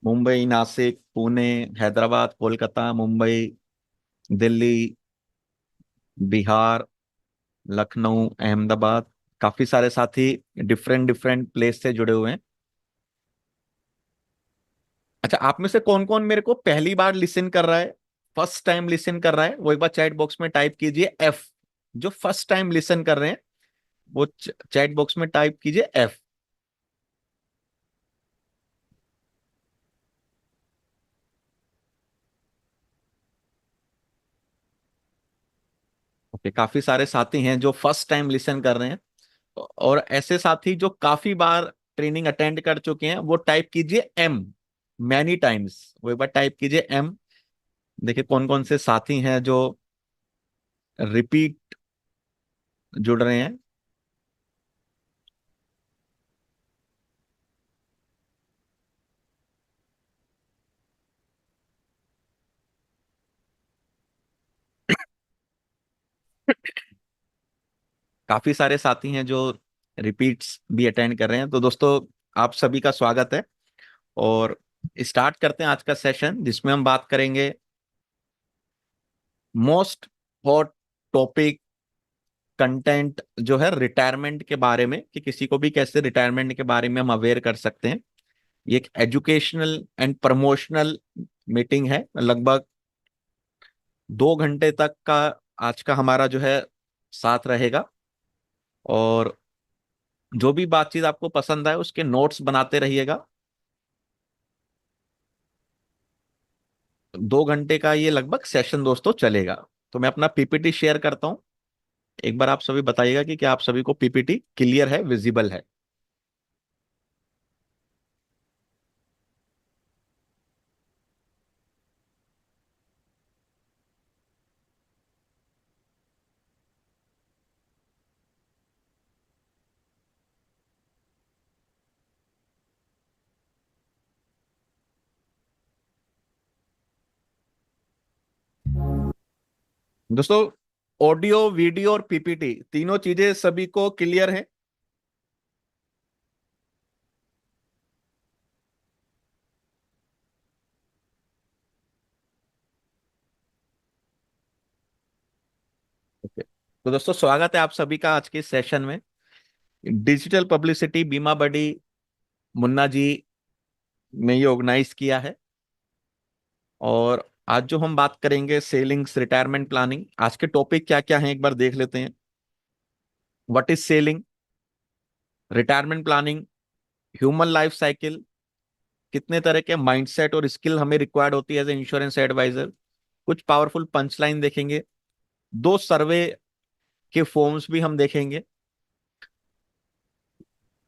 मुंबई, नासिक, पुणे, हैदराबाद, कोलकाता, मुंबई, दिल्ली, बिहार, लखनऊ, अहमदाबाद। काफी सारे साथी डिफरेंट डिफरेंट प्लेस से जुड़े हुए हैं। अच्छा, आप में से कौन कौन मेरे को पहली बार लिसन कर रहा है, फर्स्ट टाइम लिसन कर रहा है, वो एक बार चैट बॉक्स में टाइप कीजिए एफ। जो फर्स्ट टाइम लिसन कर रहे हैं वो चैट बॉक्स में टाइप कीजिए एफ। ओके, काफी सारे साथी हैं जो फर्स्ट टाइम लिसन कर रहे हैं। और ऐसे साथी जो काफी बार ट्रेनिंग अटेंड कर चुके हैं वो टाइप कीजिए एम, मैनी टाइम्स। वो एक बार टाइप कीजिए एम। देखिए कौन कौन से साथी हैं जो रिपीट जुड़ रहे हैं। काफी सारे साथी हैं जो रिपीट्स भी अटेंड कर रहे हैं। तो दोस्तों, आप सभी का स्वागत है। और स्टार्ट करते हैं आज का सेशन, जिसमें हम बात करेंगे मोस्ट हॉट टॉपिक कंटेंट जो है रिटायरमेंट के बारे में, कि किसी को भी कैसे रिटायरमेंट के बारे में हम अवेयर कर सकते हैं। ये एक एजुकेशनल एंड प्रमोशनल मीटिंग है। लगभग 2 घंटे तक का आज का हमारा जो है साथ रहेगा। और जो भी बातचीत आपको पसंद आए उसके नोट्स बनाते रहिएगा। 2 घंटे का ये लगभग सेशन दोस्तों चलेगा। तो मैं अपना पीपीटी शेयर करता हूँ। एक बार आप सभी बताइएगा कि क्या आप सभी को पीपीटी क्लियर है, विजिबल है। दोस्तों, ऑडियो, वीडियो और पीपीटी तीनों चीजें सभी को क्लियर है। ओके, तो दोस्तों स्वागत है आप सभी का आज के सेशन में। डिजिटल पब्लिसिटी बीमा बडी मुन्ना जी ने ये ऑर्गेनाइज किया है। और आज जो हम बात करेंगे सेलिंग्स, रिटायरमेंट प्लानिंग। आज के टॉपिक क्या क्या हैं एक बार देख लेते हैं। What is selling, retirement planning, human life cycle, कितने तरह के माइंडसेट और स्किल हमें रिक्वायर्ड होती है एज ए इंश्योरेंस एडवाइजर। कुछ पावरफुल पंचलाइन देखेंगे। 2 सर्वे के फॉर्म्स भी हम देखेंगे।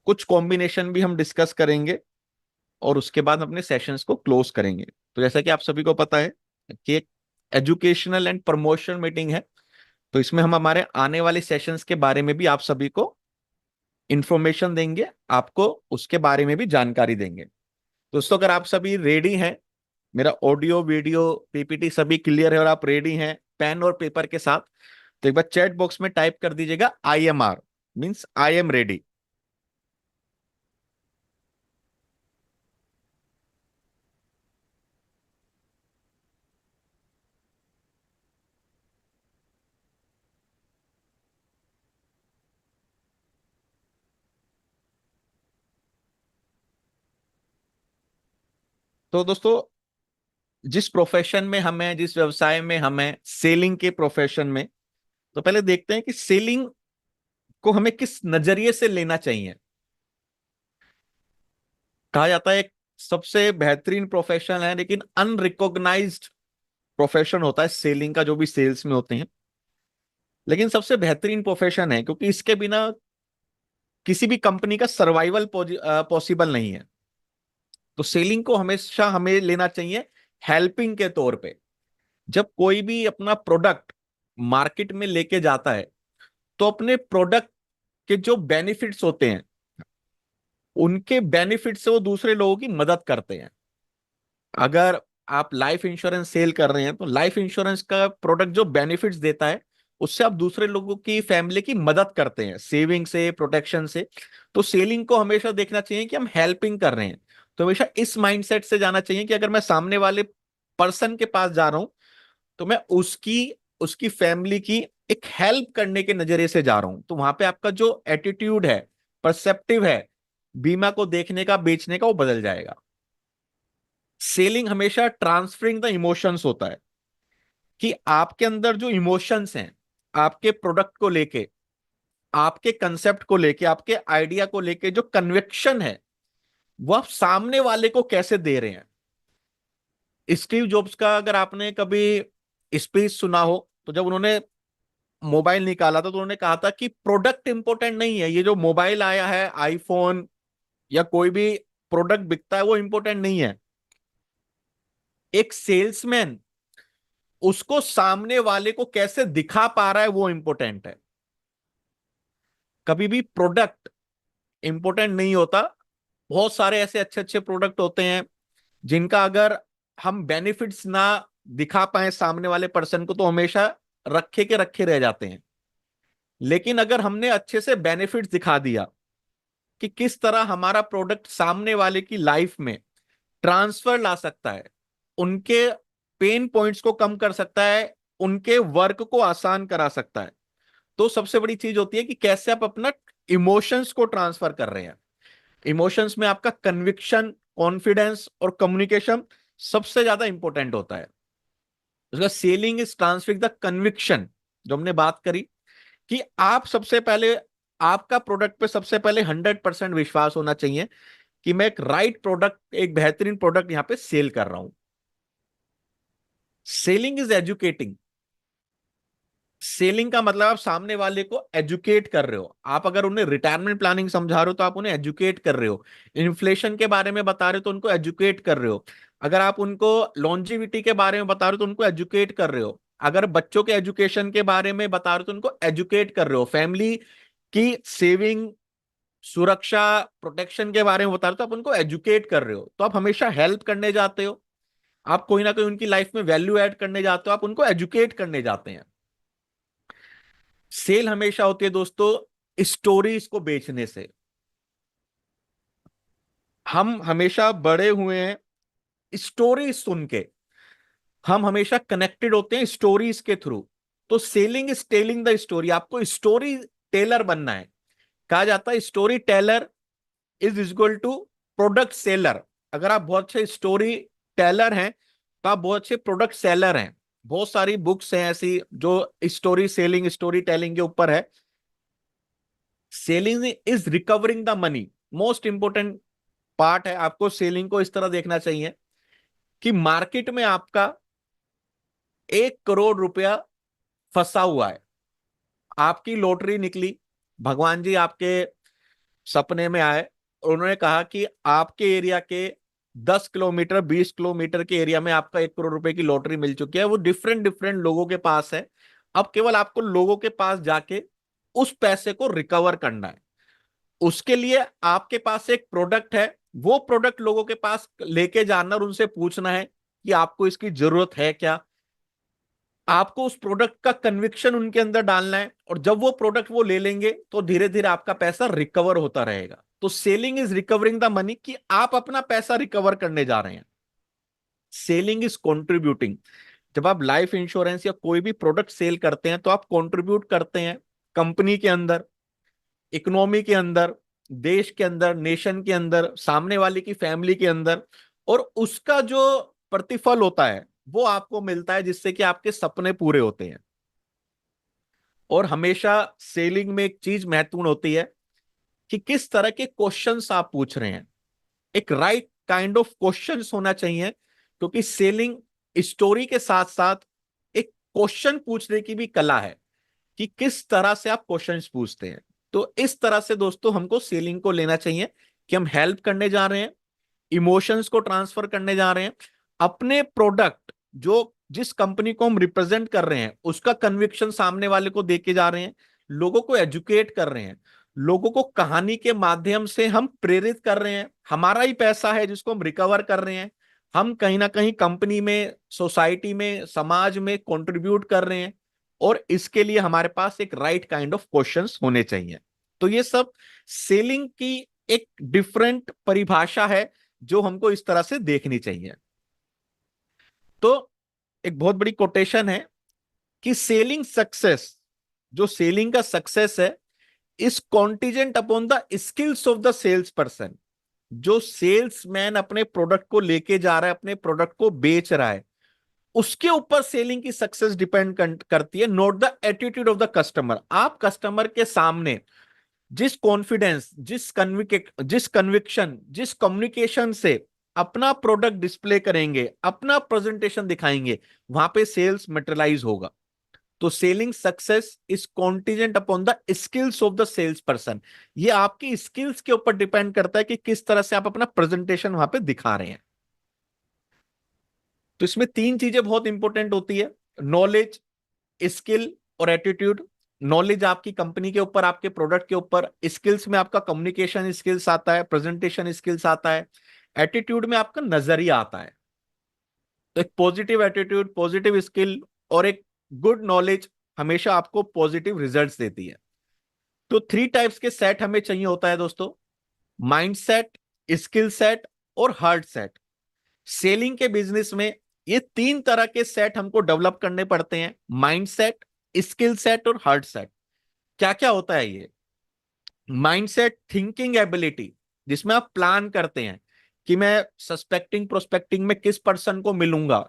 कुछ कॉम्बिनेशन भी हम डिस्कस करेंगे। और उसके बाद अपने सेशंस को क्लोज करेंगे। तो जैसा कि आप सभी को पता है कि एक एजुकेशनल एंड प्रमोशन मीटिंग है। तो इसमें हम हमारे आने वाले सेशंस के बारे में भी आप सभी को इंफॉर्मेशन देंगे, आपको उसके बारे में भी जानकारी देंगे। दोस्तों, अगर आप सभी रेडी हैं, मेरा ऑडियो, वीडियो, पीपीटी सभी क्लियर है और आप रेडी हैं पेन और पेपर के साथ, तो एक बार चैट बॉक्स में टाइप कर दीजिएगा IMR, means I am ready. तो दोस्तों, जिस प्रोफेशन में हमें, जिस व्यवसाय में हमें, सेलिंग के प्रोफेशन में, तो पहले देखते हैं कि सेलिंग को हमें किस नजरिए से लेना चाहिए। कहा जाता है एक सबसे बेहतरीन प्रोफेशन है, लेकिन अनरिकॉग्नाइज्ड प्रोफेशन होता है सेलिंग का, जो भी सेल्स में होते हैं। लेकिन सबसे बेहतरीन प्रोफेशन है, क्योंकि इसके बिना किसी भी कंपनी का सर्वाइवल पॉसिबल नहीं है। तो सेलिंग को हमेशा हमें लेना चाहिए हेल्पिंग के तौर पे। जब कोई भी अपना प्रोडक्ट मार्केट में लेके जाता है, तो अपने प्रोडक्ट के जो बेनिफिट्स होते हैं, उनके बेनिफिट से वो दूसरे लोगों की मदद करते हैं। अगर आप लाइफ इंश्योरेंस सेल कर रहे हैं, तो लाइफ इंश्योरेंस का प्रोडक्ट जो बेनिफिट्स देता है, उससे आप दूसरे लोगों की फैमिली की मदद करते हैं, सेविंग से, प्रोटेक्शन से। तो सेलिंग को हमेशा देखना चाहिए कि हम हेल्पिंग कर रहे हैं। तो हमेशा इस माइंडसेट से जाना चाहिए कि अगर मैं सामने वाले पर्सन के पास जा रहा हूं तो मैं उसकी उसकी फैमिली की एक हेल्प करने के नजरिए से जा रहा हूं। तो वहां पे आपका जो एटीट्यूड है, परसेप्टिव है बीमा को देखने का, बेचने का, वो बदल जाएगा। सेलिंग हमेशा ट्रांसफरिंग द इमोशंस होता है कि आपके अंदर जो इमोशंस हैं आपके प्रोडक्ट को लेके, आपके कंसेप्ट को लेके, आपके आइडिया को लेके जो कन्विक्शन है वो आप सामने वाले को कैसे दे रहे हैं। स्टीव जॉब्स का अगर आपने कभी स्पीच सुना हो तो जब उन्होंने मोबाइल निकाला था तो उन्होंने कहा था कि प्रोडक्ट इंपॉर्टेंट नहीं है, ये जो मोबाइल आया है आईफोन या कोई भी प्रोडक्ट बिकता है वो इंपॉर्टेंट नहीं है। एक सेल्समैन उसको सामने वाले को कैसे दिखा पा रहा है वो इंपॉर्टेंट है। कभी भी प्रोडक्ट इंपॉर्टेंट नहीं होता। बहुत सारे ऐसे अच्छे अच्छे प्रोडक्ट होते हैं जिनका अगर हम बेनिफिट्स ना दिखा पाए सामने वाले पर्सन को तो हमेशा रखे के रखे रह जाते हैं। लेकिन अगर हमने अच्छे से बेनिफिट्स दिखा दिया कि किस तरह हमारा प्रोडक्ट सामने वाले की लाइफ में ट्रांसफर ला सकता है, उनके पेन पॉइंट्स को कम कर सकता है, उनके वर्क को आसान करा सकता है, तो सबसे बड़ी चीज होती है कि कैसे आप अपना इमोशंस को ट्रांसफर कर रहे हैं। इमोशंस में आपका कन्विक्शन, कॉन्फिडेंस और कम्युनिकेशन सबसे ज्यादा इंपॉर्टेंट होता है। उसका selling is transferring the conviction, जो हमने बात करी कि आप सबसे पहले, आपका प्रोडक्ट पे सबसे पहले 100% विश्वास होना चाहिए कि मैं एक राइट प्रोडक्ट, एक बेहतरीन प्रोडक्ट यहां पे सेल कर रहा हूं। Selling is educating. सेलिंग का मतलब आप सामने वाले को एजुकेट कर रहे हो। आप अगर उन्हें रिटायरमेंट प्लानिंग समझा रहे हो तो आप उन्हें एजुकेट कर रहे हो। इन्फ्लेशन के बारे में बता रहे हो तो उनको एजुकेट कर रहे हो। अगर आप उनको लॉन्जिविटी के बारे में बता रहे हो तो उनको एजुकेट कर रहे हो। अगर बच्चों के एजुकेशन के बारे में बता रहे हो तो उनको एजुकेट कर रहे हो। फैमिली की सेविंग, सुरक्षा, प्रोटेक्शन के बारे में बता रहे हो तो आप उनको एजुकेट कर रहे हो। तो आप हमेशा हेल्प करने जाते हो, आप कोई ना कोई उनकी लाइफ में वैल्यू ऐड करने जाते हो, आप उनको एजुकेट करने जाते हैं। सेल हमेशा होती है दोस्तों स्टोरीज को बेचने से। हम हमेशा बड़े हुए हैं स्टोरी सुन के, हम हमेशा कनेक्टेड होते हैं स्टोरीज के थ्रू। तो selling is telling the story. आपको स्टोरी टेलर बनना है। कहा जाता है story teller is equal to product seller. अगर आप बहुत अच्छे स्टोरी टेलर हैं तो आप बहुत अच्छे प्रोडक्ट सेलर हैं। बहुत सारी बुक्स हैं ऐसी जो स्टोरी सेलिंग, स्टोरी टेलिंग के ऊपर है। Selling is recovering the money. Most important part है। आपको सेलिंग को इस तरह देखना चाहिए कि मार्केट में आपका 1 करोड़ रुपया फंसा हुआ है। आपकी लॉटरी निकली, भगवान जी आपके सपने में आए और उन्होंने कहा कि आपके एरिया के 10 किलोमीटर, 20 किलोमीटर के एरिया में आपका 1 करोड़ रुपए की लॉटरी मिल चुकी है। वो डिफरेंट डिफरेंट लोगों के पास है। अब केवल आपको लोगों के पास जाके उस पैसे को रिकवर करना है। उसके लिए आपके पास एक प्रोडक्ट है, वो प्रोडक्ट लोगों के पास लेके जाना और उनसे पूछना है कि आपको इसकी जरूरत है क्या। आपको उस प्रोडक्ट का कन्विक्शन उनके अंदर डालना है और जब वो प्रोडक्ट वो ले लेंगे तो धीरे धीरे आपका पैसा रिकवर होता रहेगा। तो selling is recovering the money, कि आप अपना पैसा रिकवर करने जा रहे हैं। Selling is contributing. जब आप लाइफ इंश्योरेंस या कोई भी प्रोडक्ट सेल करते हैं तो आप कंट्रीब्यूट करते हैं कंपनी के अंदर, इकोनॉमी के अंदर, देश के अंदर, नेशन के अंदर, सामने वाले की फैमिली के अंदर। और उसका जो प्रतिफल होता है वो आपको मिलता है जिससे कि आपके सपने पूरे होते हैं। और हमेशा सेलिंग में एक चीज महत्वपूर्ण होती है कि किस तरह के क्वेश्चंस आप पूछ रहे हैं। एक राइट काइंड ऑफ क्वेश्चंस होना चाहिए, क्योंकि सेलिंग स्टोरी के साथ साथ एक क्वेश्चन पूछने की भी कला है कि किस तरह से आप क्वेश्चंस पूछते हैं। तो इस तरह से दोस्तों हमको सेलिंग को लेना चाहिए कि हम हेल्प करने जा रहे हैं, इमोशंस को ट्रांसफर करने जा रहे हैं, अपने प्रोडक्ट जो जिस कंपनी को हम रिप्रेजेंट कर रहे हैं उसका कन्विक्शन सामने वाले को देके जा रहे हैं, लोगों को एजुकेट कर रहे हैं, लोगों को कहानी के माध्यम से हम प्रेरित कर रहे हैं। हमारा ही पैसा है जिसको हम रिकवर कर रहे हैं। हम कहीं ना कहीं कंपनी में, सोसाइटी में, समाज में कंट्रीब्यूट कर रहे हैं। और इसके लिए हमारे पास एक राइट काइंड ऑफ क्वेश्चंस होने चाहिए। तो ये सब सेलिंग की एक डिफरेंट परिभाषा है जो हमको इस तरह से देखनी चाहिए। तो एक बहुत बड़ी कोटेशन है कि सेलिंग सक्सेस, जो सेलिंग का सक्सेस है, is contingent upon the skills of the sales person. जो सेल्समैन अपने प्रोडक्ट को लेके जा रहा है, अपने प्रोडक्ट को बेच रहा है, उसके ऊपर सेलिंग की सक्सेस डिपेंड करती है, not the attitude of the customer. आप कस्टमर के सामने जिस कॉन्फिडेंस, जिस कन्विक्शन, जिस कम्युनिकेशन से अपना प्रोडक्ट डिस्प्ले करेंगे, अपना प्रेजेंटेशन दिखाएंगे, वहां पे सेल्स मटेरियलाइज होगा। तो selling success is contingent upon the skills of the sales person. ये आपकी स्किल्स के ऊपर डिपेंड करता है कि किस तरह से आप अपना प्रेजेंटेशन वहां पे दिखा रहे हैं। तो इसमें तीन चीजें बहुत इंपॉर्टेंट होती है, नॉलेज, स्किल और एटीट्यूड। नॉलेज आपकी कंपनी के ऊपर, आपके प्रोडक्ट के ऊपर। स्किल्स में आपका कम्युनिकेशन स्किल्स आता है, प्रेजेंटेशन स्किल्स आता है। एटीट्यूड में आपका नजरिया आता है। तो एक पॉजिटिव एटीट्यूड, पॉजिटिव स्किल और एक गुड नॉलेज हमेशा आपको पॉजिटिव रिजल्ट्स देती है। तो थ्री टाइप्स के सेट हमें चाहिए होता है दोस्तों, माइंड सेट, स्किल सेट और हार्ट सेट। सेलिंग के बिजनेस में ये तीन तरह के सेट हमको डेवलप करने पड़ते हैं, माइंड सेट, स्किल सेट और हार्ट सेट। क्या क्या होता है ये? माइंडसेट, थिंकिंग एबिलिटी, जिसमें आप प्लान करते हैं कि मैं सस्पेक्टिंग प्रोस्पेक्टिंग में किस पर्सन को मिलूंगा,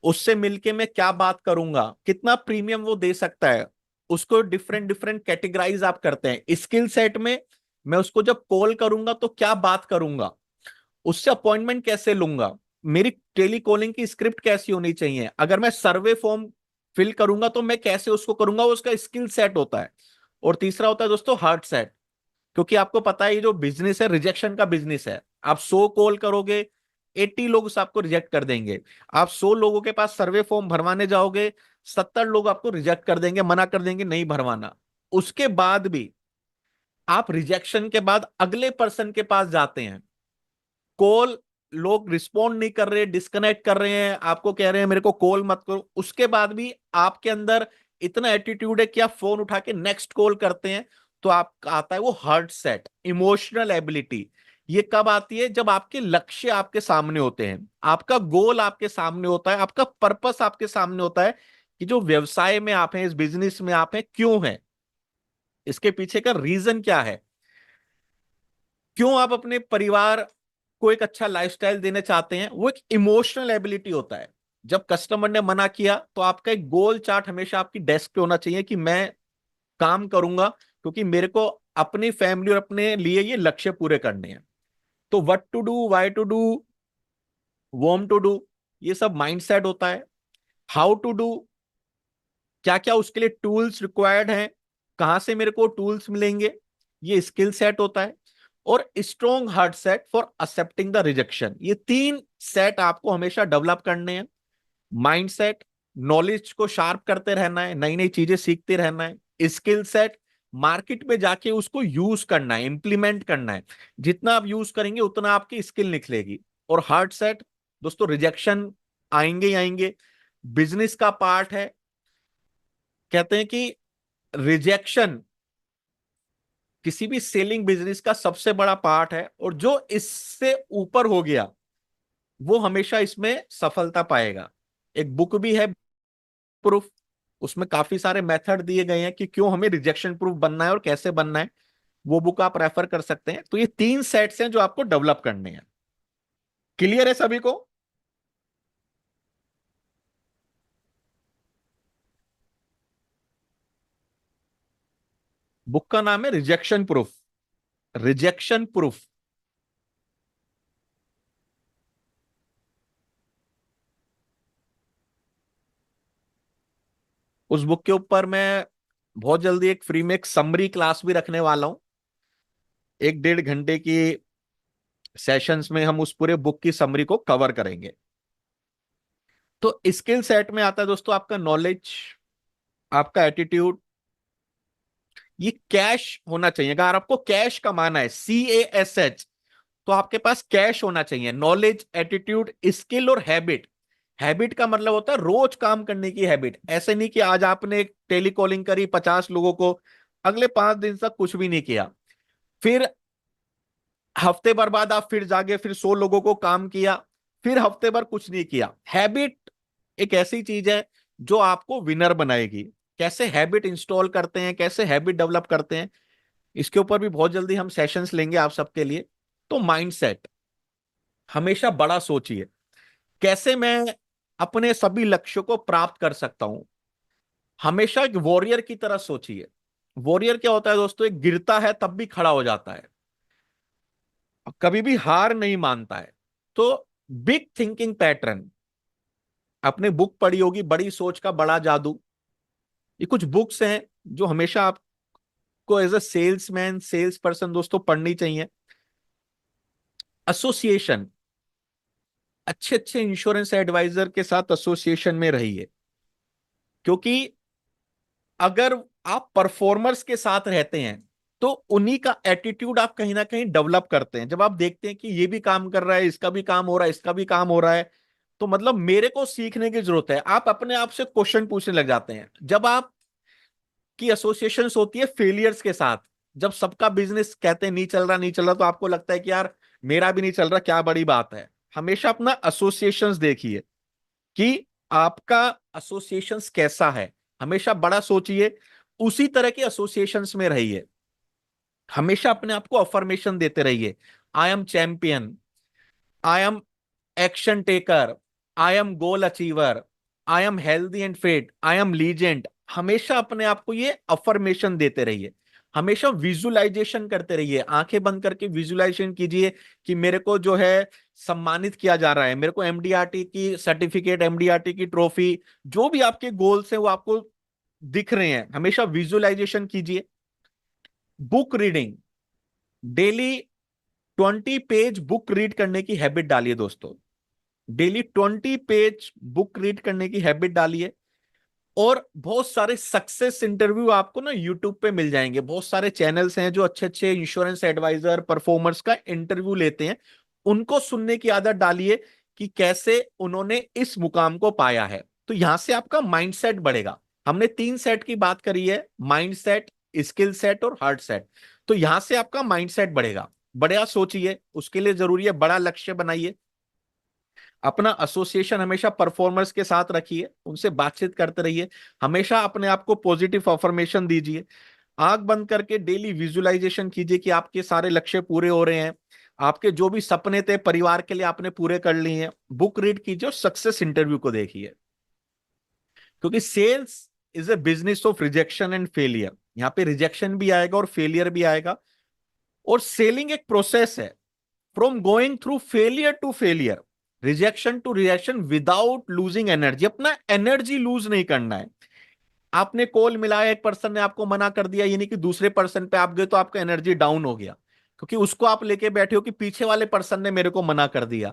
उससे मिलके मैं क्या बात करूंगा, कितना प्रीमियम वो दे सकता है, उसको डिफरेंट डिफरेंट कैटेगराइज आप करते हैं। स्किल सेट में मैं उसको जब कॉल करूंगा तो क्या बात करूंगा, उससे अपॉइंटमेंट कैसे लूंगा, मेरी टेली कॉलिंग की स्क्रिप्ट कैसी होनी चाहिए, अगर मैं सर्वे फॉर्म फिल करूंगा तो मैं कैसे उसको करूंगा, वो उसका स्किल सेट होता है। और तीसरा होता है दोस्तों हार्ट सेट, क्योंकि आपको पता है ये जो बिजनेस है रिजेक्शन का बिजनेस है। आप 100 कॉल करोगे, 80 लोग उस आपको रिजेक्ट कर देंगे। आप 100 लोगों के पास सर्वे फॉर्म भरवाने जाओगे, 70 लोग आपको रिजेक्ट कर देंगे, मना कर देंगे नहीं भरवाना। उसके बाद भी आप रिजेक्शन के बाद अगले पर्सन के पास जाते हैं, कॉल लोग रिस्पॉन्ड नहीं कर रहे, डिस्कनेक्ट कर रहे हैं, आपको कह रहे हैं मेरे को कॉल मत करो, उसके बाद भी आपके अंदर इतना एटीट्यूड है कि आप फोन उठा के नेक्स्ट कॉल करते हैं। तो आपका आता है वो हार्ट सेट, इमोशनल एबिलिटी। ये कब आती है? जब आपके लक्ष्य आपके सामने होते हैं, आपका गोल आपके सामने होता है, आपका पर्पस आपके सामने होता है कि जो व्यवसाय में आप हैं, इस बिजनेस में आप हैं, क्यों है, इसके पीछे का रीजन क्या है, क्यों आप अपने परिवार को एक अच्छा लाइफस्टाइल देना चाहते हैं। वो एक इमोशनल एबिलिटी होता है। जब कस्टमर ने मना किया तो आपका एक गोल चार्ट हमेशा आपकी डेस्क पे होना चाहिए कि मैं काम करूंगा क्योंकि मेरे को अपनी फैमिली और अपने लिए ये लक्ष्य पूरे करने हैं। तो what to do, why to do, whom to do, ये सब माइंडसेट होता है। हाउ टू डू, क्या क्या उसके लिए टूल्स रिक्वायर्ड हैं, कहां से मेरे को टूल्स मिलेंगे, ये स्किल सेट होता है। और strong heart set for accepting the rejection. ये तीन सेट आपको हमेशा डेवलप करने हैं। माइंड सेट, नॉलेज को शार्प करते रहना है, नई नई चीजें सीखते रहना है। स्किल सेट, मार्केट में जाके उसको यूज करना है, इंप्लीमेंट करना है, जितना आप यूज करेंगे उतना आपकी स्किल निकलेगी। और हार्ट सेट दोस्तों, रिजेक्शन आएंगे ही आएंगे, बिजनेस का पार्ट है। कहते हैं कि रिजेक्शन किसी भी सेलिंग बिजनेस का सबसे बड़ा पार्ट है, और जो इससे ऊपर हो गया वो हमेशा इसमें सफलता पाएगा। एक बुक भी है प्रूफ, उसमें काफी सारे मेथड दिए गए हैं कि क्यों हमें रिजेक्शन प्रूफ बनना है और कैसे बनना है। वो बुक आप रेफर कर सकते हैं। तो ये तीन सेट्स हैं जो आपको डेवलप करने हैं। क्लियर है सभी को? बुक का नाम है रिजेक्शन प्रूफ। Rejection proof. उस बुक के ऊपर मैं बहुत जल्दी एक फ्री में एक समरी क्लास भी रखने वाला हूं। 1-1.5 घंटे की सेशंस में हम उस पूरे बुक की समरी को कवर करेंगे। तो स्किल सेट में आता है दोस्तों आपका नॉलेज, आपका एटीट्यूड। ये कैश होना चाहिए। अगर आपको कैश कमाना है, CASH, तो आपके पास कैश होना चाहिए। नॉलेज, एटीट्यूड, स्किल और हैबिट। हैबिट का मतलब होता है रोज काम करने की हैबिट। ऐसे नहीं कि आज आपने टेली कॉलिंग करी 50 लोगों को, अगले 5 दिन तक कुछ भी नहीं किया, फिर हफ्ते भर बाद आप फिर जागे, फिर 100 लोगों को काम किया, फिर हफ्ते भर कुछ नहीं किया। हैबिट एक ऐसी चीज है जो आपको विनर बनाएगी। कैसे हैबिट इंस्टॉल करते हैं, कैसे हैबिट डेवलप करते हैं, इसके ऊपर भी बहुत जल्दी हम सेशंस लेंगे आप सबके लिए। तो माइंडसेट, हमेशा बड़ा सोचिए, कैसे मैं अपने सभी लक्ष्यों को प्राप्त कर सकता हूं। हमेशा एक वॉरियर की तरह सोचिए। वॉरियर क्या होता है दोस्तों? एक गिरता है तब भी खड़ा हो जाता है, कभी भी हार नहीं मानता है। तो बिग थिंकिंग पैटर्न, आपने बुक पढ़ी होगी बड़ी सोच का बड़ा जादू। ये कुछ बुक्स हैं जो हमेशा आपको as a salesman, sales person दोस्तों पढ़नी चाहिए। एसोसिएशन, अच्छे अच्छे इंश्योरेंस एडवाइजर के साथ एसोसिएशन में रहिए, क्योंकि अगर आप परफॉर्मर्स के साथ रहते हैं तो उन्हीं का एटीट्यूड आप कहीं ना कहीं डेवलप करते हैं। जब आप देखते हैं कि ये भी काम कर रहा है, इसका भी काम हो रहा है, इसका भी काम हो रहा है, तो मतलब मेरे को सीखने की जरूरत है, आप अपने आप से क्वेश्चन पूछने लग जाते हैं। जब आप की एसोसिएशन होती है फेलियर्स के साथ, जब सबका बिजनेस कहते हैं नहीं चल रहा नहीं चल रहा, तो आपको लगता है कि यार मेरा भी नहीं चल रहा, क्या बड़ी बात है। हमेशा अपना एसोसिएशंस देखिए कि आपका एसोसिएशंस कैसा है, हमेशा बड़ा सोचिए, उसी तरह के एसोसिएशंस में रहिए। हमेशा अपने आप को अफर्मेशन देते रहिए, I am champion, I am action taker, I am goal achiever, I am healthy and fit, I am legend. हमेशा अपने आप को ये अफर्मेशन देते रहिए। हमेशा विजुअलाइजेशन करते रहिए, आंखें बंद करके विजुअलाइजेशन कीजिए कि मेरे को जो है सम्मानित किया जा रहा है, मेरे को एमडीआरटी की सर्टिफिकेट, एमडीआरटी की ट्रॉफी, जो भी आपके गोल्स हैं वो आपको दिख रहे हैं। हमेशा विजुअलाइजेशन कीजिए। Book reading, daily 20 page book read करने की हैबिट डालिए दोस्तों। डेली 20 पेज बुक रीड करने की हैबिट डालिए। और बहुत सारे सक्सेस इंटरव्यू आपको ना यूट्यूब पे मिल जाएंगे। बहुत सारे चैनल्स हैं जो अच्छे अच्छे इंश्योरेंस एडवाइजर, परफॉर्मर्स का इंटरव्यू लेते हैं, उनको सुनने की आदत डालिए कि कैसे उन्होंने इस मुकाम को पाया है। तो यहां से आपका माइंडसेट बढ़ेगा। हमने 3 सेट की बात करी है, माइंडसेट, स्किल सेट और हार्ट सेट। तो यहां से आपका माइंडसेट बढ़ेगा। बड़ा सोचिए, उसके लिए जरूरी है बड़ा लक्ष्य बनाइए। अपना एसोसिएशन हमेशा परफॉर्मर्स के साथ रखिए, उनसे बातचीत करते रहिए। हमेशा अपने आप को पॉजिटिव अफर्मेशन दीजिए। आंख बंद करके डेली विजुअलाइजेशन कीजिए कि आपके सारे लक्ष्य पूरे हो रहे हैं, आपके जो भी सपने थे परिवार के लिए आपने पूरे कर लिए हैं। बुक रीड कीजिए और सक्सेस इंटरव्यू को देखिए, क्योंकि sales is a business of rejection and failure. यहाँ पे रिजेक्शन भी आएगा और फेलियर भी आएगा। और सेलिंग एक प्रोसेस है, from going through failure to failure, rejection to rejection, without losing energy. अपना एनर्जी लूज नहीं करना है। आपने कॉल मिलाया, एक पर्सन ने आपको मना कर दिया, यानी कि दूसरे पर्सन पे आप गए तो आपका एनर्जी डाउन हो गया, क्योंकि उसको आप लेके बैठे हो कि पीछे वाले पर्सन ने मेरे को मना कर दिया।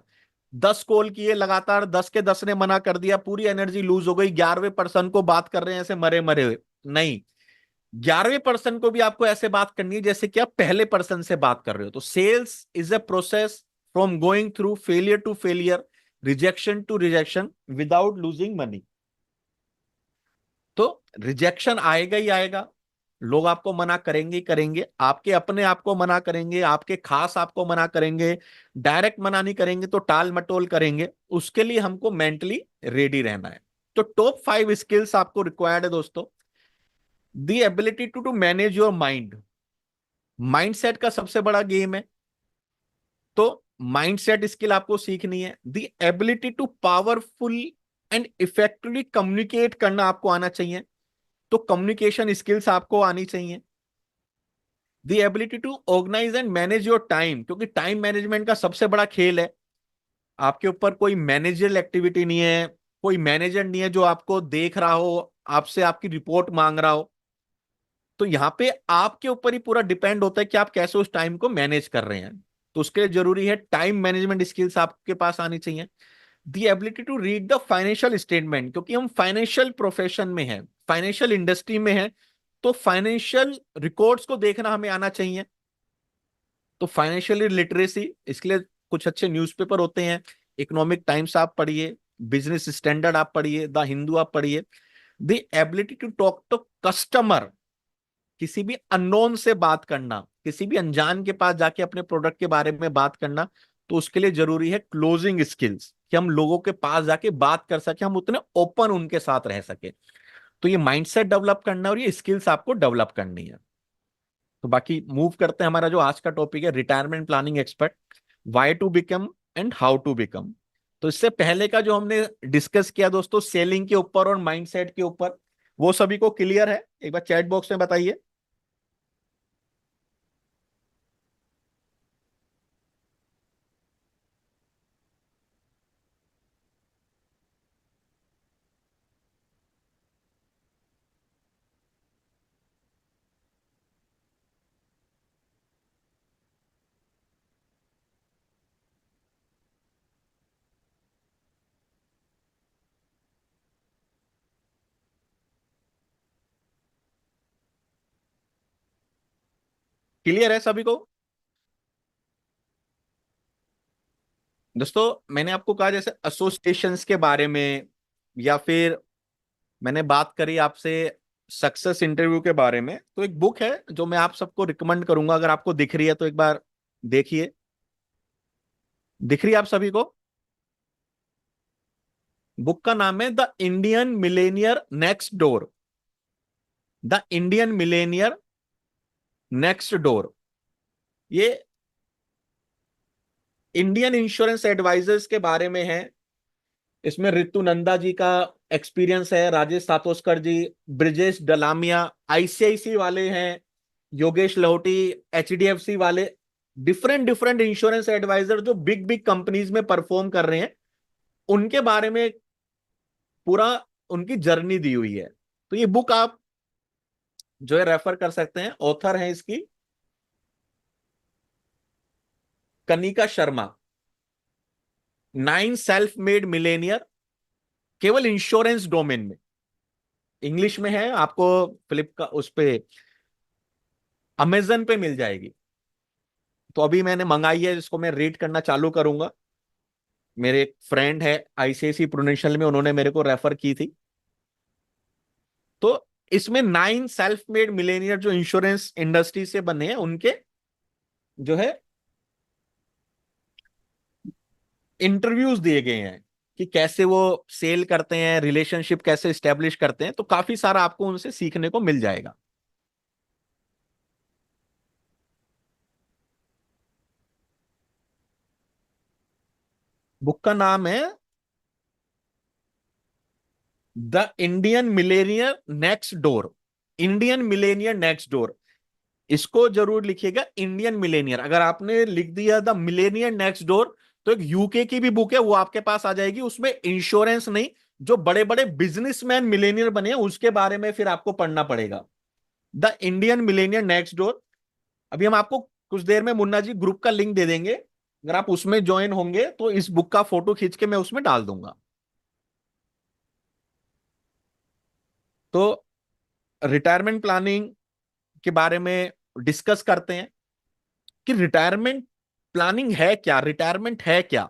10 कॉल किए लगातार, 10 के 10 ने मना कर दिया, पूरी एनर्जी लूज हो गई, 11वें पर्सन को बात कर रहे हैं ऐसे मरे मरे हुए। नहीं, 11वें पर्सन को भी आपको ऐसे बात करनी है जैसे कि आप पहले पर्सन से बात कर रहे हो। तो sales is a process from going through failure to failure, rejection to rejection, without losing money. तो रिजेक्शन आएगा ही आएगा, लोग आपको मना करेंगे ही करेंगे, आपके अपने आपको मना करेंगे, आपके खास आपको मना करेंगे, डायरेक्ट मना नहीं करेंगे तो टाल मटोल करेंगे। उसके लिए हमको मेंटली रेडी रहना है। तो टॉप 5 स्किल्स आपको रिक्वायर्ड है दोस्तों। The ability to manage your mind, mindset का सबसे बड़ा गेम है। तो माइंडसेट स्किल आपको सीखनी है। The ability to powerful and effectively communicate करना आपको आना चाहिए। तो कम्युनिकेशन स्किल्स आपको आनी चाहिए। The ability to organise and manage your time, क्योंकि टाइम मैनेजमेंट का सबसे बड़ा खेल है। आपके ऊपर कोई मैनेजरल एक्टिविटी नहीं है, कोई मैनेजर नहीं है जो आपको देख रहा हो, आपसे आपकी रिपोर्ट मांग रहा हो। तो यहां पे आपके ऊपर ही पूरा डिपेंड होता है कि आप कैसे उस टाइम को मैनेज कर रहे हैं। तो उसके लिए जरूरी है टाइम मैनेजमेंट स्किल्स आपके पास आनी चाहिए। The ability to read the financial statement, क्योंकि हम फाइनेंशियल प्रोफेशन में हैं, फाइनेंशियल इंडस्ट्री में हैं, तो फाइनेंशियल रिकॉर्ड्स को देखना हमें आना चाहिए। तो फाइनेंशियल लिटरेसी, इसके लिए कुछ अच्छे न्यूज़पेपर होते हैं। इकोनॉमिक टाइम्स आप पढ़िए, बिजनेस स्टैंडर्ड आप पढ़िए, द हिंदू आप पढ़िए। The ability to talk to customer, किसी भी अननोन से बात करना, किसी भी अनजान के पास जाके अपने प्रोडक्ट के बारे में बात करना, तो उसके लिए जरूरी है क्लोजिंग स्किल्स, कि हम लोगों के पास जाके बात कर सके, हम उतने ओपन उनके साथ रह सके। तो ये माइंडसेट डेवलप करना और ये स्किल्स आपको डेवलप करनी है। तो बाकी मूव करते हैं, हमारा जो आज का टॉपिक है retirement planning expert, why to become and how to become. तो इससे पहले का जो हमने डिस्कस किया दोस्तों सेलिंग के ऊपर और माइंडसेट के ऊपर, वो सभी को क्लियर है? एक बार चैट बॉक्स में बताइए। क्लियर है सभी को? दोस्तों मैंने आपको कहा जैसे एसोसिएशंस के बारे में, या फिर मैंने बात करी आपसे सक्सेस इंटरव्यू के बारे में, तो एक बुक है जो मैं आप सबको रिकमेंड करूंगा, अगर आपको दिख रही है तो एक बार देखिए। दिख रही है आप सभी को? बुक का नाम है the Indian Millionaire next door. The Indian Millionaire next door. ये इंडियन इंश्योरेंस एडवाइजर्स के बारे में है। इसमें रितु नंदा जी का एक्सपीरियंस है, राजेश सातोस्कर जी, ब्रिजेश डलामिया, आईसीआईसी वाले हैं, योगेश लाहोटी, एचडीएफसी वाले, डिफरेंट डिफरेंट इंश्योरेंस एडवाइजर जो बिग बिग कंपनीज में परफॉर्म कर रहे हैं, उनके बारे में पूरा उनकी जर्नी दी हुई है। तो ये बुक आप जो है रेफर कर सकते हैं। ऑथर है इसकी Kanika Sharma. 9 self made Millionaire, केवल इंश्योरेंस डोमेन में। इंग्लिश में है, आपको फ्लिप का उस पे अमेजन पे मिल जाएगी। तो अभी मैंने मंगाई है, जिसको मैं रीड करना चालू करूंगा। मेरे एक फ्रेंड है आईसीआईसी प्रुडेंशियल में, उन्होंने मेरे को रेफर की थी। तो इसमें 9 सेल्फ मेड मिलेनियर जो इंश्योरेंस इंडस्ट्री से बने हैं, उनके जो है इंटरव्यूज दिए गए हैं कि कैसे वो सेल करते हैं, रिलेशनशिप कैसे स्टेब्लिश करते हैं। तो काफी सारा आपको उनसे सीखने को मिल जाएगा। बुक का नाम है the Indian Millionaire next door. Indian Millionaire next door, इसको जरूर लिखिएगा। इंडियन मिलेनियर, अगर आपने लिख दिया द मिलेनियर नेक्स्ट डोर, तो एक यूके की भी बुक है, वो आपके पास आ जाएगी। उसमें इंश्योरेंस नहीं, जो बड़े बड़े बिजनेसमैन मिलेनियर बने हैं उसके बारे में फिर आपको पढ़ना पड़ेगा। The Indian Millionaire next door. अभी हम आपको कुछ देर में मुन्ना जी ग्रुप का लिंक दे देंगे, अगर आप उसमें ज्वाइन होंगे तो इस बुक का फोटो खींच के मैं उसमें डाल दूंगा। तो रिटायरमेंट प्लानिंग के बारे में डिस्कस करते हैं कि रिटायरमेंट प्लानिंग है क्या, रिटायरमेंट है क्या,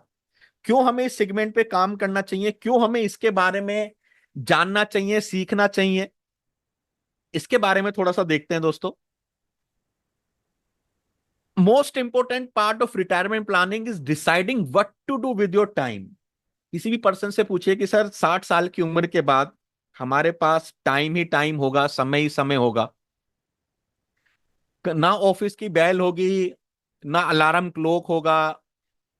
क्यों हमें इस सेगमेंट पे काम करना चाहिए, क्यों हमें इसके बारे में जानना चाहिए, सीखना चाहिए। इसके बारे में थोड़ा सा देखते हैं दोस्तों। Most important part of retirement planning is deciding what to do with your time. किसी भी पर्सन से पूछिए कि सर 60 साल की उम्र के बाद हमारे पास टाइम ही टाइम होगा, समय ही समय होगा, ना ऑफिस की बेल होगी, ना अलार्म क्लॉक होगा,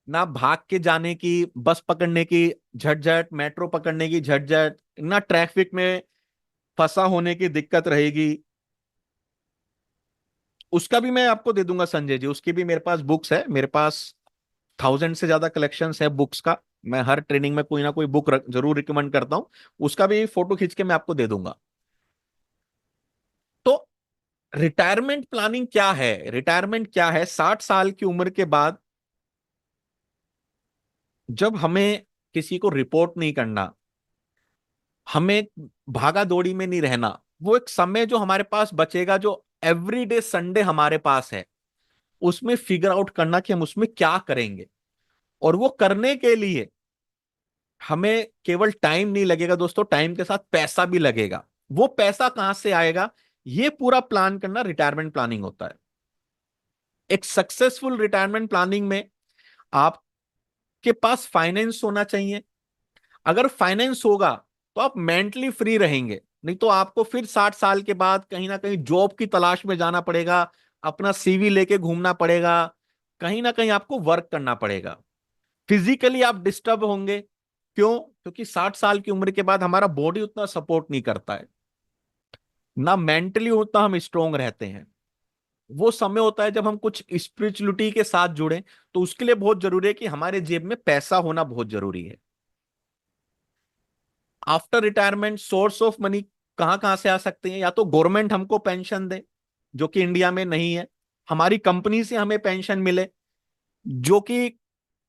ना भाग के जाने की, बस पकड़ने की झटझट, मेट्रो पकड़ने की झटझट, ना ट्रैफिक में फंसा होने की दिक्कत रहेगी। उसका भी मैं आपको दे दूंगा संजय जी, उसकी भी मेरे पास बुक्स है। मेरे पास 1000 से ज्यादा कलेक्शंस है बुक्स का। मैं हर ट्रेनिंग में कोई ना कोई बुक जरूर रिकमेंड करता हूं। उसका भी फोटो खींच के मैं आपको दे दूंगा। तो रिटायरमेंट प्लानिंग क्या है, रिटायरमेंट क्या है? 60 साल की उम्र के बाद जब हमें किसी को रिपोर्ट नहीं करना, हमें भागा दौड़ी में नहीं रहना, वो एक समय जो हमारे पास बचेगा, जो एवरीडे संडे हमारे पास है, उसमें फिगर आउट करना कि हम उसमें क्या करेंगे। और वो करने के लिए हमें केवल टाइम नहीं लगेगा दोस्तों, टाइम के साथ पैसा भी लगेगा। वो पैसा कहां से आएगा? ये पूरा प्लान करना रिटायरमेंट प्लानिंग होता है। एक सक्सेसफुल रिटायरमेंट प्लानिंग में आपके पास फाइनेंस होना चाहिए। अगर फाइनेंस होगा तो आप मेंटली फ्री रहेंगे, नहीं तो आपको फिर 60 साल के बाद कहीं ना कहीं जॉब की तलाश में जाना पड़ेगा, अपना सीवी लेके घूमना पड़ेगा, कहीं ना कहीं आपको वर्क करना पड़ेगा। फिजिकली आप डिस्टर्ब होंगे। क्यों? क्योंकि 60 साल की उम्र के बाद हमारा बॉडी उतना सपोर्ट नहीं करता है, ना मेंटली उतना हम स्ट्रोंग रहते हैं। वो समय होता है जब हम कुछ स्पिरिचुअलिटी के साथ जुड़े, तो उसके लिए बहुत जरूरी है कि हमारे जेब में पैसा होना बहुत जरूरी है। After retirement source of money कहां कहां से आ सकते हैं? या तो गवर्नमेंट हमको पेंशन दे, जो कि इंडिया में नहीं है, हमारी कंपनी से हमें पेंशन मिले, जो कि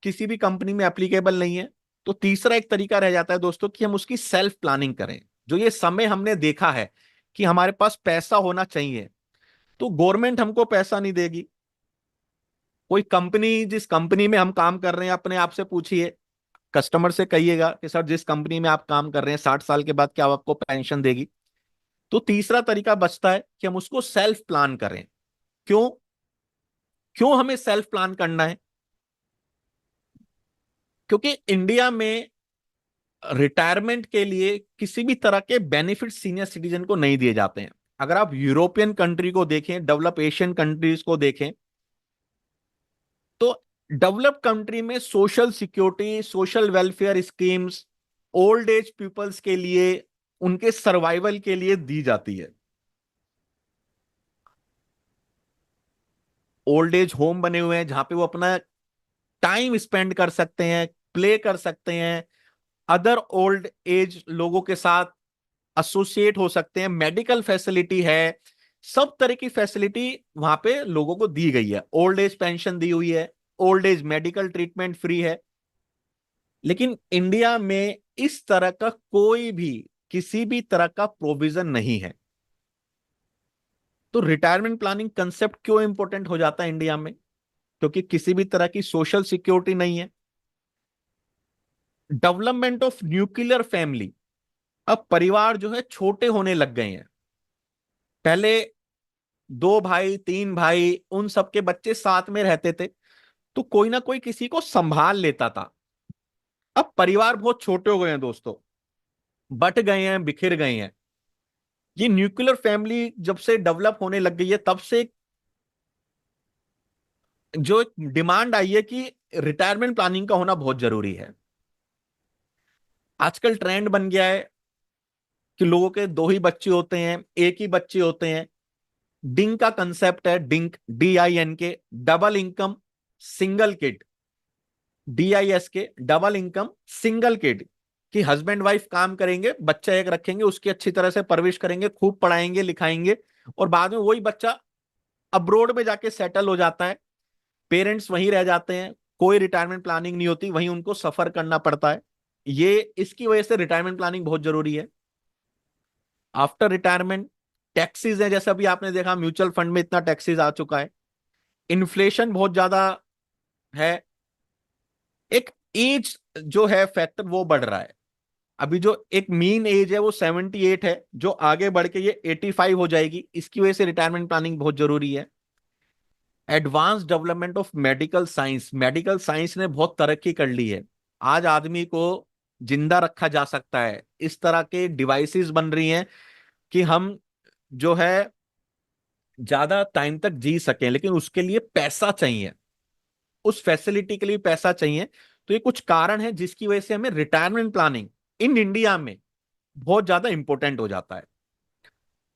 किसी भी कंपनी में एप्लीकेबल नहीं है। तो तीसरा एक तरीका रह जाता है दोस्तों कि हम उसकी सेल्फ प्लानिंग करें। जो ये समय हमने देखा है कि हमारे पास पैसा होना चाहिए, तो गवर्नमेंट हमको पैसा नहीं देगी। कोई कंपनी, जिस कंपनी में हम काम कर रहे हैं, अपने आप से पूछिए, कस्टमर से कहिएगा कि सर जिस कंपनी में आप काम कर रहे हैं 60 साल के बाद क्या वो आपको पेंशन देगी? तो तीसरा तरीका बचता है कि हम उसको सेल्फ प्लान करें। क्यों? क्यों हमें सेल्फ प्लान करना है? क्योंकि इंडिया में रिटायरमेंट के लिए किसी भी तरह के बेनिफिट सीनियर सिटीजन को नहीं दिए जाते हैं। अगर आप यूरोपियन कंट्री को देखें, डेवलप एशियन कंट्रीज को देखें, तो डेवलप कंट्री में social security, social welfare schemes old age peoples के लिए, उनके सर्वाइवल के लिए दी जाती है। ओल्ड एज होम बने हुए हैं जहां पे वो अपना टाइम स्पेंड कर सकते हैं, प्ले कर सकते हैं, अदर ओल्ड एज लोगों के साथ एसोसिएट हो सकते हैं, मेडिकल फैसिलिटी है, सब तरह की फैसिलिटी वहां पे लोगों को दी गई है। ओल्ड एज पेंशन दी हुई है, old age medical treatment free है। लेकिन इंडिया में इस तरह का कोई भी, किसी भी तरह का प्रोविजन नहीं है। तो रिटायरमेंट प्लानिंग कंसेप्ट क्यों इंपॉर्टेंट हो जाता है इंडिया में? क्योंकि किसी भी तरह की सोशल सिक्योरिटी नहीं है। डेवलपमेंट ऑफ न्यूक्लियर फैमिली, अब परिवार जो है छोटे होने लग गए हैं। पहले 2 भाई 3 भाई, उन सबके बच्चे साथ में रहते थे, तो कोई ना कोई किसी को संभाल लेता था। अब परिवार बहुत छोटे हो गए हैं दोस्तों, बट गए हैं, बिखर गए हैं। ये न्यूक्लियर फैमिली जब से डेवलप होने लग गई है, तब से जो एक डिमांड आई है कि रिटायरमेंट प्लानिंग का होना बहुत जरूरी है। आजकल ट्रेंड बन गया है कि लोगों के 2 ही बच्चे होते हैं, एक ही बच्चे होते हैं। डिंक का कंसेप्ट है, drink, DINK, double income single kid, DISK, double income single kid. कि हस्बैंड वाइफ काम करेंगे, बच्चा एक रखेंगे, उसकी अच्छी तरह से परवरिश करेंगे, खूब पढ़ाएंगे लिखाएंगे, और बाद में वही बच्चा अब्रोड में जाके सेटल हो जाता है, पेरेंट्स वहीं रह जाते हैं, कोई रिटायरमेंट प्लानिंग नहीं होती, वहीं उनको सफर करना पड़ता है। ये इसकी वजह से रिटायरमेंट प्लानिंग बहुत जरूरी है। आफ्टर रिटायरमेंट टैक्सेस है, जैसे अभी आपने देखा म्यूचुअल फंड में इतना टैक्सेस आ चुका है, इन्फ्लेशन बहुत ज्यादा है, एक एज जो है फैक्टर वो बढ़ रहा है। अभी जो एक मीन एज है वो 78 है, जो आगे बढ़ के ये 85 हो जाएगी। इसकी वजह से रिटायरमेंट प्लानिंग बहुत जरूरी है। Advance development of medical science, medical science ने बहुत तरक्की कर ली है। आज आदमी को जिंदा रखा जा सकता है, इस तरह के डिवाइसेस बन रही हैं कि हम जो है ज्यादा टाइम तक जी सकें, लेकिन उसके लिए पैसा चाहिए, उस फैसिलिटी के लिए पैसा चाहिए। तो ये कुछ कारण है जिसकी वजह से हमें रिटायरमेंट प्लानिंग इन इंडिया में बहुत ज्यादा इंपॉर्टेंट हो जाता है।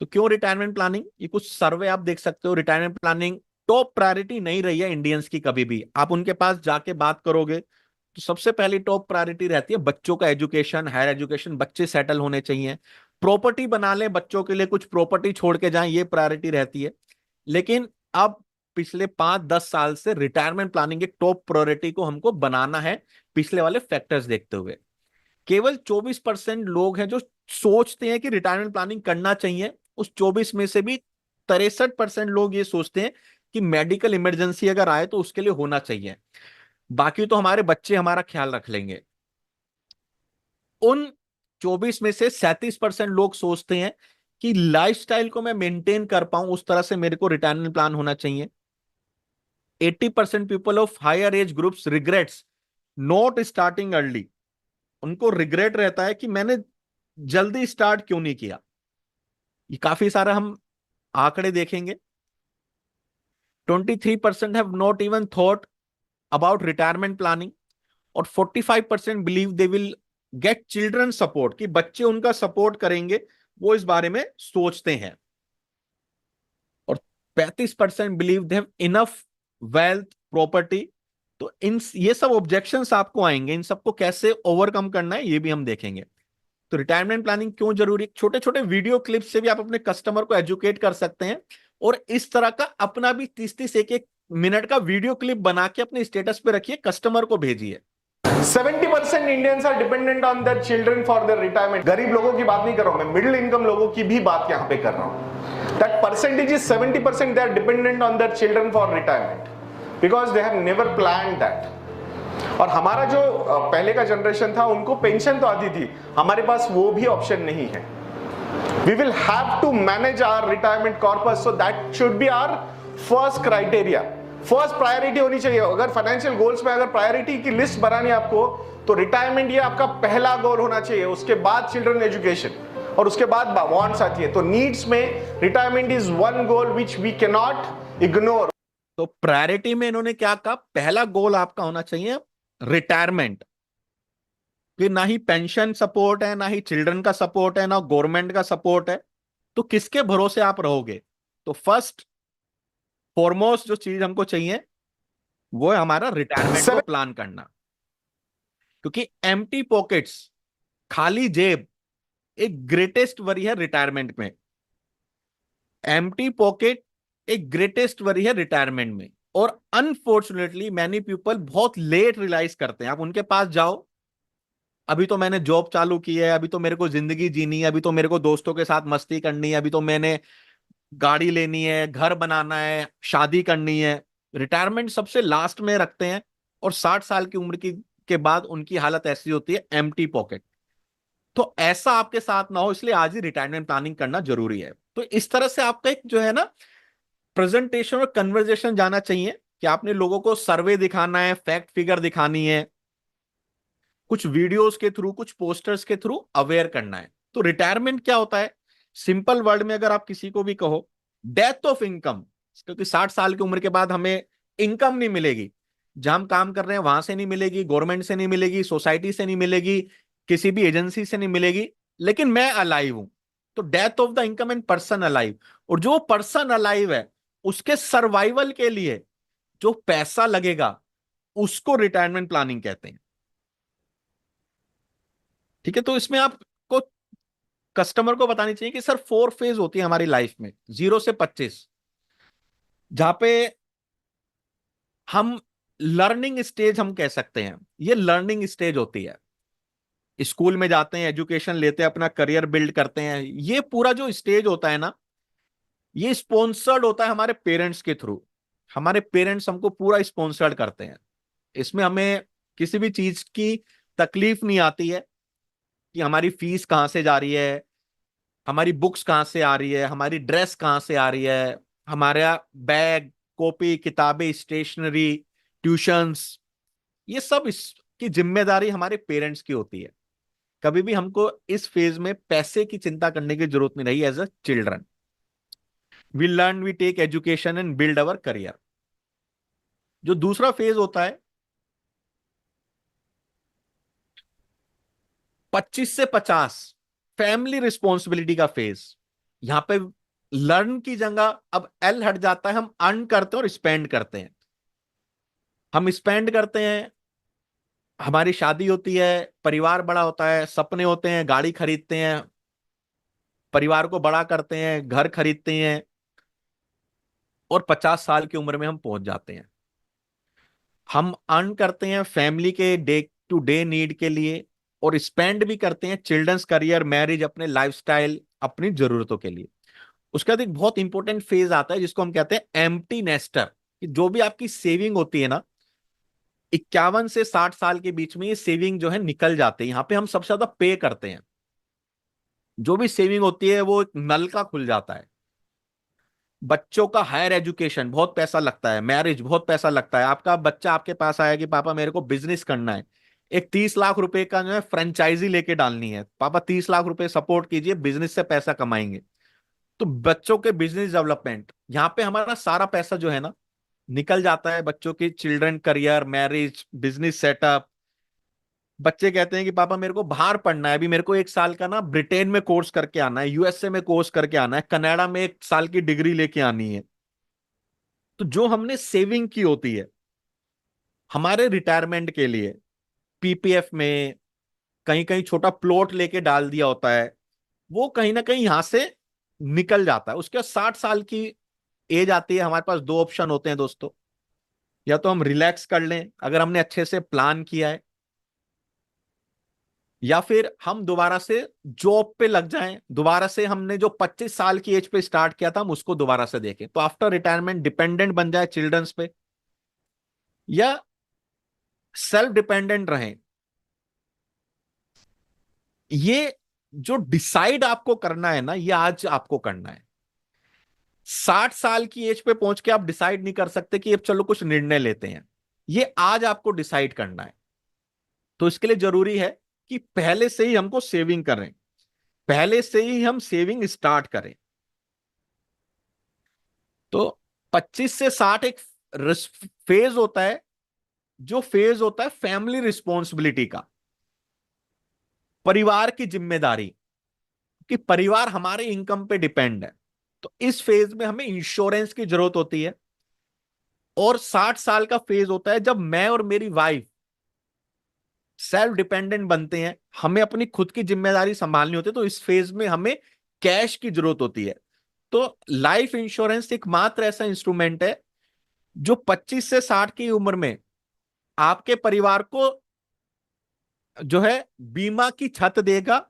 तो क्यों रिटायरमेंट प्लानिंग? ये कुछ सर्वे आप देख सकते हो। रिटायरमेंट प्लानिंग टॉप प्रायोरिटी नहीं रही है इंडियंस की कभी भी। आप उनके पास जाके बात करोगे तो सबसे पहली टॉप प्रायोरिटी रहती है बच्चों का एजुकेशन, हायर एजुकेशन, बच्चे सेटल होने चाहिए, प्रॉपर्टी बना ले बच्चों के लिए, कुछ प्रॉपर्टी छोड़ के जाएं, ये प्रायोरिटी रहती है। लेकिन अब पिछले 5-10 साल से रिटायरमेंट प्लानिंग एक टॉप प्रायोरिटी को हमको बनाना है, पिछले वाले फैक्टर्स देखते हुए। केवल 24% लोग हैं जो सोचते हैं कि रिटायरमेंट प्लानिंग करना चाहिए। उस 24 में से भी 63% लोग ये सोचते हैं कि मेडिकल इमरजेंसी अगर आए तो उसके लिए होना चाहिए, बाकी तो हमारे बच्चे हमारा ख्याल रख लेंगे। उन 24 में से 37% लोग सोचते हैं कि लाइफस्टाइल को मैं मेंटेन कर पाऊं, उस तरह से मेरे को रिटायरमेंट प्लान होना चाहिए। 80% people of higher age groups regrets not starting early. उनको रिग्रेट रहता है कि मैंने जल्दी स्टार्ट क्यों नहीं किया। ये काफी सारा हम आंकड़े देखेंगे। 23% have not even thought about retirement planning, और 45% believe they will get children support, कि बच्चे उनका सपोर्ट करेंगे, वो इस बारे में सोचते हैं। और 35% believe they have enough wealth property. तो इन ये सब ऑब्जेक्शंस आपको आएंगे, इन सबको कैसे ओवरकम करना है ये भी हम देखेंगे। तो रिटायरमेंट प्लानिंग क्यों जरूरी, छोटे छोटे वीडियो क्लिप से भी आप अपने कस्टमर को एजुकेट कर सकते हैं, और इस तरह का अपना भी 30-30 एक मिनट का वीडियो क्लिप बना के अपने स्टेटस पे रखिए, कस्टमर को भेजिए। 70% Indians are dependent on their children for their retirement. गरीब लोगों की बात नहीं कर रहा हूं मैं, मिडिल इनकम लोगों की भी बात यहां पे कर रहा हूं। That percentage is 70%, they are dependent on their children for retirement because they have never planned that. और हमारा जो पहले का जनरेशन था, उनको पेंशन तो आती थी, हमारे पास वो भी ऑप्शन नहीं है। We will have to manage our retirement corpus, so that should be our first criteria, first priority होनी चाहिए। अगर फाइनेंशियल गोल्स में अगर प्रायोरिटी की लिस्ट बनानी है आपको, तो रिटायरमेंट ये आपका पहला गोल होना चाहिए, उसके बाद चिल्ड्रन एजुकेशन, और उसके बाद वांट्स आती है। तो नीड्स में retirement is one goal which we can not ignore. तो प्रायोरिटी में इन्होंने क्या कहा, पहला गोल आपका होना चाहिए रिटायरमेंट। कि ना ही पेंशन सपोर्ट है, ना ही चिल्ड्रन का सपोर्ट है, ना गवर्नमेंट का सपोर्ट है, तो किसके भरोसे आप रहोगे। तो फर्स्ट फॉरमोस्ट जो चीज हमको चाहिए वो है हमारा रिटायरमेंट को प्लान करना। क्योंकि एम्प्टी पॉकेट्स, खाली जेब, एक ग्रेटेस्ट वरी है रिटायरमेंट में। एम्प्टी पॉकेट एक ग्रेटेस्ट वरी है रिटायरमेंट में। और अनफॉर्चुनेटली मैनी पीपल बहुत लेट रियलाइज करते हैं। आप उनके पास जाओ, अभी तो मैंने जॉब चालू की है, अभी तो मेरे को जिंदगी जीनी है, अभी तो मेरे को दोस्तों के साथ मस्ती करनी है, अभी तो मैंने गाड़ी लेनी है, घर बनाना है, शादी करनी है। रिटायरमेंट सबसे लास्ट में रखते हैं, और 60 साल की उम्र की के बाद उनकी हालत ऐसी होती है, एम्प्टी पॉकेट। तो ऐसा आपके साथ ना हो, इसलिए आज ही रिटायरमेंट प्लानिंग करना जरूरी है। तो इस तरह से आपका एक जो है ना प्रेजेंटेशन और कन्वर्जेशन जाना चाहिए, कि आपने लोगों को सर्वे दिखाना है, फैक्ट फिगर दिखानी है, कुछ वीडियोस के थ्रू, कुछ पोस्टर्स के थ्रू अवेयर करना है। तो रिटायरमेंट क्या होता है, सिंपल वर्ड में अगर आप किसी को भी कहो, डेथ ऑफ इनकम। क्योंकि 60 साल की उम्र के बाद हमें इनकम नहीं मिलेगी, जहां हम काम कर रहे हैं वहां से नहीं मिलेगी, गवर्नमेंट से नहीं मिलेगी, सोसाइटी से नहीं मिलेगी, किसी भी एजेंसी से नहीं मिलेगी, लेकिन मैं अलाइव हूं। तो death of the income and person alive. और जो पर्सन अलाइव है, उसके सर्वाइवल के लिए जो पैसा लगेगा, उसको रिटायरमेंट प्लानिंग कहते हैं। ठीक है, तो इसमें आपको कस्टमर को बतानी चाहिए कि सर 4 फेज होती है हमारी लाइफ में, 0 से 25, जहां पे हम लर्निंग स्टेज हम कह सकते हैं। ये लर्निंग स्टेज होती है, स्कूल में जाते हैं, एजुकेशन लेते हैं, अपना करियर बिल्ड करते हैं। ये पूरा जो स्टेज होता है ना, ये स्पॉन्सर्ड होता है हमारे पेरेंट्स के थ्रू। हमारे पेरेंट्स हमको पूरा स्पॉन्सर्ड करते हैं। इसमें हमें किसी भी चीज की तकलीफ नहीं आती है, कि हमारी फीस कहां से जा रही है, हमारी बुक्स कहाँ से आ रही है, हमारी ड्रेस कहाँ से आ रही है, हमारा बैग, कॉपी, किताबें, स्टेशनरी, ट्यूशंस, ये सब इसकी जिम्मेदारी हमारे पेरेंट्स की होती है। कभी भी हमको इस फेज में पैसे की चिंता करने की जरूरत नहीं रही। As a children we learn, we take education and build our career. जो दूसरा फेज होता है 25 से 50, फैमिली रिस्पॉन्सिबिलिटी का फेज। यहां पे लर्न की जगह अब एल हट जाता है, हम अर्न करते हैं और स्पेंड करते हैं। हम स्पेंड करते हैं, हमारी शादी होती है, परिवार बड़ा होता है, सपने होते हैं, गाड़ी खरीदते हैं, परिवार को बड़ा करते हैं, घर खरीदते हैं, और 50 साल की उम्र में हम पहुंच जाते हैं। हम अर्न करते हैं फैमिली के डे टू डे नीड के लिए, और स्पेंड भी करते हैं चिल्ड्रंस करियर, मैरिज, अपने लाइफस्टाइल, अपनी जरूरतों के लिए। उसके बाद एक बहुत इंपॉर्टेंट फेज आता है जिसको हम कहते हैं एम्प्टी नेस्टर। कि जो भी आपकी सेविंग होती है ना, 51 से 60 साल के बीच में ये सेविंग जो है निकल जाते हैं। यहाँ पे हम सबसे ज्यादा पे करते हैं। जो भी सेविंग होती है वो एक नल का खुल जाता है। बच्चों का हायर एजुकेशन बहुत पैसा लगता है, मैरिज बहुत पैसा लगता है। आपका बच्चा आपके पास आया कि पापा मेरे को बिजनेस करना है, एक 30 लाख रुपए का जो है फ्रेंचाइजी लेके डालनी है, पापा 30 लाख रुपए सपोर्ट कीजिए, बिजनेस से पैसा कमाएंगे। तो बच्चों के बिजनेस डेवलपमेंट, यहाँ पे हमारा सारा पैसा जो है ना निकल जाता है। बच्चों की children career, marriage, business setup. बच्चे कहते हैं कि पापा मेरे को बाहर पढ़ना है, अभी मेरे को 1 साल का ना ब्रिटेन में कोर्स करके आना है, यूएसए में कोर्स करके आना है, कनाडा में 1 साल की डिग्री लेके आनी है। तो जो हमने सेविंग की होती है हमारे रिटायरमेंट के लिए, पीपीएफ में कहीं कहीं छोटा प्लॉट लेके डाल दिया होता है, वो कहीं ना कहीं यहां से निकल जाता है। उसके बाद 60 साल की एज आती है, हमारे पास 2 ऑप्शन होते हैं दोस्तों। या तो हम रिलैक्स कर लें अगर हमने अच्छे से प्लान किया है, या फिर हम दोबारा से जॉब पे लग जाएं, दोबारा से हमने जो 25 साल की एज पे स्टार्ट किया था हम उसको दोबारा से देखें, तो आफ्टर रिटायरमेंट डिपेंडेंट बन जाए चिल्ड्रंस पे, या सेल्फ डिपेंडेंट रहें। ये जो डिसाइड आपको करना है ना, ये आज आपको करना है। 60 साल की एज पे पहुंच के आप डिसाइड नहीं कर सकते कि अब चलो कुछ निर्णय लेते हैं। ये आज आपको डिसाइड करना है। तो इसके लिए जरूरी है कि पहले से ही हमको सेविंग करें, पहले से ही हम सेविंग स्टार्ट करें। तो 25 से 60 एक फेज होता है, जो फेज होता है फैमिली रिस्पॉन्सिबिलिटी का, परिवार की जिम्मेदारी, कि परिवार हमारे इनकम पे डिपेंड है। तो इस फेज में हमें इंश्योरेंस की जरूरत होती है। और 60 साल का फेज होता है जब मैं और मेरी वाइफ सेल्फ डिपेंडेंट बनते हैं, हमें अपनी खुद की जिम्मेदारी संभालनी होती है। तो इस फेज में हमें कैश की जरूरत होती है। तो लाइफ इंश्योरेंस एकमात्र ऐसा इंस्ट्रूमेंट है जो 25 से 60 की उम्र में आपके परिवार को जो है बीमा की छत देगा,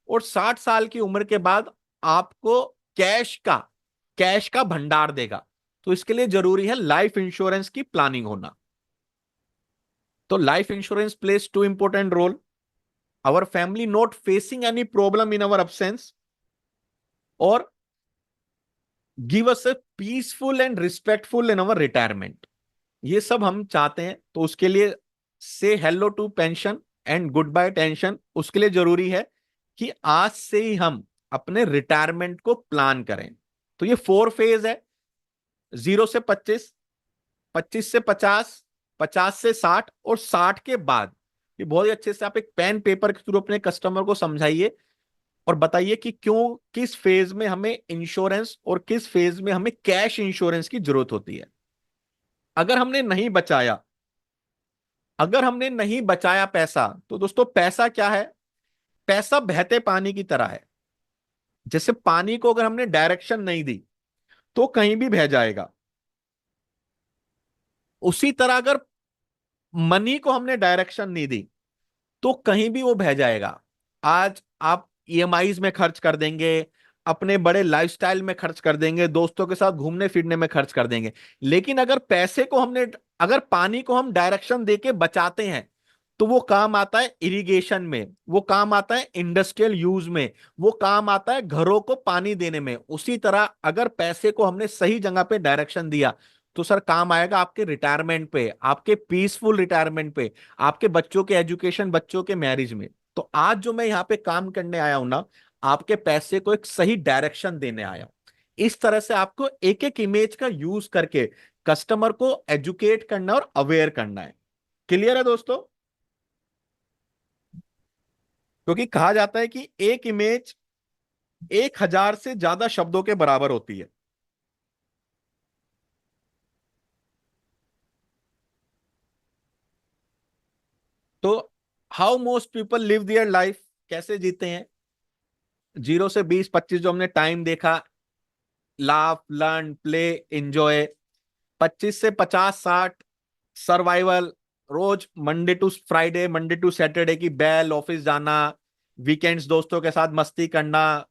और 60 साल की उम्र के बाद आपको कैश का कैश का भंडार देगा। तो इसके लिए जरूरी है लाइफ इंश्योरेंस की प्लानिंग होना। तो life insurance places to important role, our family not facing any problem in our absence, or give us a peaceful and respectful in our retirement। ये सब हम चाहते हैं। तो उसके लिए से hello to pension and good bye tension, उसके लिए जरूरी है कि आज से ही हम अपने रिटायरमेंट को प्लान करें। तो ये 4 फेज है, 0 से 25, 25 से 50, 50 से 60, और 60 के बाद। ये बहुत ही अच्छे से आप एक पेन पेपर के थ्रू अपने कस्टमर को समझाइए और बताइए कि क्यों, किस फेज में हमें इंश्योरेंस और किस फेज में हमें कैश इंश्योरेंस की जरूरत होती है। अगर हमने नहीं बचाया, अगर हमने नहीं बचाया पैसा, तो दोस्तों पैसा क्या है? पैसा बहते पानी की तरह है। जैसे पानी को अगर हमने डायरेक्शन नहीं दी तो कहीं भी बह जाएगा, उसी तरह अगर मनी को हमने डायरेक्शन नहीं दी तो कहीं भी वो बह जाएगा। आज आप ईएमआईज में खर्च कर देंगे, अपने बड़े लाइफस्टाइल में खर्च कर देंगे, दोस्तों के साथ घूमने फिरने में खर्च कर देंगे। लेकिन अगर पैसे को हमने, अगर पानी को हम डायरेक्शन देके बचाते हैं, तो वो काम आता है इरिगेशन में, वो काम आता है इंडस्ट्रियल यूज में, वो काम आता है घरों को पानी देने में। उसी तरह अगर पैसे को हमने सही जगह पे डायरेक्शन दिया तो सर काम आएगा आपके रिटायरमेंट पे, आपके पीसफुल रिटायरमेंट पे, आपके बच्चों के एजुकेशन, बच्चों के मैरिज में। तो आज जो मैं यहाँ पे काम करने आया हूं ना, आपके पैसे को एक सही डायरेक्शन देने आया हूं। इस तरह से आपको एक एक इमेज का यूज करके कस्टमर को एजुकेट करना और अवेयर करना है। क्लियर है दोस्तों? क्योंकि कहा जाता है कि एक इमेज 1,000 से ज्यादा शब्दों के बराबर होती है। तो how most people live their life, कैसे जीते हैं? 0 से 20, 25 जो हमने टाइम देखा, लाफ, लर्न, प्ले, एंजॉय। 25 से 50, 60 सर्वाइवल, रोज Monday to Friday, Monday to Saturday की बैल, ऑफिस जाना, वीकेंड्स दोस्तों के साथ मस्ती करना,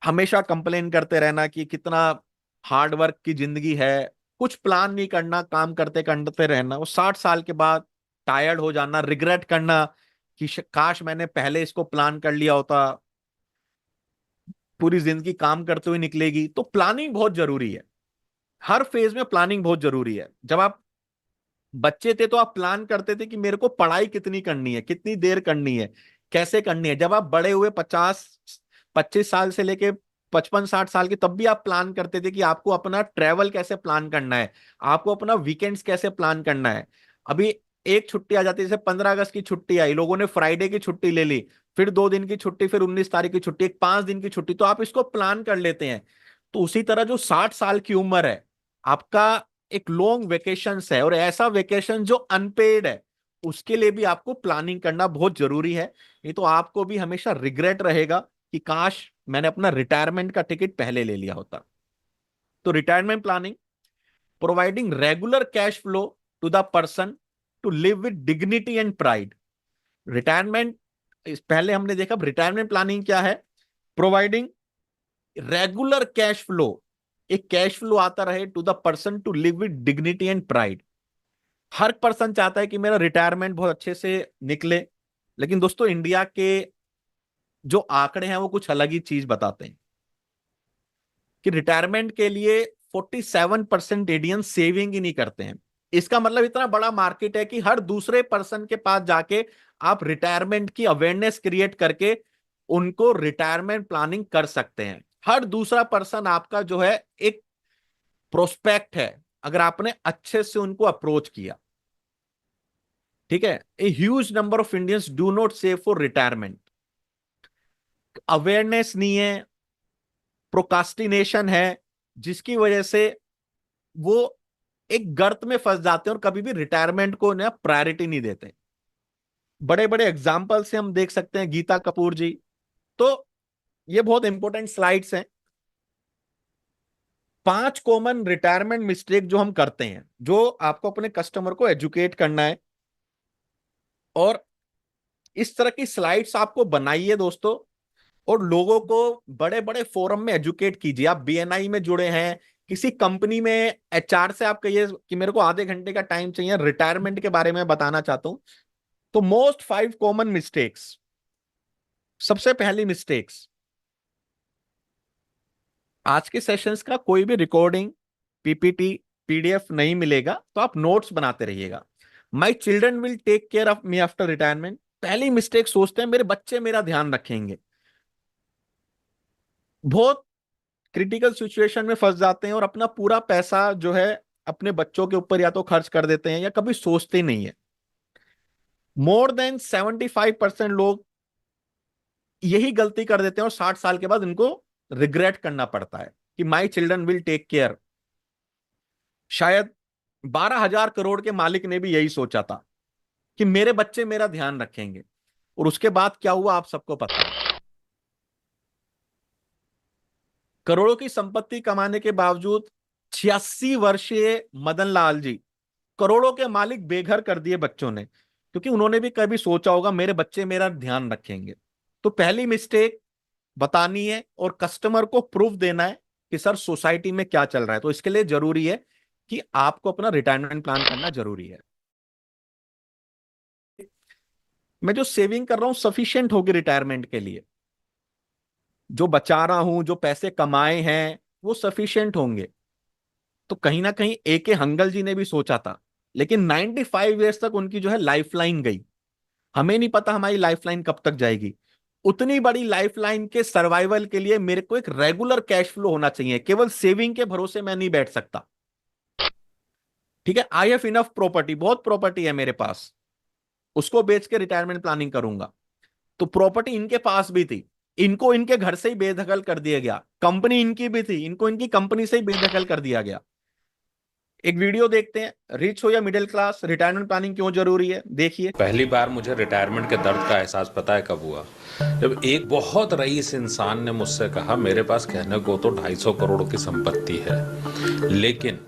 हमेशा कंप्लेन करते रहना कि कितना हार्ड वर्क की जिंदगी है, कुछ प्लान नहीं करना, काम करते करते रहना। वो 60 साल के बाद टायर्ड हो जाना, रिग्रेट करना कि काश मैंने पहले इसको प्लान कर लिया होता, पूरी जिंदगी काम करते हुए निकलेगी। तो प्लानिंग बहुत जरूरी है, हर फेज में प्लानिंग बहुत जरूरी है। जब आप बच्चे थे तो आप प्लान करते थे कि मेरे को पढ़ाई कितनी करनी है, कितनी देर करनी है, कैसे करनी है। जब आप बड़े हुए 25 साल से लेके 55-60 साल के, तब भी आप प्लान करते थे कि आपको अपना ट्रेवल कैसे प्लान करना है, आपको अपना वीकेंड्स कैसे प्लान करना है। अभी एक छुट्टी आ जाती है, जैसे 15 अगस्त की छुट्टी आई, लोगों ने फ्राइडे की छुट्टी ले ली, फिर 2 दिन की छुट्टी, फिर 19 तारीख की छुट्टी, एक 5 दिन की छुट्टी, तो आप इसको प्लान कर लेते हैं। तो उसी तरह जो 60 साल की उम्र है, आपका एक लॉन्ग वेकेशन है, और ऐसा वेकेशन जो अनपेड है, उसके लिए भी आपको प्लानिंग करना बहुत जरूरी है। नहीं तो आपको भी हमेशा रिग्रेट रहेगा कि काश मैंने अपना रिटायरमेंट का टिकट पहले ले लिया होता। तो retirement planning, providing regular cash flow to the person to live with dignity and pride. Retirement, पहले हमने देखा रिटायरमेंट प्लानिंग क्या है, प्रोवाइडिंग रेगुलर कैश फ्लो, एक कैश फ्लो आता रहे to the person to live with dignity and pride. हर person चाहता है कि मेरा रिटायरमेंट बहुत अच्छे से निकले, लेकिन दोस्तों इंडिया के जो आंकड़े हैं वो कुछ अलग ही चीज बताते हैं कि रिटायरमेंट के लिए 47% इंडियन सेविंग ही नहीं करते हैं। इसका मतलब इतना बड़ा मार्केट है कि हर दूसरे पर्सन के पास जाके आप रिटायरमेंट की अवेयरनेस क्रिएट करके उनको रिटायरमेंट प्लानिंग कर सकते हैं। हर दूसरा पर्सन आपका जो है एक प्रोस्पेक्ट है, अगर आपने अच्छे से उनको अप्रोच किया। ठीक है, a huge number of Indians do not save for retirement. Awareness नहीं है, प्रोकास्टिनेशन है, जिसकी वजह से वो एक गर्त में फंस जाते हैं और कभी भी रिटायरमेंट को ना प्रायोरिटी नहीं देते। बड़े बड़े एग्जाम्पल से हम देख सकते हैं, गीता कपूर जी। तो ये बहुत इंपॉर्टेंट स्लाइड्स हैं। 5 कॉमन रिटायरमेंट मिस्टेक जो हम करते हैं, जो आपको अपने कस्टमर को एजुकेट करना है, और इस तरह की स्लाइड्स आपको बनाइए दोस्तों, और लोगों को बड़े बड़े फोरम में एजुकेट कीजिए। आप बीएनआई में जुड़े हैं, किसी कंपनी में एचआर से आप कहिए कि मेरे को आधे घंटे का टाइम चाहिए, रिटायरमेंट के बारे में बताना चाहता हूं। तो मोस्ट 5 कॉमन मिस्टेक्स। सबसे पहली मिस्टेक्स, आज के सेशंस का कोई भी रिकॉर्डिंग, पीपीटी, पीडीएफ नहीं मिलेगा, तो आप नोट्स बनाते रहिएगा। My children will take care of me after retirement. पहली मिस्टेक सोचते हैं मेरे बच्चे मेरा ध्यान रखेंगे। बहुत क्रिटिकल सिचुएशन में फंस जाते हैं और अपना पूरा पैसा जो है अपने बच्चों के ऊपर या तो खर्च कर देते हैं या कभी सोचते नहीं है। मोर देन 75% लोग यही गलती कर देते हैं और 60 साल के बाद इनको रिग्रेट करना पड़ता है कि my children will take care. शायद 12,000 करोड़ के मालिक ने भी यही सोचा था कि मेरे बच्चे मेरा ध्यान रखेंगे, और उसके बाद क्या हुआ आप सबको पता है। करोड़ों की संपत्ति कमाने के बावजूद 86 वर्षीय मदन लाल जी, करोड़ों के मालिक, बेघर कर दिए बच्चों ने, क्योंकि उन्होंने भी कभी सोचा होगा मेरे बच्चे मेरा ध्यान रखेंगे। तो पहली मिस्टेक बतानी है और कस्टमर को प्रूफ देना है कि सर सोसाइटी में क्या चल रहा है। तो इसके लिए जरूरी है कि आपको अपना रिटायरमेंट प्लान करना जरूरी है। मैं जो सेविंग कर रहा हूं सफिशिएंट होगी रिटायरमेंट के लिए, जो बचा रहा हूं, जो पैसे कमाए हैं वो सफिशिएंट होंगे। तो कहीं ना कहीं ए के हंगल जी ने भी सोचा था, लेकिन 95 ईयर्स तक उनकी जो है लाइफलाइन गई। हमें नहीं पता हमारी लाइफलाइन कब तक जाएगी। उतनी बड़ी लाइफलाइन के सर्वाइवल के लिए मेरे को एक रेगुलर कैश फ्लो होना चाहिए, केवल सेविंग के भरोसे मैं नहीं बैठ सकता। ठीक है, आई हैव इनफ प्रॉपर्टी, बहुत प्रॉपर्टी है मेरे पास, उसको बेच के रिटायरमेंट प्लानिंग करूंगा। तो प्रॉपर्टी इनके पास भी थी, इनको इनके घर से ही बेदखल कर दिया गया। कंपनी इनकी भी थी, इनको इनकी कंपनी से ही बेदखल कर दिया गया। एक वीडियो देखते हैं, रिच हो या मिडिल क्लास, रिटायरमेंट प्लानिंग क्यों जरूरी है, देखिए। पहली बार मुझे रिटायरमेंट के दर्द का एहसास पता है कब हुआ, जब एक बहुत रईस इंसान ने मुझसे कहा मेरे पास कहने को तो 250 करोड़ की संपत्ति है, लेकिन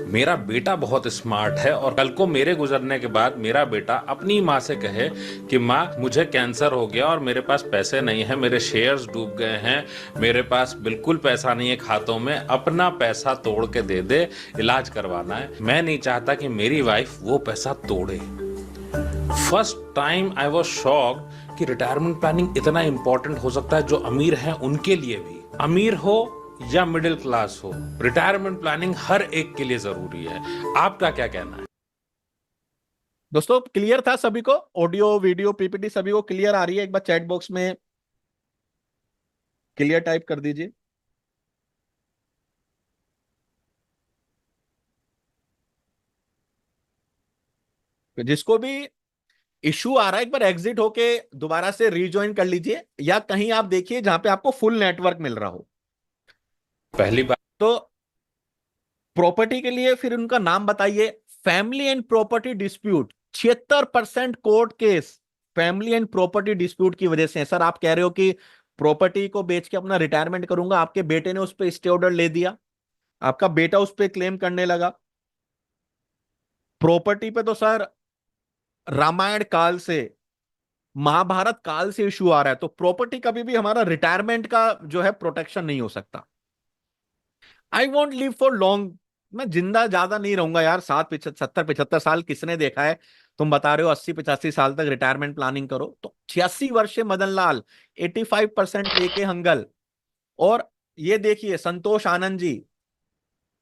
मेरा बेटा बहुत स्मार्ट है, और कल को मेरे गुजरने के बाद मेरा बेटा अपनी माँ से कहे कि माँ मुझे कैंसर हो गया और मेरे पास पैसे नहीं है, मेरे शेयर्स डूब गए हैं, मेरे पास बिल्कुल पैसा नहीं है खातों में, अपना पैसा तोड़ के दे दे, इलाज करवाना है। मैं नहीं चाहता कि मेरी वाइफ वो पैसा तोड़े। First time I was shocked कि रिटायरमेंट प्लानिंग इतना इंपॉर्टेंट हो सकता है, जो अमीर हैं उनके लिए भी। अमीर हो या मिडिल क्लास हो, रिटायरमेंट प्लानिंग हर एक के लिए जरूरी है। आपका क्या कहना है? दोस्तों क्लियर था सभी को? ऑडियो वीडियो पीपीटी सभी को क्लियर आ रही है? एक बार चैट बॉक्स में क्लियर टाइप कर दीजिए। जिसको भी इशू आ रहा है एक बार एग्जिट होके दोबारा से रीज्वाइन कर लीजिए, या कहीं आप देखिए जहां पे आपको फुल नेटवर्क मिल रहा हो। पहली बात तो प्रॉपर्टी के लिए फिर उनका नाम बताइए। Family and property dispute, 76% court case family and property dispute की वजह से है। सर आप कह रहे हो कि प्रॉपर्टी को बेच के अपना रिटायरमेंट करूंगा, आपके बेटे ने उस पर स्टे ऑर्डर ले दिया, आपका बेटा उस पर क्लेम करने लगा। प्रॉपर्टी पे तो सर रामायण काल से, महाभारत काल से इशू आ रहा है, तो प्रॉपर्टी कभी भी हमारा रिटायरमेंट का जो है प्रोटेक्शन नहीं हो सकता। I want live for long, मैं जिंदा ज्यादा नहीं रहूंगा यार। 70 75 साल किसने देखा है? तुम बता रहे हो 80 85 साल तक रिटायरमेंट प्लानिंग करो, तो 86 वर्षीय मदन लाल, 85% लेके हंगल, और ये देखिए संतोष आनंद जी,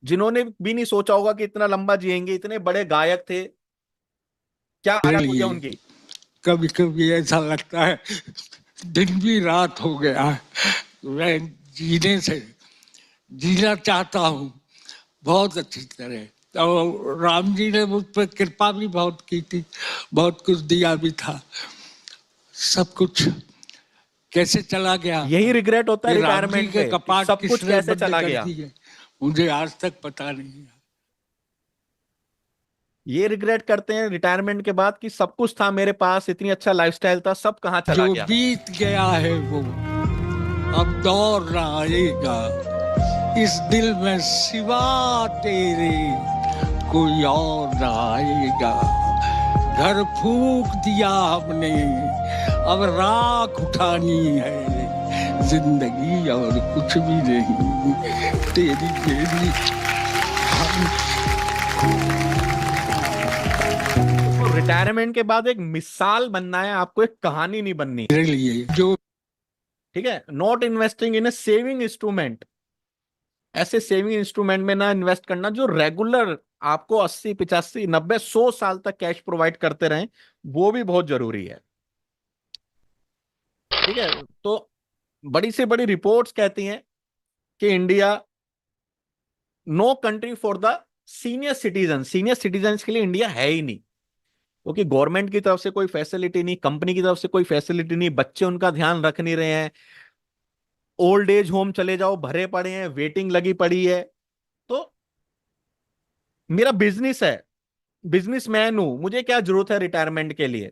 जिन्होंने भी नहीं सोचा होगा कि इतना लंबा जिएंगे, इतने बड़े गायक थे, क्या मेरे हालत हो गया लिए उनकी। कभी कभी ऐसा लगता है दिन भी रात हो गया है। मैं जीने से जीना चाहता हूँ बहुत अच्छी तरह। तो राम जी ने मुझ पर कृपा भी बहुत की थी, बहुत कुछ दिया भी था। सब कुछ कैसे चला गया, यही रिग्रेट होता है ये राम जी रिटायरमेंट के में कि कपाट सब कुछ किसने कैसे बंद चला कर गया। दिए मुझे आज तक पता नहीं है। ये रिग्रेट करते हैं रिटायरमेंट के बाद कि सब कुछ था मेरे पास, इतनी अच्छा लाइफस्टाइल था, सब कहाँ चला जो गया। बीत गया है वो अब दौर ना आएगा, इस दिल में सिवा तेरे कोई और ना आएगा। घर फूंक दिया हमने, अब राख उठानी है, जिंदगी और कुछ भी नहीं, तेरी मेरी तो रिटायरमेंट के बाद एक मिसाल बनना है आपको, एक कहानी नहीं बननी। मेरे लिए जो ठीक है, not investing in A saving instrument, ऐसे सेविंग इंस्ट्रूमेंट में ना इन्वेस्ट करना जो रेगुलर आपको 80 85 90 100 साल तक कैश प्रोवाइड करते रहें, वो भी बहुत जरूरी है। ठीक है, तो बड़ी से बड़ी रिपोर्ट्स कहती हैं कि India no country for the senior citizen, senior citizen के लिए इंडिया है ही नहीं, क्योंकि गवर्नमेंट की तरफ से कोई फैसिलिटी नहीं, कंपनी की तरफ से कोई फैसिलिटी नहीं, बच्चे उनका ध्यान रख नहीं रहे हैं, ओल्ड एज होम चले जाओ भरे पड़े हैं, वेटिंग लगी पड़ी है। तो मेरा बिजनेस है, बिजनेसमैन हूं, मुझे क्या जरूरत है रिटायरमेंट के लिए।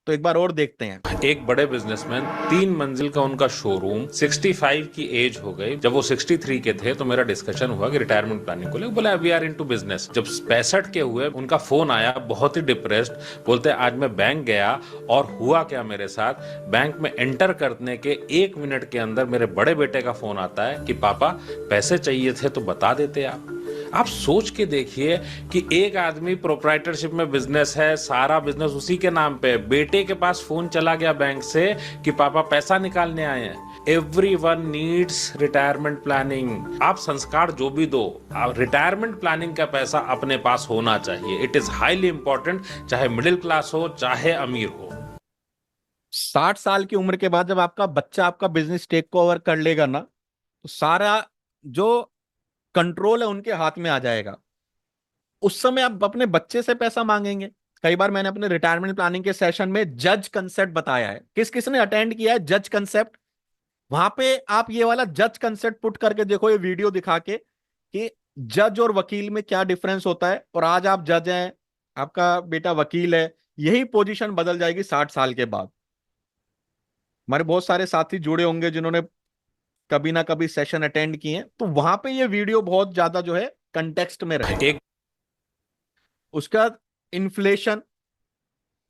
तो एक बार और देखते हैं। एक बड़े बिजनेसमैन, 3 मंजिल का उनका शोरूम, 65 की एज हो गई। जब वो 63 के थे तो मेरा डिस्कशन हुआ कि रिटायरमेंट प्लानिंग को लेकर, बोला वी आर इनटू बिजनेस। जब 65 के हुए उनका फोन आया बहुत ही डिप्रेस्ड, बोलते आज मैं बैंक गया और हुआ क्या मेरे साथ, बैंक में एंटर करने के 1 मिनट के अंदर मेरे बड़े बेटे का फोन आता है कि पापा पैसे चाहिए थे तो बता देते आप सोच के देखिए कि एक आदमी प्रोप्राइटरशिप में बिजनेस है, सारा बिजनेस उसी के नाम पे, बेटे के पास फोन चला गया बैंक से कि पापा पैसा निकालने आए हैं। Everyone needs retirement planning. आप संस्कार जो भी दो, रिटायरमेंट प्लानिंग का पैसा अपने पास होना चाहिए। इट इज हाईली इंपॉर्टेंट, चाहे मिडिल क्लास हो चाहे अमीर हो। 60 साल की उम्र के बाद जब आपका बच्चा आपका बिजनेस टेक ओवर कर लेगा ना, तो सारा जो कंट्रोल है उनके हाथ में आ जाएगा। उस समय आप अपने बच्चे से पैसा मांगेंगे। कई बार मैंने अपने रिटायरमेंट प्लानिंग के सेशन में जज कंसेप्ट बताया है, किस किसने अटेंड किया है जज कंसेप्ट? वहां पे आप ये वाला जज कंसेप्ट पुट करके देखो, ये वीडियो दिखा के कि जज और वकील में क्या डिफरेंस होता है। और आज आप जज हैं, आपका बेटा वकील है, यही पोजीशन बदल जाएगी 60 साल के बाद। हमारे बहुत सारे साथी जुड़े होंगे जिन्होंने कभी ना कभी सेशन अटेंड किए हैं, तो वहां पे ये वीडियो बहुत ज्यादा जो है कंटेक्स्ट में रहे। उसका इन्फ्लेशन,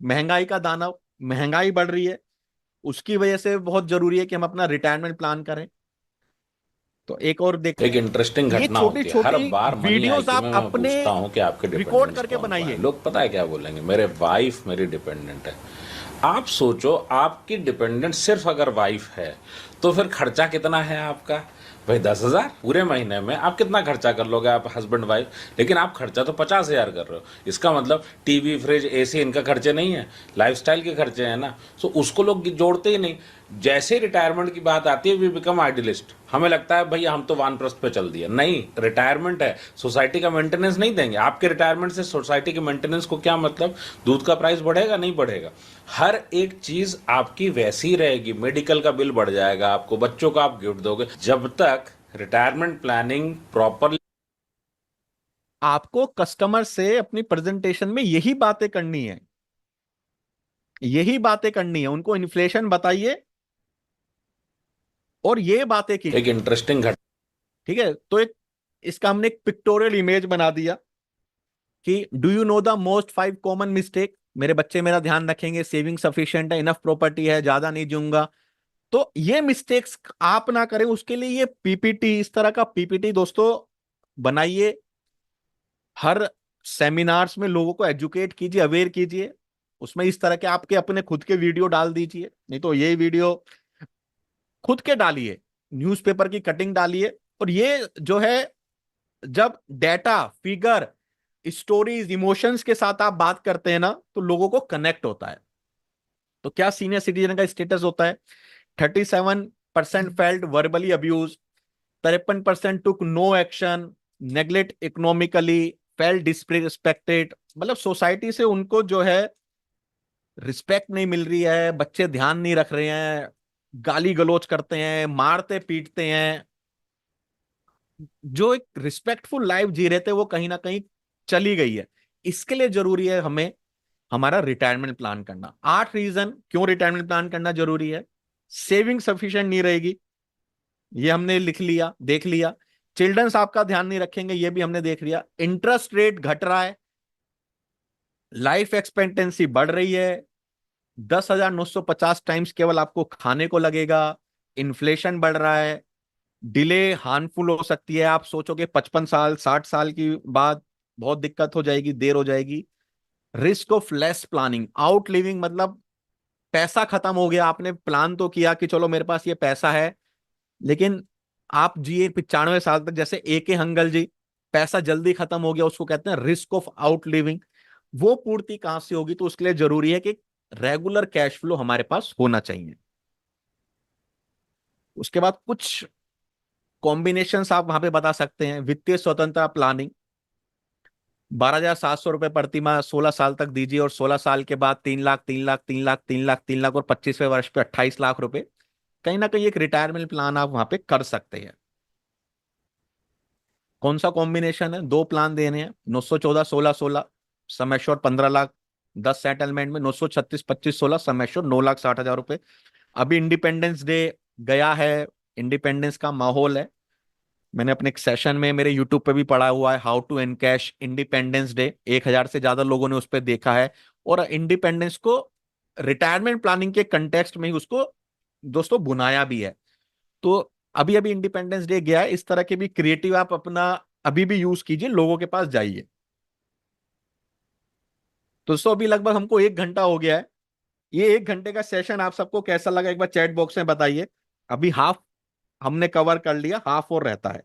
महंगाई का दानव, महंगाई बढ़ रही है, उसकी वजह से बहुत जरूरी है कि हम अपना रिटायरमेंट प्लान करें। तो एक और देख, एक इंटरेस्टिंग ये घटना छोटी होती है हर छोटी बार। वीडियोस आप मैं अपने पूछता हूं कि आपके रिकॉर्ड डिपेंडेंट्स करके कौन कौन बनाइए। हैं? लोग पता है क्या बोलेंगे, मेरे वाइफ मेरी डिपेंडेंट है। आप सोचो, आपकी डिपेंडेंट सिर्फ अगर वाइफ है तो फिर खर्चा कितना है आपका? भाई 10,000 पूरे महीने में आप कितना खर्चा कर लोगे, आप हस्बैंड वाइफ? लेकिन आप खर्चा तो 50,000 कर रहे हो। इसका मतलब टीवी, फ्रिज, एसी इनका खर्चे नहीं है, लाइफस्टाइल के खर्चे हैं ना। सो उसको लोग जोड़ते ही नहीं। जैसे रिटायरमेंट की बात आती है वी बिकम आइडियलिस्ट। हमें लगता है भैया हम तो वानप्रस्थ पे चल दिया। नहीं, रिटायरमेंट है, सोसाइटी का मेंटेनेंस नहीं देंगे। आपके रिटायरमेंट से सोसाइटी के मेंटेनेंस को क्या मतलब? दूध का प्राइस बढ़ेगा? नहीं बढ़ेगा। हर एक चीज आपकी वैसी रहेगी। मेडिकल का बिल बढ़ जाएगा, आपको बच्चों का आप गिफ्ट दोगे। जब तक रिटायरमेंट प्लानिंग प्रॉपर, आपको कस्टमर से अपनी प्रेजेंटेशन में यही बातें करनी है, यही बातें करनी है। उनको इन्फ्लेशन बताइए और ये बातें कीजिए। एक इंटरेस्टिंग घटना, ठीक है, तो एक इसका हमने एक पिक्टोरियल इमेज बना दिया कि do you know the most 5 common mistake. मेरे बच्चे मेरा ध्यान रखेंगे, सेविंग सफिशिएंट है, इनफ प्रॉपर्टी है, ज्यादा नहीं दूंगा। तो ये मिस्टेक्स आप ना करें, उसके लिए ये पीपीटी, इस तरह का पीपीटी दोस्तों बनाइए। हर सेमिनार्स में लोगों को एजुकेट कीजिए, अवेयर कीजिए। उसमें इस तरह के आपके अपने खुद के वीडियो डाल दीजिए, नहीं तो ये वीडियो खुद के डालिए, न्यूज़पेपर की कटिंग डालिए। और ये जो है, जब डेटा, फिगर, स्टोरीज, इमोशंस के साथ आप बात करते हैं ना, तो लोगों को कनेक्ट होता है। तो क्या सीनियर सिटीजन का स्टेटस होता है? 37% felt verbally abuse, 53% took no action, neglect economically, felt disrespected. मतलब सोसाइटी से उनको जो है रिस्पेक्ट नहीं मिल रही है, बच्चे ध्यान नहीं रख रहे हैं, गाली गलौज करते हैं, मारते पीटते हैं। जो एक रिस्पेक्टफुल लाइफ जी रहे थे वो कहीं ना कहीं चली गई है। इसके लिए जरूरी है हमें हमारा रिटायरमेंट प्लान करना। 8 रीजन क्यों रिटायरमेंट प्लान करना जरूरी है। सेविंग सफिशिएंट नहीं रहेगी, ये हमने लिख लिया, देख लिया। चिल्ड्रंस आपका ध्यान नहीं रखेंगे, ये भी हमने देख लिया। इंटरेस्ट रेट घट रहा है, लाइफ एक्सपेक्टेंसी बढ़ रही है, 10,950 टाइम्स केवल आपको खाने को लगेगा। इन्फ्लेशन बढ़ रहा है, डिले हार्मफुल हो सकती है। आप सोचोगे 55 साल 60 साल की बाद बहुत दिक्कत हो जाएगी, देर हो जाएगी। Risk of less planning, out living, मतलब पैसा खत्म हो गया, आपने प्लान तो किया कि चलो मेरे पास ये पैसा है, लेकिन आप जिए 95 साल तक, जैसे ए के हंगल जी। पैसा जल्दी खत्म हो गया, उसको कहते हैं रिस्क ऑफ आउट लिविंग। वो पूर्ति कहां से होगी? तो उसके लिए जरूरी है कि रेगुलर कैश फ्लो हमारे पास होना चाहिए। उसके बाद कुछ कॉम्बिनेशंस आप वहां पे बता सकते हैं। वित्तीय स्वतंत्रता प्लानिंग, 12,700 रुपए प्रति माह 16 साल तक दीजिए, और 16 साल के बाद 3 लाख, 3 लाख, 3 लाख, 3 लाख, 3 लाख, और 25वें वर्ष पे 28 लाख रुपए। कहीं ना कहीं एक रिटायरमेंट प्लान आप वहां पे कर सकते हैं। कौन सा कॉम्बिनेशन है? 2 प्लान देने हैं, 914 16 16 सम एश्योर्ड 15 लाख, 10 सेटलमेंट में 936 25 16 सम एश्योर्ड 9,60,000 रुपए। अभी इंडिपेंडेंस डे गया है, इंडिपेंडेंस का माहौल है। मैंने अपने एक सेशन में मेरे यूट्यूब पे भी पढ़ा हुआ है, how to encash independence day. 1,000 से ज्यादा लोगों ने उस पर देखा है, और इंडिपेंडेंस को रिटायरमेंट प्लानिंग के कंटेक्स्ट में ही उसको दोस्तों बुनाया भी है। तो अभी अभी इंडिपेंडेंस डे गया है, इस तरह के भी क्रिएटिव आप अपना अभी भी यूज कीजिए, लोगों के पास जाइए। तो दोस्तों अभी लगभग हमको 1 घंटा हो गया है। ये 1 घंटे का सेशन आप सबको कैसा लगा, एक बार चैट बॉक्स में बताइए। अभी हाफ हमने कवर कर लिया, हाफ और रहता है।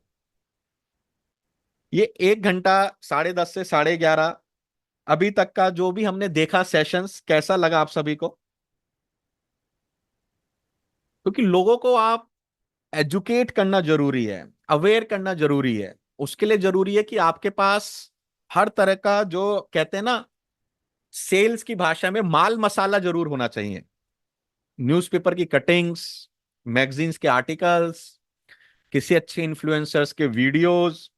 ये 1 घंटा 10:30 से 11:30 अभी तक का जो भी हमने देखा सेशंस, कैसा लगा आप सभी को? क्योंकि लोगों को आप एजुकेट करना जरूरी है, अवेयर करना जरूरी है। उसके लिए जरूरी है कि आपके पास हर तरह का, जो कहते हैं ना सेल्स की भाषा में, माल मसाला जरूर होना चाहिए। न्यूज़पेपर की कटिंग्स, मैगजीन्स के आर्टिकल्स, किसी अच्छे इन्फ्लुएंसर्स के वीडियोस,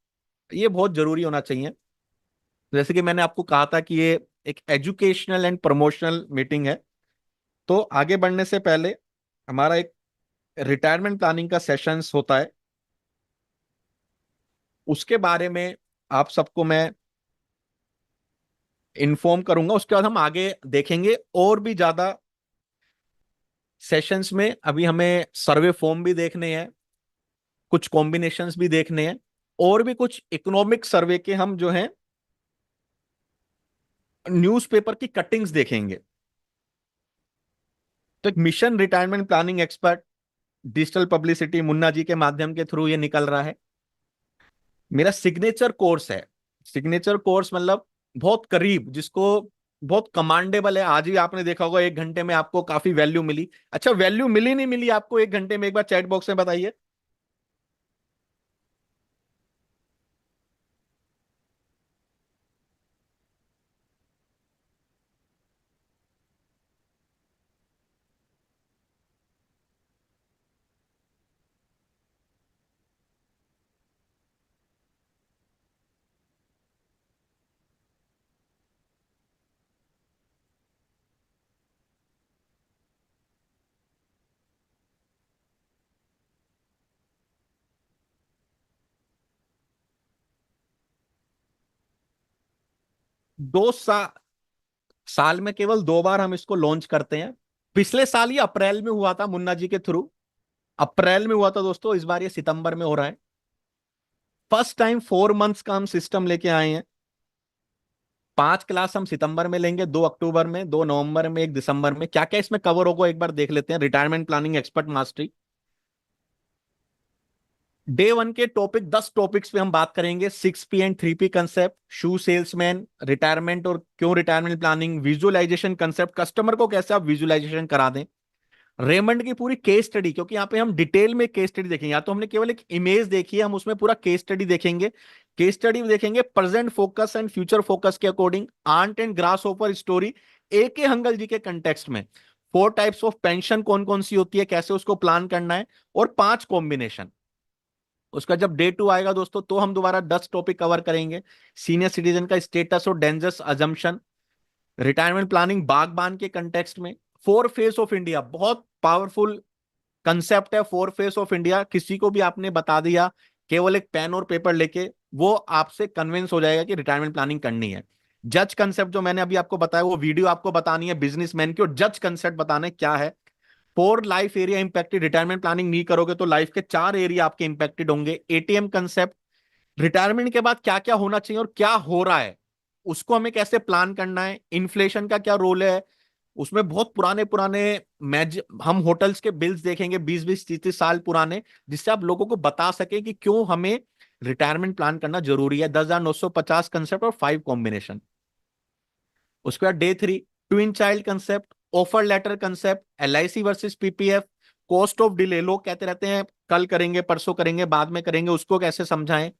ये बहुत जरूरी होना चाहिए। जैसे कि मैंने आपको कहा था कि ये एक एजुकेशनल एंड प्रमोशनल मीटिंग है। तो आगे बढ़ने से पहले हमारा एक रिटायरमेंट प्लानिंग का सेशंस होता है, उसके बारे में आप सबको मैं इन्फॉर्म करूंगा। उसके बाद हम आगे देखेंगे और भी ज्यादा सेशंस में। अभी हमें सर्वे फॉर्म भी देखने हैं, कुछ कॉम्बिनेशंस भी देखने हैं, और भी कुछ इकोनॉमिक सर्वे के हम जो हैं न्यूज़पेपर की कटिंग्स देखेंगे। तो एक mission retirement planning expert digital publicity Munna ji के माध्यम के थ्रू ये निकल रहा है। मेरा सिग्नेचर कोर्स है। सिग्नेचर कोर्स मतलब बहुत करीब, जिसको बहुत कमांडेबल है। आज ही आपने देखा होगा 1 घंटे में आपको काफी वैल्यू मिली। अच्छा, वैल्यू मिली नहीं मिली आपको 1 घंटे में, एक बार चैट बॉक्स में बताइए। 2 साल में केवल 2 बार हम इसको लॉन्च करते हैं। पिछले साल ये अप्रैल में हुआ था मुन्ना जी के थ्रू, अप्रैल में हुआ था दोस्तों। इस बार ये सितंबर में हो रहा है। फर्स्ट टाइम 4 मंथ्स का हम सिस्टम लेके आए हैं। 5 क्लास हम सितंबर में लेंगे, 2 अक्टूबर में, 2 नवंबर में, 1 दिसंबर में। क्या क्या इसमें कवर होगा एक बार देख लेते हैं। Retirement planning expert mastery day 1 के टॉपिक 10 टॉपिक्स पे हम बात करेंगे। 6P and 3P concept, shoe salesman, retirement और क्यों retirement planning, visualisation concept, customer को कैसे आप विजुअलाइजेशन करा दें, रेमंड की पूरी केस स्टडी, क्योंकि यहाँ पे हम डिटेल में केस स्टडी देखेंगे। या तो हमने केवल एक इमेज देखी है, हम उसमें पूरा केस स्टडी देखेंगे। केस स्टडी देखेंगे present focus and future focus के according. Ant and grasshopper story AK Hangal ji के कंटेक्स्ट में। 4 टाइप्स ऑफ पेंशन कौन कौन सी होती है, कैसे उसको प्लान करना है, और 5 कॉम्बिनेशन। उसका जब डे 2 आएगा दोस्तों, तो हम दोबारा 10 टॉपिक कवर करेंगे। सीनियर सिटीजन का स्टेटस और डेंजरस अजम्पशन, रिटायरमेंट प्लानिंग बागबान के कंटेक्स्ट में। 4 फेस ऑफ इंडिया बहुत पावरफुल कंसेप्ट है। 4 फेस ऑफ इंडिया किसी को भी आपने बता दिया केवल एक पेन और पेपर लेके, वो आपसे कन्विंस हो जाएगा कि रिटायरमेंट प्लानिंग करनी है। जज कंसेप्ट जो मैंने अभी आपको बताया, वो वीडियो आपको बतानी है बिजनेसमैन की, और जज कंसेप्ट बताना है क्या है। 4 life area impacted, retirement planning नहीं करोगे तो लाइफ के 4 एरिया आपके इंपैक्टेड होंगे। ATM कंसेप्ट, रिटायरमेंट के बाद क्या क्या होना चाहिए और क्या हो रहा है, उसको हमें कैसे प्लान करना है। इन्फ्लेशन का क्या रोल है उसमें, बहुत पुराने पुराने मैज हम होटल्स के बिल्स देखेंगे 20-20 30-30 साल पुराने, जिससे आप लोगों को बता सके कि क्यों हमें रिटायरमेंट प्लान करना जरूरी है। 10,950 कंसेप्ट और 5 कॉम्बिनेशन। उसके बाद day 3 twin child concept, offer letter concept, LIC versus PPF, cost of delay. लोग कहते रहते हैं कल करेंगे, परसों करेंगे, बाद में करेंगे, उसको कैसे समझाएं।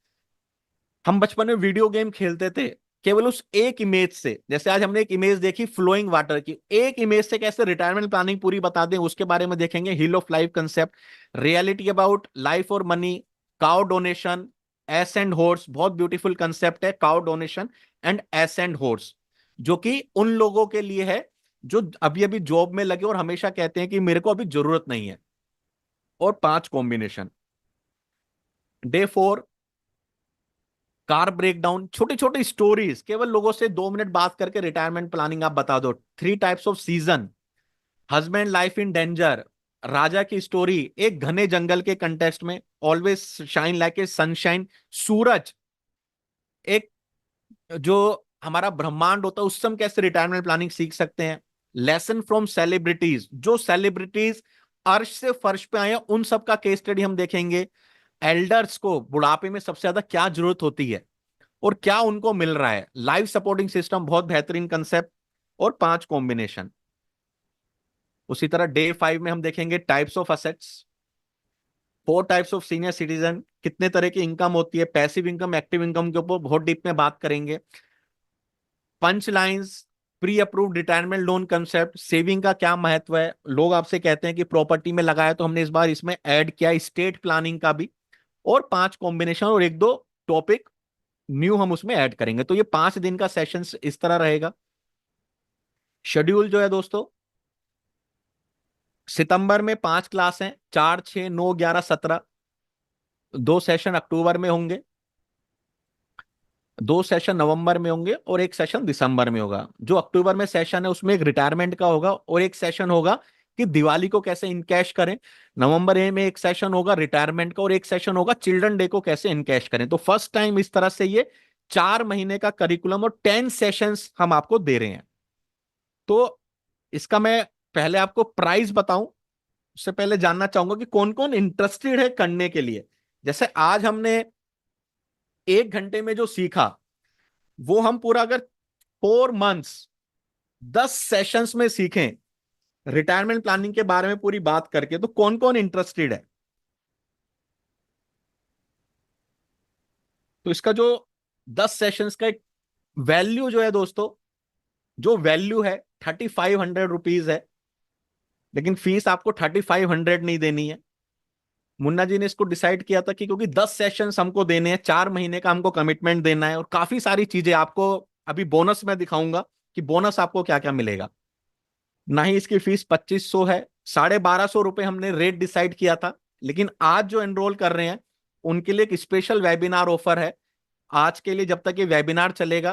हम बचपन में वीडियो गेम खेलते थे केवल उस एक इमेज से। जैसे आज हमने एक इमेज देखी फ्लोइंग वाटर की, एक इमेज से कैसे रिटायरमेंट प्लानिंग पूरी बता दें, उसके बारे में देखेंगे। Hill of life concept, reality about life और money, cow donation, ass and horse. बहुत ब्यूटीफुल कंसेप्ट है cow donation and ass and horse, जो कि उन लोगों के लिए है जो अभी अभी जॉब में लगे और हमेशा कहते हैं कि मेरे को अभी जरूरत नहीं है। और 5 कॉम्बिनेशन। डे 4 कार ब्रेकडाउन, छोटे छोटे स्टोरीज, केवल लोगों से 2 मिनट बात करके रिटायरमेंट प्लानिंग आप बता दो। 3 types of season, husband life in danger, राजा की स्टोरी एक घने जंगल के कंटेक्स्ट में, always shine like a sunshine, सूरज एक जो हमारा ब्रह्मांड होता है उससे हम कैसे रिटायरमेंट प्लानिंग सीख सकते हैं। लेसन फ्रॉम सेलिब्रिटीज, जो सेलिब्रिटीज अर्श से फर्श पे आए हैं उन सब का केस स्टडी हम देखेंगे। एल्डर्स को बुढ़ापे में सबसे ज्यादा क्या जरूरत होती है और क्या उनको मिल रहा है। लाइफ सपोर्टिंग सिस्टम बहुत बेहतरीन कंसेप्ट और 5 कॉम्बिनेशन। उसी तरह डे 5 में हम देखेंगे types of assets, 4 types of senior citizen, कितने तरह की इनकम होती है, पैसिव इनकम, एक्टिव इनकम के ऊपर बहुत डीप में बात करेंगे। Punch lines, pre approved retirement loan concept, saving का क्या महत्व है। लोग आपसे कहते हैं कि प्रॉपर्टी में लगाया, तो हमने इस बार इसमें ऐड किया स्टेट प्लानिंग का भी। और 5 कॉम्बिनेशन और 1-2 टॉपिक न्यू हम उसमें ऐड करेंगे। तो ये 5 दिन का सेशन इस तरह रहेगा। शेड्यूल जो है दोस्तों, सितंबर में 5 क्लास हैं, 4, 6, 9, 11, 17। 2 सेशन अक्टूबर में होंगे, 2 सेशन नवंबर में होंगे और 1 सेशन दिसंबर में होगा। जो अक्टूबर में सेशन है उसमें एक रिटायरमेंट का होगा और 1 सेशन होगा कि दिवाली को कैसे इनकैश करें। नवंबर में 1 सेशन होगा रिटायरमेंट का और 1 सेशन होगा चिल्ड्रन डे को कैसे इनकैश करें। तो फर्स्ट टाइम इस तरह से ये 4 महीने का करिकुलम और 10 सेशंस हम आपको दे रहे हैं। तो इसका मैं पहले आपको प्राइस बताऊं, उससे पहले जानना चाहूंगा कि कौन कौन इंटरेस्टेड है करने के लिए। जैसे आज हमने 1 घंटे में जो सीखा, वो हम पूरा अगर 4 मंथ्स 10 सेशंस में सीखें रिटायरमेंट प्लानिंग के बारे में पूरी बात करके, तो कौन कौन इंटरेस्टेड है। तो इसका जो 10 सेशंस का एक वैल्यू जो है दोस्तों, जो वैल्यू है 3500 रुपीज है, लेकिन फीस आपको 3500 नहीं देनी है। मुन्ना जी ने इसको डिसाइड किया था कि क्योंकि 10 सेशंस हमको देने हैं, 4 महीने का हमको कमिटमेंट देना है, और काफी सारी चीजें आपको अभी बोनस में दिखाऊंगा कि बोनस आपको क्या क्या मिलेगा। ना ही इसकी फीस 2500 है, 1250 रुपए हमने रेट डिसाइड किया था। लेकिन आज जो एनरोल कर रहे हैं उनके लिए एक स्पेशल वेबिनार ऑफर है आज के लिए, जब तक ये वेबिनार चलेगा,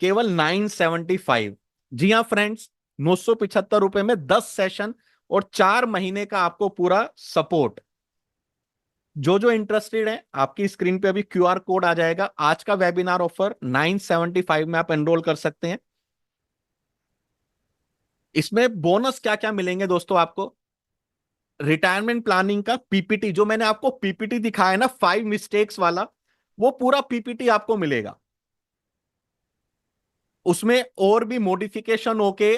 केवल 975। जी हाँ फ्रेंड्स, 975 रुपए में 10 सेशन और 4 महीने का आपको पूरा सपोर्ट। जो जो इंटरेस्टेड है, आपकी स्क्रीन पे अभी क्यूआर कोड आ जाएगा। आज का वेबिनार ऑफर 975 में आप एनरोल कर सकते हैं। इसमें बोनस क्या क्या मिलेंगे दोस्तों आपको, रिटायरमेंट प्लानिंग का पीपीटी, जो मैंने आपको पीपीटी दिखाया ना 5 मिस्टेक्स वाला, वो पूरा पीपीटी आपको मिलेगा। उसमें और भी मॉडिफिकेशन होके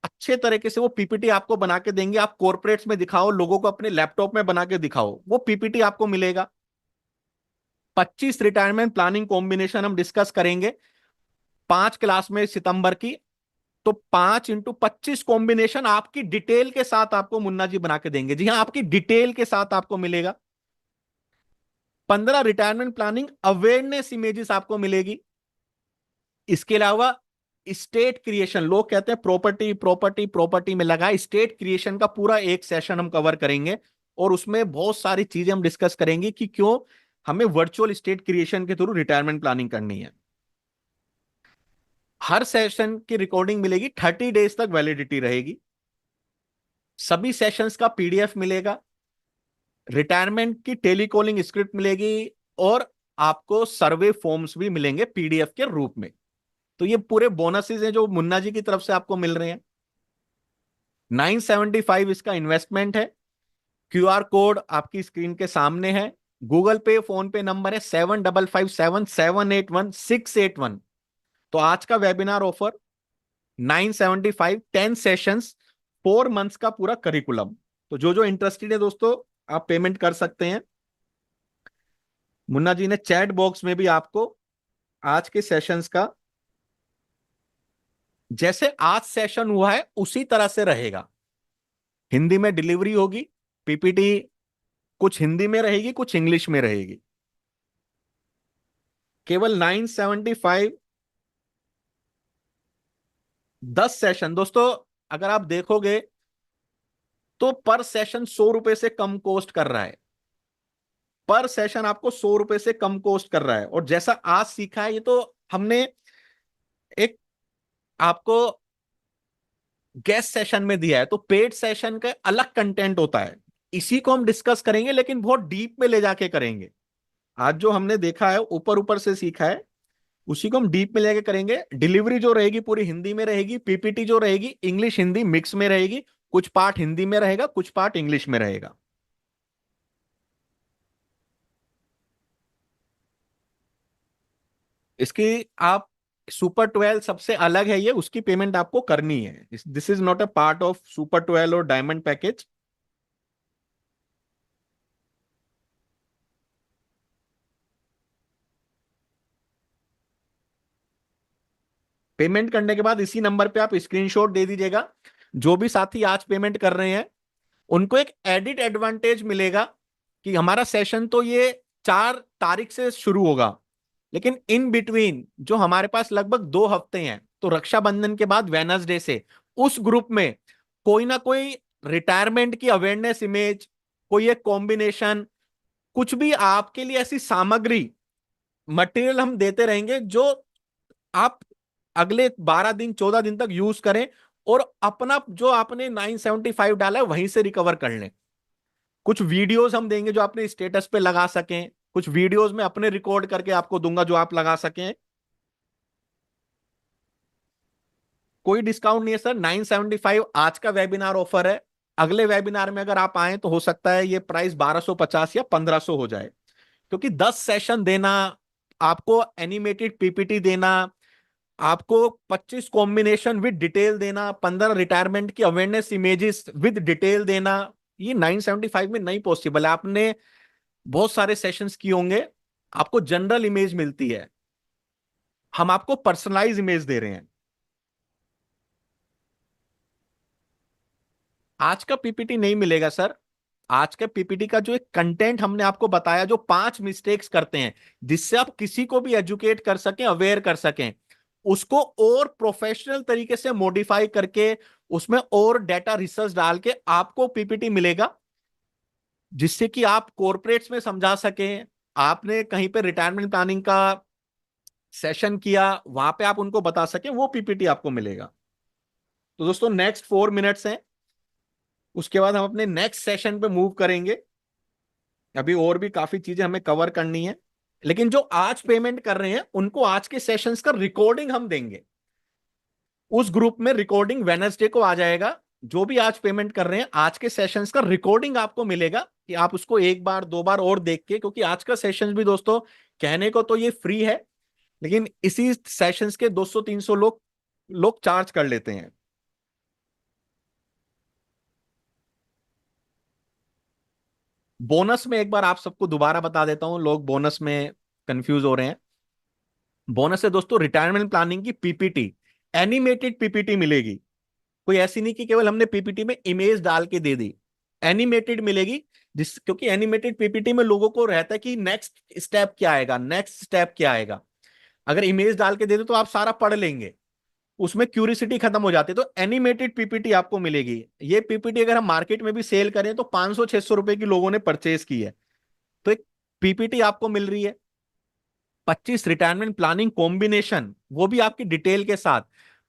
अच्छे तरीके से वो पीपीटी आपको बना के देंगे। आप कॉर्पोरेट्स में दिखाओ, लोगों को अपने लैपटॉप में बना के दिखाओ, वो पीपीटी आपको मिलेगा। 25 रिटायरमेंट प्लानिंग कॉम्बिनेशन हम डिस्कस करेंगे 5 क्लास में सितंबर की। तो 5 × 25 कॉम्बिनेशन आपकी डिटेल के साथ आपको मुन्ना जी बना के देंगे। जी हाँ, आपकी डिटेल के साथ आपको मिलेगा। 15 रिटायरमेंट प्लानिंग अवेयरनेस इमेजेस आपको मिलेगी। इसके अलावा स्टेट क्रिएशन, लोग कहते हैं प्रॉपर्टी प्रॉपर्टी प्रॉपर्टी में लगा, स्टेट क्रिएशन का पूरा एक सेशन हम कवर करेंगे, और उसमें बहुत सारी चीजें हम डिस्कस करेंगे कि क्यों हमें वर्चुअल स्टेट क्रिएशन के थ्रू रिटायरमेंट प्लानिंग करनी है। हर सेशन की रिकॉर्डिंग मिलेगी, 30 डेज तक वैलिडिटी रहेगी। सभी सेशंस का पीडीएफ मिलेगा, रिटायरमेंट की टेलीकॉलिंग स्क्रिप्ट मिलेगी, और आपको सर्वे फॉर्म्स भी मिलेंगे पीडीएफ के रूप में। तो ये पूरे बोनसेस हैं जो मुन्ना जी की तरफ से आपको मिल रहे हैं। 975 इसका इन्वेस्टमेंट है। क्यूआर कोड आपकी स्क्रीन के सामने है। गूगल पे फोन पे नंबर है 7557781681। तो आज का वेबिनार ऑफर 975, 10 सेशंस, 4 मंथ्स का पूरा करिकुलम। तो जो जो इंटरेस्टेड है दोस्तों, आप पेमेंट कर सकते हैं। मुन्ना जी ने चैट बॉक्स में भी आपको आज के सेशंस का, जैसे आज सेशन हुआ है उसी तरह से रहेगा। हिंदी में डिलीवरी होगी पीपीटी, कुछ हिंदी में रहेगी, कुछ इंग्लिश में रहेगी। केवल 975, 10 सेशन। दोस्तों अगर आप देखोगे तो पर सेशन 100 रुपए से कम कॉस्ट कर रहा है। पर सेशन आपको 100 रुपए से कम कॉस्ट कर रहा है। और जैसा आज सीखा है, ये तो हमने एक आपको गेस्ट सेशन में दिया है, तो पेड सेशन का अलग कंटेंट होता है। इसी को हम डिस्कस करेंगे, लेकिन बहुत डीप में ले जाके करेंगे। आज जो हमने देखा है, ऊपर ऊपर से सीखा है, उसी को हम डीप में लेके करेंगे। डिलीवरी जो रहेगी पूरी हिंदी में रहेगी, पीपीटी जो रहेगी इंग्लिश हिंदी मिक्स में रहेगी। कुछ पार्ट हिंदी में रहेगा, कुछ पार्ट इंग्लिश में रहेगा। इसकी आप सुपर 12 सबसे अलग है, ये उसकी पेमेंट आपको करनी है। This is not a part of super 12 और डायमंड पैकेज। पेमेंट करने के बाद इसी नंबर पे आप स्क्रीनशॉट दे दीजिएगा। जो भी साथी आज पेमेंट कर रहे हैं उनको एक एडिट एडवांटेज मिलेगा कि हमारा सेशन तो ये 4 तारीख से शुरू होगा, लेकिन इन बिटवीन जो हमारे पास लगभग 2 हफ्ते हैं, तो रक्षाबंधन के बाद वेनसडे से उस ग्रुप में कोई ना कोई रिटायरमेंट की अवेयरनेस इमेज, कोई एक कॉम्बिनेशन, कुछ भी आपके लिए ऐसी सामग्री मटेरियल हम देते रहेंगे जो आप अगले 12 दिन 14 दिन तक यूज करें, और अपना जो आपने 975 डाला है वहीं से रिकवर कर लें। कुछ वीडियोस हम देंगे जो आपने स्टेटस पे लगा सकें, कुछ वीडियोस में अपने रिकॉर्ड करके आपको दूंगा जो आप लगा सकें। कोई डिस्काउंट नहीं है सर, 975 आज का वेबिनार ऑफर है। अगले वेबिनार में अगर आप आए तो हो सकता है ये प्राइस 1250 या 1500 हो जाए, क्योंकि 10 सेशन देना, आपको एनिमेटेड पीपीटी देना, आपको 25 कॉम्बिनेशन विद डिटेल देना, 15 रिटायरमेंट की अवेयरनेस इमेजेस विद डिटेल देना, ये 975 में नहीं पॉसिबल है। आपने बहुत सारे सेशंस किए होंगे, आपको जनरल इमेज मिलती है, हम आपको पर्सनलाइज इमेज दे रहे हैं। आज का पीपीटी नहीं मिलेगा सर। आज का पीपीटी का जो एक कंटेंट हमने आपको बताया, जो 5 मिस्टेक्स करते हैं जिससे आप किसी को भी एजुकेट कर सकें, अवेयर कर सकें, उसको और प्रोफेशनल तरीके से मॉडिफाई करके उसमें और डेटा रिसर्च डाल के आपको पीपीटी मिलेगा, जिससे कि आप कॉर्पोरेट्स में समझा सकें। आपने कहीं पे रिटायरमेंट प्लानिंग का सेशन किया, वहां पे आप उनको बता सकें, वो पीपीटी आपको मिलेगा। तो दोस्तों नेक्स्ट 4 मिनट्स हैं, उसके बाद हम अपने नेक्स्ट सेशन पे मूव करेंगे। अभी और भी काफी चीजें हमें कवर करनी है, लेकिन जो आज पेमेंट कर रहे हैं उनको आज के सेशंस का रिकॉर्डिंग हम देंगे। उस ग्रुप में रिकॉर्डिंग वेडनेसडे को आ जाएगा। जो भी आज पेमेंट कर रहे हैं, आज के सेशंस का रिकॉर्डिंग आपको मिलेगा, कि आप उसको एक बार दो बार और देख के, क्योंकि आज का सेशंस भी दोस्तों कहने को तो ये फ्री है, लेकिन इसी सेशंस के 200-300 लोग चार्ज कर लेते हैं। बोनस में एक बार आप सबको दोबारा बता देता हूं, लोग बोनस में कंफ्यूज हो रहे हैं। बोनस है दोस्तों रिटायरमेंट प्लानिंग की पीपीटी, एनिमेटेड पीपीटी मिलेगी। कोई ऐसी नहीं कि केवल हमने पीपीटी में इमेज डाल के दे दी, एनिमेटेड मिलेगी। क्योंकि एनिमेटेड पीपीटी में लोगों को रहता है कि नेक्स्ट स्टेप क्या आएगा, नेक्स्ट स्टेप क्या आएगा। अगर इमेज डाल के दे दो तो आप सारा पढ़ लेंगे, उसमें क्यूरियोसिटी खत्म हो जाती है। तो एनिमेटेड पीपीटी आपको मिलेगी। ये पीपीटी अगर हम मार्केट में भी सेल करें तो 500-600 रुपए की लोगों ने परचेज की है। तो एक पीपीटी आपको मिल रही है, 25 रिटायरमेंट प्लानिंग कॉम्बिनेशन, वो भी आपकी डिटेल के साथ,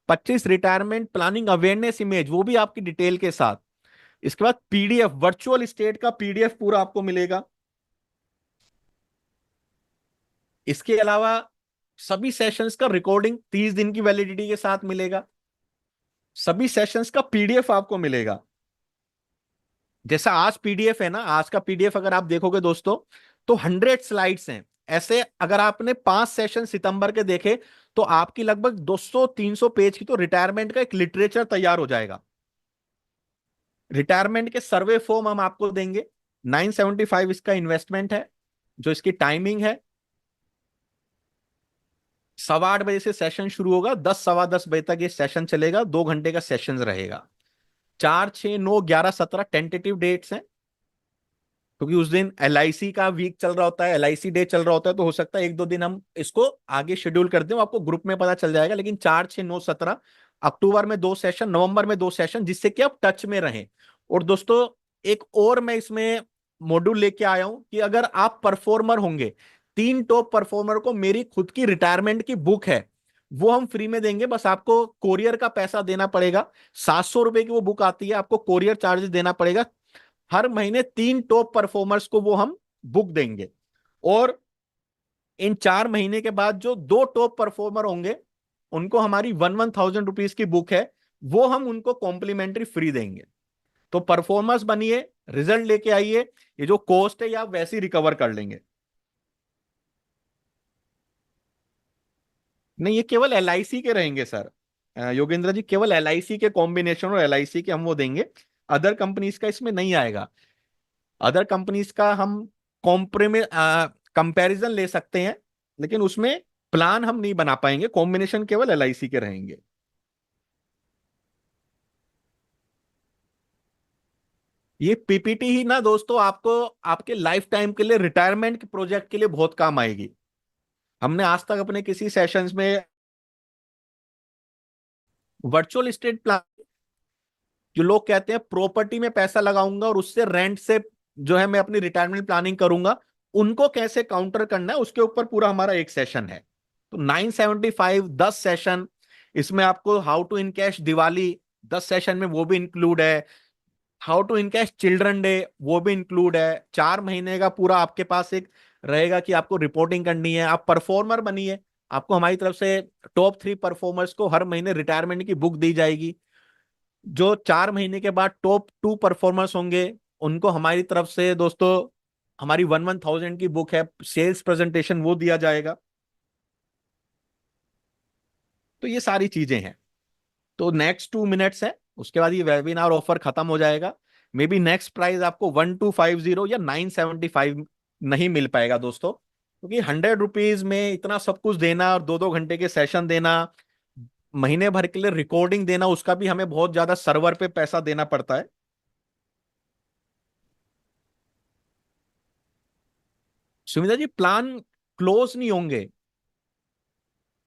25 रिटायरमेंट प्लानिंग अवेयरनेस इमेज, वो भी आपकी डिटेल के साथ। इसके बाद पीडीएफ, वर्चुअल स्टेट का पीडीएफ पूरा आपको मिलेगा। इसके अलावा सभी सेशंस का रिकॉर्डिंग 30 दिन की वैलिडिटी के साथ मिलेगा। सभी सेशंस का पीडीएफ आपको मिलेगा। जैसा आज पीडीएफ है ना, आज का पीडीएफ अगर आप देखोगे दोस्तों तो 100 स्लाइड्स हैं। ऐसे अगर आपने 5 सेशन सितंबर के देखे तो आपकी लगभग 200-300 पेज की तो रिटायरमेंट का एक लिटरेचर तैयार हो जाएगा। रिटायरमेंट के सर्वे फॉर्म हम आपको देंगे। 975 इसका इन्वेस्टमेंट है। जो इसकी टाइमिंग है, 8:15 से सेशन शुरू होगा, 10 सवा 10 बजे तक ये सेशन चलेगा, 2 घंटे का सेशन रहेगा। 4, 6, 9, 11, 17 टेंटेटिव डेट्स हैं, क्योंकि उस दिन एलआईसी का वीक चल रहा होता है, एलआईसी डे चल रहा होता है, तो हो सकता है 1-2 दिन हम इसको आगे शेड्यूल कर दें, आपको ग्रुप में पता चल जाएगा। लेकिन 4, 6, 9, 17 अक्टूबर में 2 सेशन, नवंबर में 2 सेशन, जिससे कि आप टच में रहें। और दोस्तों एक और मैं इसमें मॉड्यूल लेके आया हूं कि अगर आप परफॉर्मर होंगे, 3 टॉप परफॉर्मर को मेरी खुद की रिटायरमेंट की बुक है, वो हम फ्री में देंगे। बस आपको कोरियर का पैसा देना पड़ेगा, 700 रुपए की वो बुक आती है, आपको कोरियर चार्जेस देना पड़ेगा। हर महीने 3 टॉप परफॉर्मर्स को वो हम बुक देंगे। और इन 4 महीने के बाद जो 2 टॉप परफॉर्मर होंगे उनको हमारी 1,000 रुपीज की बुक है, वो हम उनको कॉम्प्लीमेंट्री फ्री देंगे। तो परफॉर्मर्स बनिए, रिजल्ट लेके आइए, ये जो कॉस्ट है ये आप वैसे ही रिकवर कर लेंगे। नहीं, ये केवल एलआईसी के रहेंगे सर। योगेंद्र जी, केवल एलआईसी के कॉम्बिनेशन और एलआईसी के हम वो देंगे, अदर कंपनीज का इसमें नहीं आएगा। अदर कंपनीज का हम कंपैरिजन ले सकते हैं, लेकिन उसमें प्लान हम नहीं बना पाएंगे। कॉम्बिनेशन केवल एलआईसी के रहेंगे। ये पीपीटी ही ना दोस्तों आपको आपके लाइफ टाइम के लिए, रिटायरमेंट के प्रोजेक्ट के लिए बहुत काम आएगी। हमने आज तक अपने किसी सेशंस में वर्चुअल स्टेट प्लान, जो लोग कहते हैं प्रॉपर्टी में पैसा लगाऊंगा और उससे रेंट से जो है मैं अपनी रिटायरमेंट प्लानिंग करूंगा, उनको कैसे काउंटर करना है, उसके ऊपर पूरा हमारा एक सेशन है। तो 975 10 सेशन, इसमें आपको how to encash Diwali 10 session में वो भी इंक्लूड है, how to encash children day वो भी इंक्लूड है। 4 महीने का पूरा आपके पास एक रहेगा कि आपको रिपोर्टिंग करनी है। आप परफॉर्मर बनिए, आपको हमारी तरफ से टॉप 3 परफॉर्मर्स को हर महीने रिटायरमेंट की बुक दी जाएगी। जो 4 महीने के बाद टॉप 2 परफॉर्मर्स होंगे उनको हमारी तरफ से दोस्तों हमारी 1,000 की बुक है, सेल्स प्रेजेंटेशन वो दिया जाएगा। तो ये सारी चीजें हैं। तो नेक्स्ट 2 मिनट्स है, उसके बाद ये वेबिनार ऑफर खत्म हो जाएगा। मे बी नेक्स्ट प्राइस आपको 1,250 या 975 नहीं मिल पाएगा दोस्तों, क्योंकि 100 रुपीज में इतना सब कुछ देना और 2-2 घंटे के सेशन देना, महीने भर के लिए रिकॉर्डिंग देना, उसका भी हमें बहुत ज्यादा सर्वर पे पैसा देना पड़ता है। सुविधा जी, प्लान क्लोज नहीं होंगे,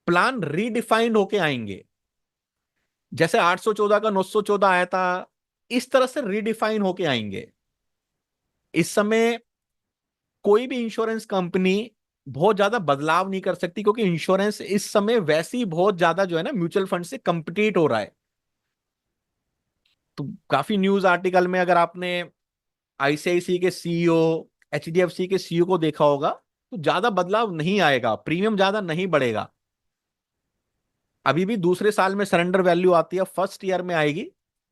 प्लान रीडिफाइंड होके आएंगे। जैसे 814 का 914 आया था, इस तरह से रीडिफाइन होके आएंगे। इस समय कोई भी इंश्योरेंस कंपनी बहुत ज्यादा बदलाव नहीं कर सकती, क्योंकि इंश्योरेंस इस समय वैसे ही बहुत ज्यादा जो है ना म्यूचुअल फंड से कंपीट हो रहा है। तो काफी न्यूज आर्टिकल में अगर आपने आईसीआईसी के सीईओ, एचडीएफसी के सीईओ को देखा होगा, तो ज्यादा बदलाव नहीं आएगा, प्रीमियम ज्यादा नहीं बढ़ेगा। अभी भी दूसरे साल में सरेंडर वैल्यू आती है, फर्स्ट ईयर में आएगी,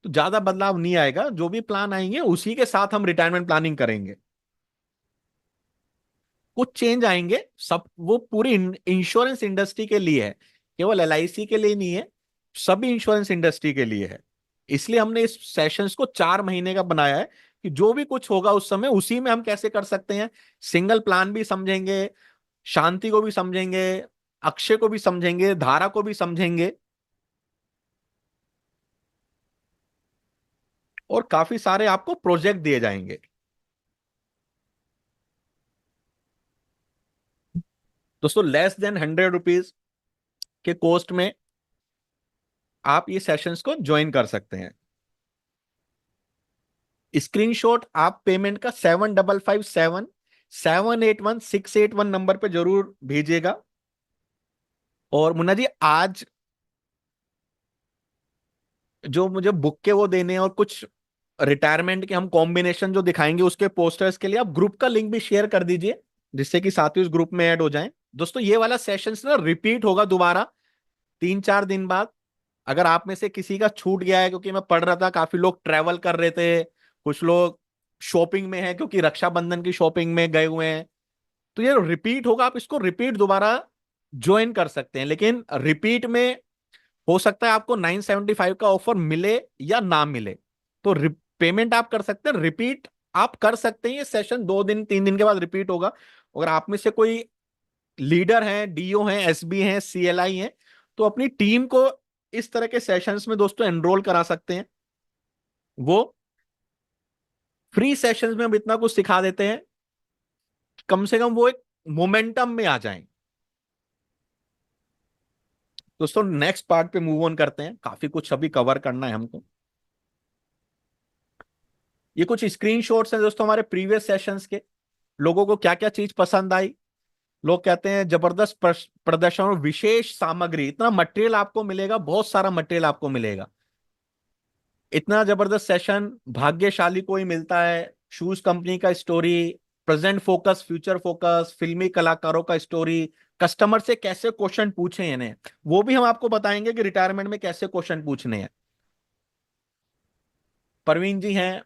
तो ज्यादा बदलाव नहीं आएगा। जो भी प्लान आएंगे उसी के साथ हम रिटायरमेंट प्लानिंग करेंगे। कुछ चेंज आएंगे, सब वो पूरी इंश्योरेंस इंडस्ट्री के लिए है, केवल एलआईसी के लिए नहीं है, सभी इंश्योरेंस इंडस्ट्री के लिए है। इसलिए हमने इस सेशंस को 4 महीने का बनाया है कि जो भी कुछ होगा उस समय उसी में हम कैसे कर सकते हैं। सिंगल प्लान भी समझेंगे, शांति को भी समझेंगे, अक्षय को भी समझेंगे, धारा को भी समझेंगे, और काफी सारे आपको प्रोजेक्ट दिए जाएंगे। दोस्तों लेस देन 100 रुपीज के कॉस्ट में आप ये सेशंस को ज्वाइन कर सकते हैं। स्क्रीनशॉट आप पेमेंट का 7557-781-681 नंबर पे जरूर भेजिएगा। और मुन्ना जी, आज जो मुझे बुक के वो देने हैं और कुछ रिटायरमेंट के हम कॉम्बिनेशन जो दिखाएंगे उसके पोस्टर्स के लिए आप ग्रुप का लिंक भी शेयर कर दीजिए, जिससे कि साथी उस ग्रुप में ऐड हो जाएं। दोस्तों ये वाला सेशंस ना रिपीट होगा दोबारा 3-4 दिन बाद। अगर आप में से किसी का छूट गया है, क्योंकि मैं पढ़ रहा था काफी लोग ट्रैवल कर रहे थे, कुछ लोग शॉपिंग में हैं क्योंकि रक्षाबंधन की शॉपिंग में गए हुए हैं, तो ये रिपीट होगा। आप इसको रिपीट दोबारा ज्वाइन कर सकते हैं, लेकिन रिपीट में हो सकता है आपको 975 का ऑफर मिले या ना मिले। तो पेमेंट आप कर सकते हैं, रिपीट आप कर सकते हैं। ये सेशन 2-3 दिन के बाद रिपीट होगा। अगर आप में से कोई लीडर हैं, डीओ हैं, एसबी हैं, सीएलआई हैं, तो अपनी टीम को इस तरह के सेशंस में दोस्तों एनरोल करा सकते हैं। वो फ्री सेशंस में हम इतना कुछ सिखा देते हैं, कम से कम वो एक मोमेंटम में आ जाएं। दोस्तों नेक्स्ट पार्ट पे मूव ऑन करते हैं, काफी कुछ अभी कवर करना है हमको। ये कुछ स्क्रीनशॉट्स हैं दोस्तों हमारे प्रीवियस सेशंस के, लोगों को क्या क्या चीज पसंद आई। लोग कहते हैं जबरदस्त प्रदर्शन और विशेष सामग्री, इतना मटेरियल आपको मिलेगा, बहुत सारा मटेरियल आपको मिलेगा। इतना जबरदस्त सेशन भाग्यशाली को ही मिलता है। शूज कंपनी का story, present focus, future focus, फिल्मी कलाकारों का स्टोरी, कस्टमर से कैसे क्वेश्चन पूछे इन्हें, वो भी हम आपको बताएंगे कि रिटायरमेंट में कैसे क्वेश्चन पूछने हैं। परवीन जी हैं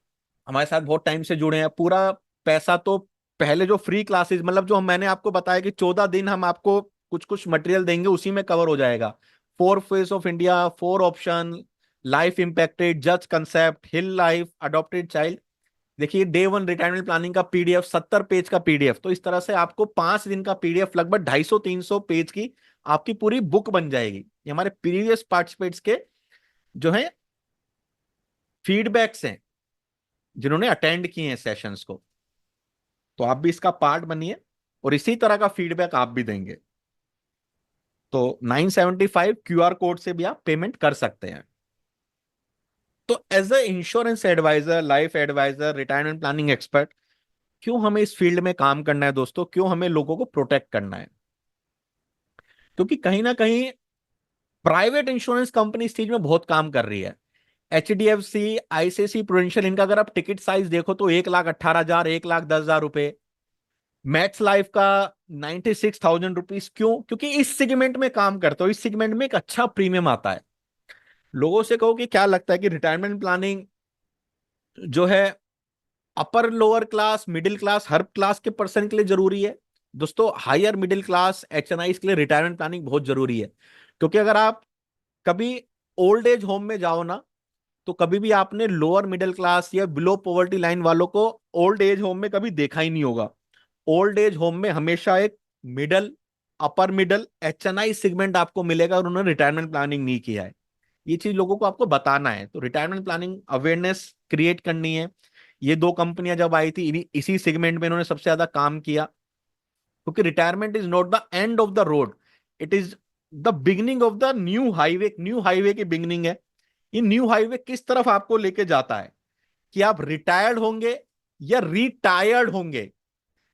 हमारे साथ, बहुत टाइम से जुड़े हैं। पूरा पैसा तो पहले जो फ्री क्लासेस, मतलब जो मैंने आपको बताया कि 14 दिन हम आपको कुछ कुछ मटेरियल देंगे, उसी में कवर हो जाएगा। 4 face of India, 4 option, life impacted, जज कंसेप्ट, हिल लाइफ, अडॉप्टेड चाइल्ड। देखिए Day 1 रिटायरमेंट प्लानिंग का पीडीएफ 70 पेज का पीडीएफ, तो इस तरह से आपको 5 दिन का पीडीएफ लगभग 250-300 पेज की आपकी पूरी बुक बन जाएगी। ये हमारे प्रीवियस पार्टिसिपेट्स के जो है फीडबैक्स हैं, जिन्होंने अटेंड किए हैं सेशंस को। तो आप भी इसका पार्ट बनिए और इसी तरह का फीडबैक आप भी देंगे। तो 975 क्यूआर कोड से भी आप पेमेंट कर सकते हैं। तो as a insurance advisor, life advisor, retirement planning expert, क्यों हमें इस फील्ड में काम करना है दोस्तों, क्यों हमें लोगों को प्रोटेक्ट करना है? क्योंकि कहीं ना कहीं प्राइवेट इंश्योरेंस कंपनी इस चीज में बहुत काम कर रही है। एचडीएफसी, आईसीआईसी प्रूडेंशियल, इनका अगर आप टिकट साइज देखो तो 1,18,000, 1,10,000 रुपए। मैक्स लाइफ का 96,000 रुपीज। क्यों? क्योंकि इस सेगमेंट में काम करते हो, इस सेगमेंट में एक अच्छा प्रीमियम आता है। लोगों से कहो कि क्या लगता है कि रिटायरमेंट प्लानिंग जो है upper lower class middle class हर क्लास के पर्सन के लिए जरूरी है? दोस्तों, हायर मिडिल क्लास HNI के लिए रिटायरमेंट प्लानिंग बहुत जरूरी है। क्योंकि अगर आप कभी ओल्ड एज होम में जाओ ना, तो कभी भी आपने लोअर मिडिल क्लास या बिलो पॉवर्टी लाइन वालों को ओल्ड एज होम में कभी देखा ही नहीं होगा। ओल्ड एज होम में हमेशा एक middle, upper middle, HNI segment आपको मिलेगा और उन्होंने रिटायरमेंट प्लानिंग नहीं किया है। ये चीज लोगों को आपको बताना है। तो रिटायरमेंट प्लानिंग अवेयरनेस क्रिएट करनी है। ये दो कंपनियां जब आई थी इसी सेगमेंट में इन्होंने सबसे ज्यादा काम किया। क्योंकि retirement is not the end of the road, it is the beginning of the new highway. New highway की बिगिनिंग है। ये न्यू हाईवे किस तरफ आपको लेके जाता है कि आप रिटायर्ड होंगे या रिटायर्ड होंगे।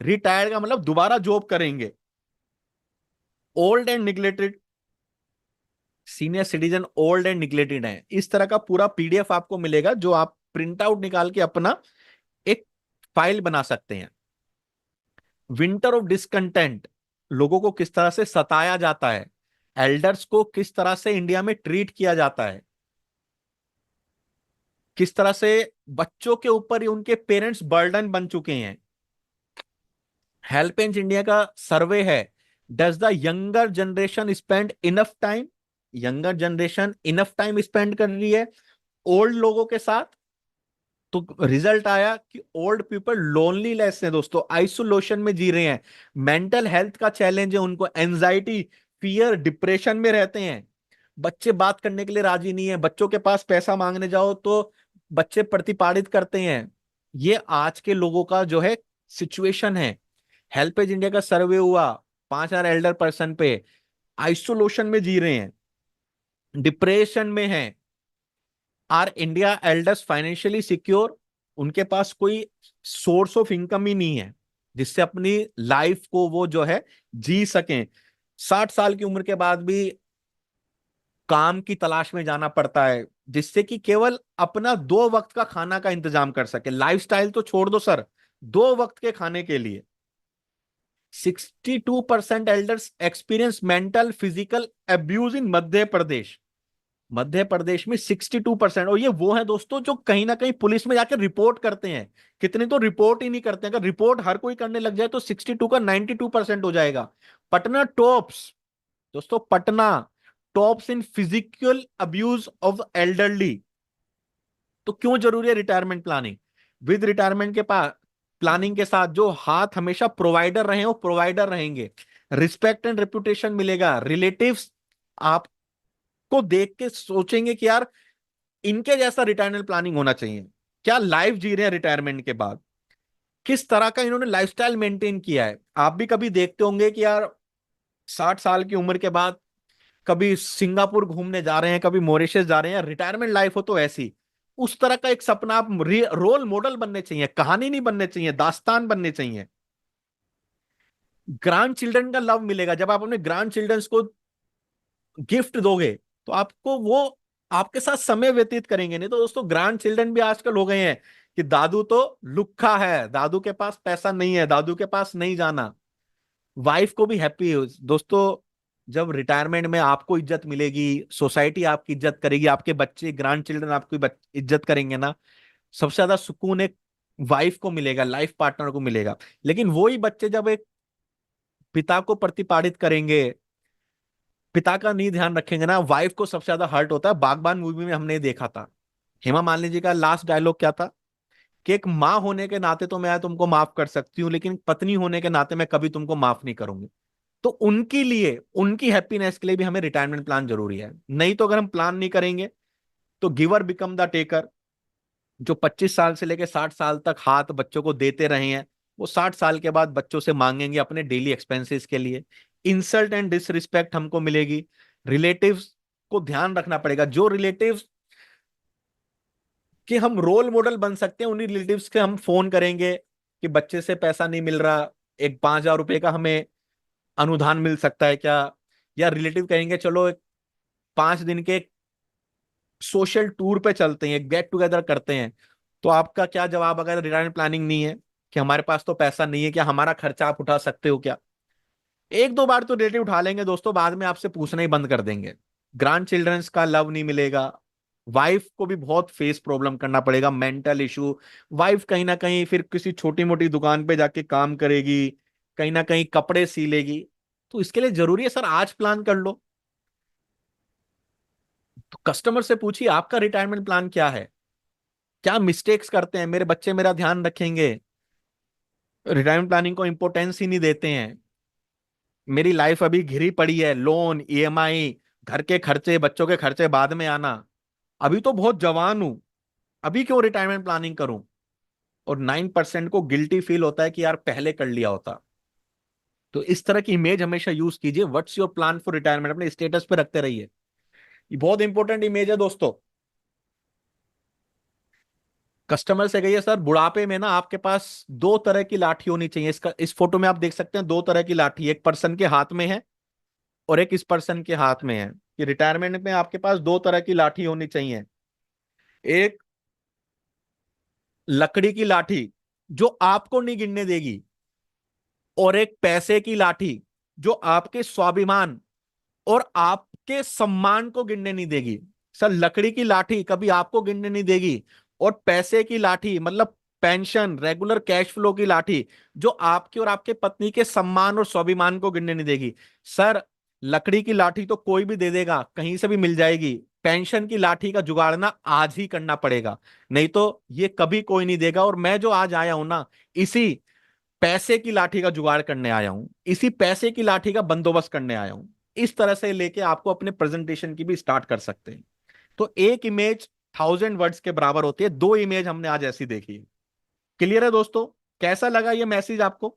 रिटायर्ड का मतलब दोबारा जॉब करेंगे। Old and neglected, senior citizen old and neglected है, इस तरह का पूरा PDF आपको मिलेगा जो आप प्रिंट आउट निकाल के अपना एक फाइल बना सकते हैं। विंटर ऑफ डिसकंटेंट, लोगों को किस तरह से सताया जाता है, एल्डर्स को किस तरह से इंडिया में ट्रीट किया जाता है, किस तरह से बच्चों के ऊपर ही उनके पेरेंट्स बर्डन बन चुके हैं। हेल्पेज इंडिया का सर्वे है, does the younger generation spend enough time, younger generation enough time spend कर रही है ओल्ड लोगों के साथ? तो रिजल्ट आया कि ओल्ड पीपल लोनली लेस है दोस्तों, आइसोलेशन में जी रहे हैं, मेंटल हेल्थ का चैलेंज है उनको, एंजाइटी, फियर, डिप्रेशन में रहते हैं। बच्चे बात करने के लिए राजी नहीं है, बच्चों के पास पैसा मांगने जाओ तो बच्चे प्रतिपादित करते हैं। ये आज के लोगों का जो है सिचुएशन है। हेल्पेज इंडिया का सर्वे हुआ, 5,000 एल्डर पर्सन पे, आइसोलेशन में जी रहे हैं, डिप्रेशन में हैं। R India elders financially secure? उनके पास कोई सोर्स ऑफ इनकम ही नहीं है जिससे अपनी लाइफ को वो जो है जी सकें। 60 साल की उम्र के बाद भी काम की तलाश में जाना पड़ता है जिससे कि केवल अपना 2 वक्त का खाना का इंतजाम कर सके। लाइफस्टाइल तो छोड़ दो सर, 2 वक्त के खाने के लिए 62% elders experience mental physical abuse in Madhya Pradesh. Madhya Pradesh में 62%। और ये वो है दोस्तों जो कहीं ना कहीं पुलिस में जाकर रिपोर्ट करते हैं। कितने तो रिपोर्ट ही नहीं करते हैं। अगर रिपोर्ट हर कोई करने लग जाए तो 62 का 92% हो जाएगा। पटना टॉप्स दोस्तों, Patna tops in physical abuse of elderly. तो क्यों जरूरी है रिटायरमेंट प्लानिंग? विद रिटायरमेंट के पास प्लानिंग के साथ जो हाथ हमेशा प्रोवाइडर रहे वो प्रोवाइडर रहेंगे, रिस्पेक्ट एंड रेपुटेशन मिलेगा, रिलेटिव्स आपको देख के सोचेंगे कि यार इनके जैसा रिटायरमेंट प्लानिंग होना चाहिए। क्या लाइफ जी रहे हैं रिटायरमेंट के बाद, किस तरह का इन्होंने लाइफस्टाइल मेंटेन किया है। आप भी कभी देखते होंगे कि यार 60 साल की उम्र के बाद कभी सिंगापुर घूमने जा रहे हैं, कभी मॉरिशस जा रहे हैं, रिटायरमेंट लाइफ हो तो ऐसी। उस तरह का एक सपना आप रोल मॉडल बनने चाहिए, कहानी नहीं बनने चाहिए, दास्तान बनने चाहिए। ग्रैंड चिल्ड्रन का लव मिलेगा जब आप अपने ग्रैंड चिल्ड्रंस को गिफ्ट दोगे तो आपको वो आपके साथ समय व्यतीत करेंगे। नहीं तो दोस्तों ग्रैंड चिल्ड्रन भी आजकल हो गए हैं कि दादू तो लुक्खा है, दादू के पास पैसा नहीं है, दादू के पास नहीं जाना। वाइफ को भी हैप्पी हो दोस्तों। जब रिटायरमेंट में आपको इज्जत मिलेगी, सोसाइटी आपकी इज्जत करेगी, आपके बच्चे ग्रैंड चिल्ड्रन आपकी इज्जत करेंगे ना, सबसे ज्यादा सुकून एक वाइफ को मिलेगा, लाइफ पार्टनर को मिलेगा। लेकिन वही बच्चे जब एक पिता को प्रतिपादित करेंगे, पिता का नहीं ध्यान रखेंगे ना, वाइफ को सबसे ज्यादा हर्ट होता है। बागबान मूवी में हमने देखा था, हेमा मालिनी जी का लास्ट डायलॉग क्या था कि एक माँ होने के नाते तो मैं तुमको माफ कर सकती हूँ, लेकिन पत्नी होने के नाते मैं कभी तुमको माफ नहीं करूंगी। तो उनके लिए, उनकी हैप्पीनेस के लिए भी हमें रिटायरमेंट प्लान जरूरी है। नहीं तो अगर हम प्लान नहीं करेंगे तो गिवर बिकम द टेकर। जो 25 साल से लेकर 60 साल तक हाथ बच्चों को देते रहे हैं, वो 60 साल के बाद बच्चों से मांगेंगे अपने डेली एक्सपेंसेस के लिए। इंसल्ट एंड डिसरिस्पेक्ट हमको मिलेगी। रिलेटिव्स को ध्यान रखना पड़ेगा। जो रिलेटिव्स कि हम रोल मॉडल बन सकते हैं, उन्हीं रिलेटिव्स के हम फोन करेंगे कि बच्चे से पैसा नहीं मिल रहा, एक 5,000 रुपए का हमें अनुदान मिल सकता है क्या? या रिलेटिव कहेंगे चलो एक 5 दिन के सोशल टूर पे चलते हैं, गेट टुगेदर करते हैं। तो आपका क्या जवाब अगर रिटायरमेंट प्लानिंग नहीं है कि हमारे पास तो पैसा नहीं है, क्या हमारा खर्चा आप उठा सकते हो क्या? एक दो बार तो रिलेटिव उठा लेंगे दोस्तों, बाद में आपसे पूछना ही बंद कर देंगे। ग्रैंड चिल्ड्रंस का लव नहीं मिलेगा। वाइफ को भी बहुत फेस प्रॉब्लम करना पड़ेगा, मेंटल इशू। वाइफ कहीं ना कहीं फिर किसी छोटी मोटी दुकान पे जाके काम करेगी, कहीं ना कहीं कपड़े सी लेगी। तो इसके लिए जरूरी है सर आज प्लान कर लो। तो कस्टमर से पूछिए आपका रिटायरमेंट प्लान क्या है, क्या मिस्टेक्स करते हैं मेरे बच्चे, मेरा ध्यान रखेंगे, रिटायरमेंट प्लानिंग को इंपॉर्टेंस ही नहीं देते हैं, मेरी लाइफ अभी घिरी पड़ी है, लोन, ईएमआई, घर के खर्चे, बच्चों के खर्चे बाद में आना, अभी तो बहुत जवान हूं, अभी क्यों रिटायरमेंट प्लानिंग करूं। और 9% को गिल्टी फील होता है कि यार पहले कर लिया होता। तो इस तरह की इमेज हमेशा यूज कीजिए, what's your plan for retirement, अपने स्टेटस पे रखते रहिए। ये बहुत इंपॉर्टेंट इमेज है दोस्तों। कस्टमर से कहिए सर बुढ़ापे में ना आपके पास दो तरह की लाठी होनी चाहिए। इसका इस फोटो में आप देख सकते हैं दो तरह की लाठी, एक पर्सन के हाथ में है और एक इस पर्सन के हाथ में है। कि रिटायरमेंट में आपके पास दो तरह की लाठी होनी चाहिए, एक लकड़ी की लाठी जो आपको नहीं गिरने देगी, और एक पैसे की लाठी जो आपके स्वाभिमान और आपके सम्मान को गिरने नहीं देगी। सर लकड़ी की लाठी कभी आपको गिरने नहीं देगी, और पैसे की लाठी मतलब पेंशन, रेगुलर कैश फ्लो की लाठी जो आपके और आपके पत्नी के सम्मान और स्वाभिमान को गिरने नहीं देगी। सर लकड़ी की लाठी तो कोई भी दे देगा, कहीं से भी मिल जाएगी, पेंशन की लाठी का जुगाड़ना आज ही करना पड़ेगा, नहीं तो ये कभी कोई नहीं देगा। और मैं जो आज आया हूं ना, इसी पैसे की लाठी का जुगाड़ करने आया हूं, इसी पैसे की लाठी का बंदोबस्त करने आया हूं। इस तरह से लेके आपको अपने प्रेजेंटेशन की भी स्टार्ट कर सकते हैं। तो एक इमेज 1000 वर्ड्स के बराबर होती है, दो इमेज हमने आज ऐसी देखी है। क्लियर है दोस्तों, कैसा लगा ये मैसेज आपको?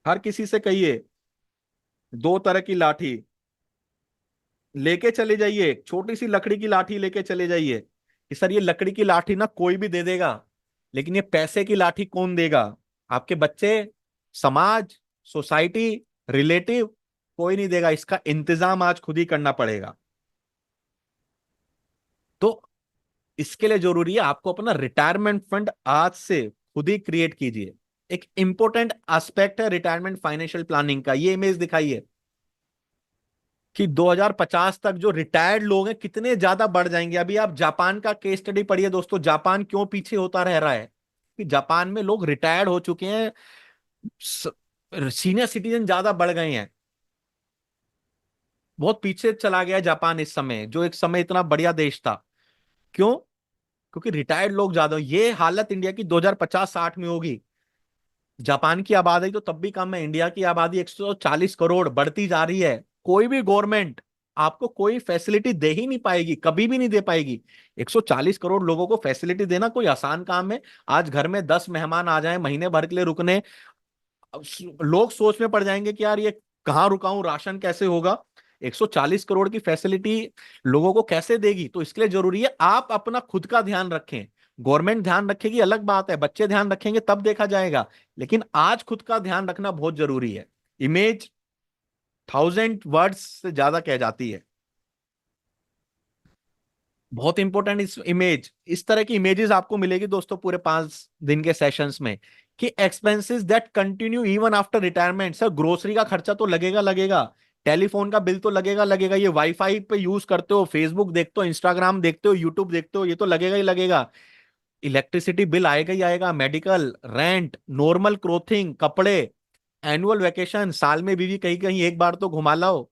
हर किसी से कहिए दो तरह की लाठी लेके चले जाइए, छोटी सी लकड़ी की लाठी लेके चले जाइए कि सर ये लकड़ी की लाठी ना कोई भी दे देगा, लेकिन ये पैसे की लाठी कौन देगा? आपके बच्चे, समाज, सोसाइटी, रिलेटिव, कोई नहीं देगा, इसका इंतजाम आज खुद ही करना पड़ेगा। तो इसके लिए जरूरी है आपको अपना रिटायरमेंट फंड आज से खुद ही क्रिएट कीजिए। एक इंपॉर्टेंट एस्पेक्ट है रिटायरमेंट फाइनेंशियल प्लानिंग का, ये इमेज दिखाइए कि 2050 तक जो रिटायर्ड लोग हैं कितने ज्यादा बढ़ जाएंगे। अभी आप जापान का केस स्टडी पढ़िए दोस्तों, जापान क्यों पीछे होता रह रहा है, कि जापान में लोग रिटायर्ड हो चुके हैं, सीनियर सिटीजन ज्यादा बढ़ गए हैं, बहुत पीछे चला गया है जापान इस समय, जो एक समय इतना बढ़िया देश था। क्यों? क्योंकि रिटायर्ड लोग ज्यादा। ये हालत इंडिया की 2050-60 में होगी। जापान की आबादी तो तब भी कम है, इंडिया की आबादी 140 करोड़ बढ़ती जा रही है। कोई भी गवर्नमेंट आपको कोई फैसिलिटी दे ही नहीं पाएगी, कभी भी नहीं दे पाएगी। 140 करोड़ लोगों को फैसिलिटी देना कोई आसान काम है? आज घर में 10 मेहमान आ जाएं महीने भर के लिए रुकने, अब लोग सोच में पड़ जाएंगे कि यार ये कहाँ रुकाऊं, राशन कैसे होगा, 140 करोड़ की फैसिलिटी लोगों को कैसे देगी? तो इसके लिए जरूरी है आप अपना खुद का ध्यान रखें। गवर्नमेंट ध्यान रखेगी अलग बात है, बच्चे ध्यान रखेंगे तब देखा जाएगा, लेकिन आज खुद का ध्यान रखना बहुत जरूरी है। इमेज 1000 वर्ड्स से ज्यादा कह जाती है, बहुत इंपॉर्टेंट इस इमेज। इस तरह की इमेजेस आपको मिलेगी दोस्तों पूरे 5 दिन के सेशंस में, कि expenses that continue even after retirement. Sir grocery का खर्चा तो लगेगा लगेगा, टेलीफोन का बिल तो लगेगा लगेगा, ये वाईफाई पे यूज करते हो, फेसबुक देखते हो, इंस्टाग्राम देखते हो, यूट्यूब देखते हो, ये तो लगेगा ही लगेगा। इलेक्ट्रिसिटी बिल आएगा ही आएगा, मेडिकल, रेंट, नॉर्मल क्लोथिंग, कपड़े, एनुअल वेकेशन, साल में बीवी कहीं कहीं एक बार तो घुमा लाओ,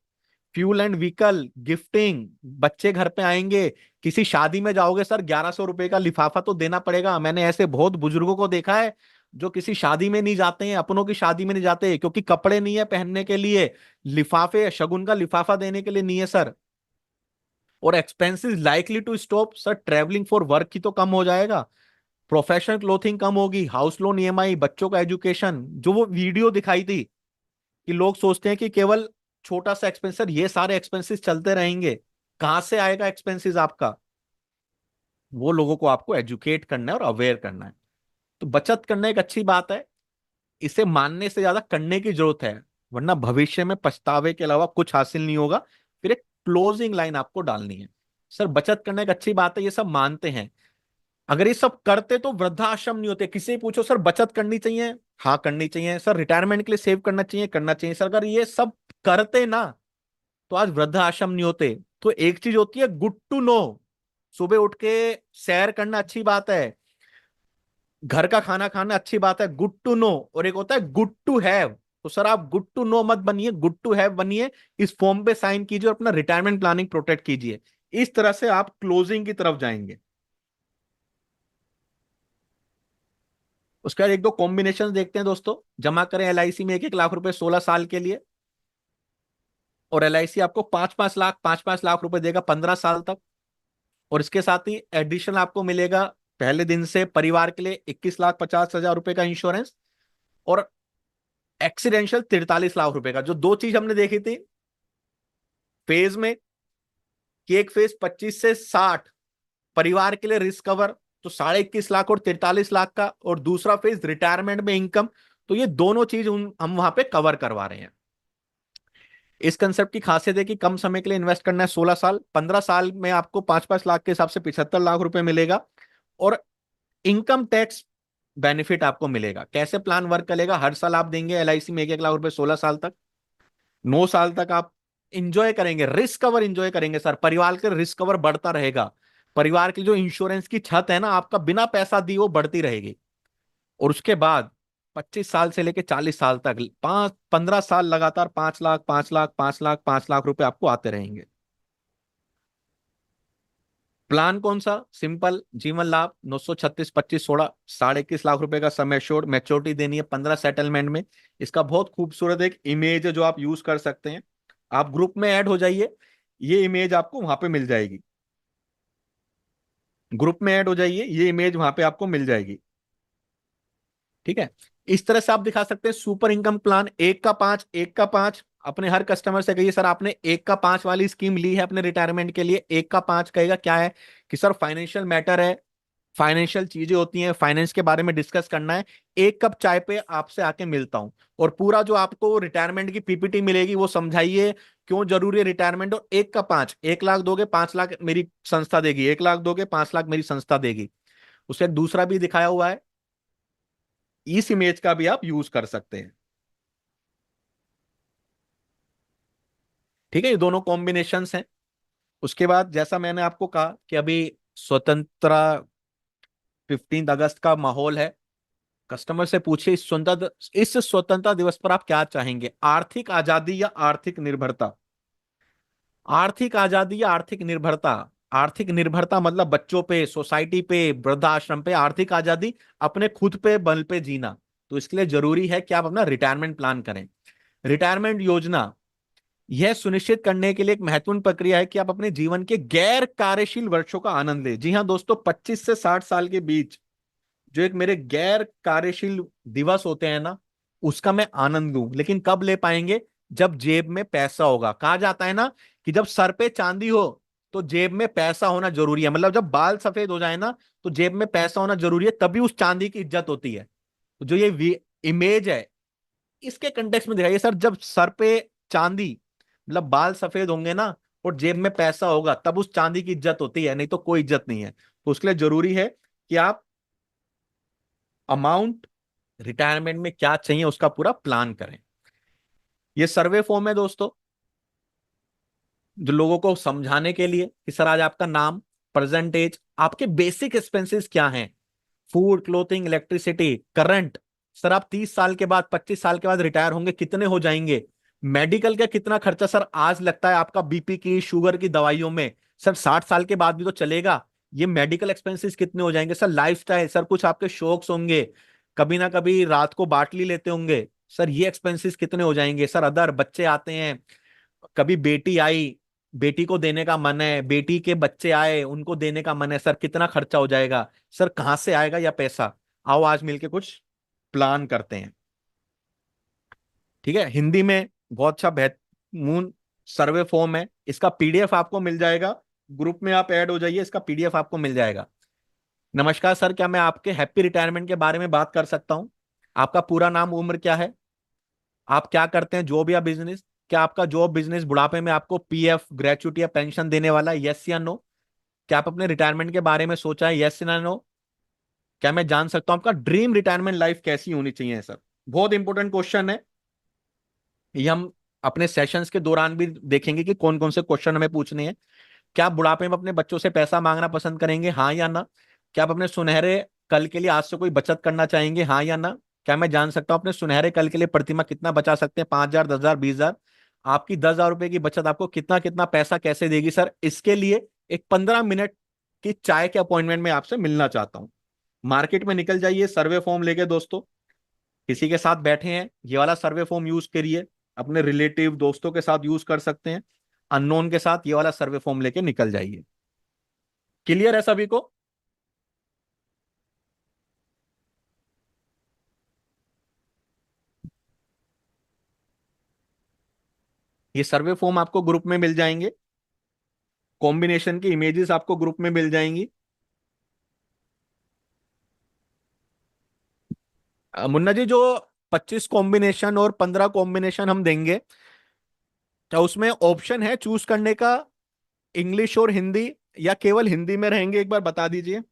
फ्यूल एंड व्हीकल, गिफ्टिंग, बच्चे घर पे आएंगे, किसी शादी में जाओगे सर 1100 रुपए का लिफाफा तो देना पड़ेगा। मैंने ऐसे बहुत बुजुर्गों को देखा है जो किसी शादी में नहीं जाते हैं, अपनों की शादी में नहीं जाते क्योंकि कपड़े नहीं है पहनने के लिए, लिफाफे, शगुन का लिफाफा देने के लिए नहीं है सर। और expenses likely to stop sir, travelling for work की तो कम हो जाएगा, प्रोफेशनल क्लोथिंग कम होगी, हाउस लोन, ईएमआई, बच्चों का एजुकेशन। जो वो वीडियो दिखाई थी कि लोग सोचते हैं कि केवल छोटा सा एक्सपेंसर, ये सारे एक्सपेंसेस चलते रहेंगे, कहां से आएगा एक्सपेंसेस आपका? वो लोगों को आपको एजुकेट करना है और अवेयर करना है। तो बचत करना एक अच्छी बात है, इसे मानने से ज्यादा करने की जरूरत है, वरना भविष्य में पछतावे के अलावा कुछ हासिल नहीं होगा। फिर एक क्लोजिंग लाइन आपको डालनी है, सर बचत करना एक अच्छी बात है, ये सब मानते हैं। अगर ये सब करते तो वृद्धाश्रम नहीं होते। किसी से पूछो सर बचत करनी चाहिए, हाँ करनी चाहिए सर, रिटायरमेंट के लिए सेव करना चाहिए, करना चाहिए सर। अगर ये सब करते ना तो आज वृद्धाश्रम नहीं होते। तो एक चीज होती है गुड टू नो, सुबह उठ के सैर करना अच्छी बात है, घर का खाना खाना अच्छी बात है, गुड टू नो। और एक होता है गुड टू हैव। तो सर आप गुड टू नो मत बनिए, गुड टू हैव बनिए। इस फॉर्म पे साइन कीजिए और अपना रिटायरमेंट प्लानिंग प्रोटेक्ट कीजिए। इस तरह से आप क्लोजिंग की तरफ जाएंगे। उसके बाद एक दो कॉम्बिनेशन देखते हैं दोस्तों। जमा करें एलआईसी में 1-1 लाख रुपए 16 साल के लिए, और एलआईसी आपको 5-5 लाख रुपए देगा 15 साल तक। और इसके साथ ही एडिशन आपको मिलेगा पहले दिन से परिवार के लिए 21,50,000 रुपए का इंश्योरेंस, और एक्सीडेंशियल 43 लाख रुपए का। जो दो चीज हमने देखी थी फेज में, कि एक फेज 25 से 60 परिवार के लिए रिस्क कवर, तो 21.5 लाख और 43 लाख का, और दूसरा फेज रिटायरमेंट में इनकम। तो ये दोनों चीज हम वहां पे कवर करवा रहे हैं। इस कंसेप्ट की खासियत है कि कम समय के लिए इन्वेस्ट करना है, 16 साल। 15 साल में आपको 5-5 लाख के हिसाब से 75 लाख रुपए मिलेगा, और इनकम टैक्स बेनिफिट आपको मिलेगा। कैसे प्लान वर्क करेगा, हर साल आप देंगे एलआईसी में 1-1 लाख रुपए 16 साल तक। 9 साल तक आप इंजॉय करेंगे, रिस्क कवर इंजॉय करेंगे सर। परिवार के रिस्क कवर बढ़ता रहेगा। परिवार की जो इंश्योरेंस की छत है ना, आपका बिना पैसा दिए वो बढ़ती रहेगी। और उसके बाद 25 साल से लेकर 40 साल तक 15 साल लगातार 5 लाख 5 लाख 5 लाख 5 लाख रुपए आपको आते रहेंगे। प्लान कौन सा, सिंपल जीवन लाभ 936-25-16, 21.5 लाख रुपए का सम एश्योर्ड, मैच्योरिटी देनी है 15 सेटलमेंट में। इसका बहुत खूबसूरत एक इमेज है जो आप यूज कर सकते हैं। आप ग्रुप में ऐड हो जाइए, ये इमेज आपको वहां पे मिल जाएगी। ग्रुप में ऐड हो जाइए, ये इमेज वहां पे आपको मिल जाएगी। ठीक है, इस तरह से आप दिखा सकते हैं सुपर इनकम प्लान। 1 का 5, 1 का 5। अपने हर कस्टमर से कहिए सर आपने 1 का 5 वाली स्कीम ली है अपने रिटायरमेंट के लिए। 1 का 5 कहेगा क्या है कि सर फाइनेंशियल मैटर है, फाइनेंशियल चीजें होती हैं, फाइनेंस के बारे में डिस्कस करना है। 1 कप चाय पे आपसे आके मिलता हूं, और पूरा जो आपको रिटायरमेंट की पीपीटी मिलेगी वो समझाइए क्यों जरूरी है रिटायरमेंट। और 1 का 5, 1 लाख दोगे 5 लाख मेरी संस्था देगी, 1 लाख दोगे 5 लाख मेरी संस्था देगी। उससे दूसरा भी दिखाया हुआ है, इस इमेज का भी आप यूज कर सकते हैं। ठीक है, ये दोनों कॉम्बिनेशंस हैं। उसके बाद जैसा मैंने आपको कहा कि अभी स्वतंत्रता 15 अगस्त का माहौल है। कस्टमर से पूछिए इस स्वतंत्रता दिवस पर आप क्या चाहेंगे, आर्थिक आजादी या आर्थिक निर्भरता। आर्थिक आजादी या आर्थिक निर्भरता। आर्थिक निर्भरता मतलब बच्चों पे, सोसाइटी पे, वृद्धाश्रम पे। आर्थिक आजादी अपने खुद पे बल पे जीना। तो इसके लिए जरूरी है कि आप अपना रिटायरमेंट प्लान करें। रिटायरमेंट योजना यह सुनिश्चित करने के लिए एक महत्वपूर्ण प्रक्रिया है कि आप अपने जीवन के गैर कार्यशील वर्षों का आनंद लें। जी हाँ दोस्तों, 25 से 60 साल के बीच जो एक मेरे गैर कार्यशील दिवस होते हैं ना, उसका मैं आनंद लूं। लेकिन कब ले पाएंगे, जब जेब में पैसा होगा। कहा जाता है ना कि जब सर पे चांदी हो तो जेब में पैसा होना जरूरी है। मतलब जब बाल सफेद हो जाए ना तो जेब में पैसा होना जरूरी है, तभी उस चांदी की इज्जत होती है। तो जो ये इमेज है, इसके कंटेक्स्ट में दिखाइए सर, जब सर पे चांदी मतलब बाल सफेद होंगे ना और जेब में पैसा होगा, तब उस चांदी की इज्जत होती है, नहीं तो कोई इज्जत नहीं है। तो उसके लिए जरूरी है कि आप अमाउंट रिटायरमेंट में क्या चाहिए उसका पूरा प्लान करें। ये सर्वे फॉर्म है दोस्तों, जो लोगों को समझाने के लिए कि सर आज आपका नाम, प्रेजेंट एज, आपके बेसिक एक्सपेंसेस क्या हैं, food, clothing, electricity, current. Sir आप 30 साल के बाद, 25 साल के बाद रिटायर होंगे, कितने हो जाएंगे। मेडिकल का कितना खर्चा सर आज लगता है आपका, बीपी की, शुगर की दवाइयों में। सर 60 साल के बाद भी तो चलेगा। ये मेडिकल एक्सपेंसेस कितने हो जाएंगे। सर लाइफस्टाइल, सर कुछ आपके शौक्स होंगे, कभी ना कभी रात को बाटली लेते होंगे, सर ये एक्सपेंसेस कितने हो जाएंगे। सर अदर बच्चे आते हैं, कभी बेटी आई, बेटी को देने का मन है, बेटी के बच्चे आए उनको देने का मन है, सर कितना खर्चा हो जाएगा। सर कहां से आएगा या पैसा। आओ आज मिलके कुछ प्लान करते हैं। ठीक है, हिंदी में बहुत अच्छा बेहतरीन सर्वे फॉर्म है, इसका पीडीएफ आपको मिल जाएगा। ग्रुप में आप ऐड हो जाइए, इसका पीडीएफ आपको मिल जाएगा। नमस्कार सर, क्या मैं आपके हैप्पी रिटायरमेंट के बारे में बात कर सकता हूं। आपका पूरा नाम, उम्र क्या है, आप क्या करते हैं, जॉब या बिजनेस। क्या आपका जॉब बिजनेस बुढ़ापे में आपको पीएफ, ग्रेचुइटी या पेंशन देने वाला है, यस या नो। क्या आप अपने रिटायरमेंट के बारे में सोचा है? यस या नो? क्या मैं जान सकता हूं आपका ड्रीम रिटायरमेंट लाइफ कैसी होनी चाहिए सर? बहुत इंपॉर्टेंट क्वेश्चन है। ये हम अपने सेशंस के दौरान भी देखेंगे कि कौन कौन से क्वेश्चन हमें पूछने हैं। क्या आप बुढ़ापे में अपने बच्चों से पैसा मांगना पसंद करेंगे, हाँ या ना? क्या आप अपने सुनहरे कल के लिए आज से कोई बचत करना चाहेंगे, हाँ या ना? क्या मैं जान सकता हूं अपने सुनहरे कल के लिए प्रतिमा कितना बचा सकते हैं? 5,000, 10,000, 20,000? आपकी 10,000 रुपए की बचत आपको कितना कितना पैसा कैसे देगी सर? इसके लिए एक 15 मिनट की चाय के अपॉइंटमेंट में आपसे मिलना चाहता हूं। मार्केट में निकल जाइए सर्वे फॉर्म लेके दोस्तों, किसी के साथ बैठे हैं ये वाला सर्वे फॉर्म यूज करिए, अपने रिलेटिव दोस्तों के साथ यूज कर सकते हैं, अननोन के साथ ये वाला सर्वे फॉर्म लेके निकल जाइए। क्लियर है सभी को? ये सर्वे फॉर्म आपको ग्रुप में मिल जाएंगे, कॉम्बिनेशन की इमेजेस आपको ग्रुप में मिल जाएंगी। मुन्ना जी, जो 25 कॉम्बिनेशन और 15 कॉम्बिनेशन हम देंगे, क्या उसमें ऑप्शन है चूज करने का इंग्लिश और हिंदी, या केवल हिंदी में रहेंगे? एक बार बता दीजिए।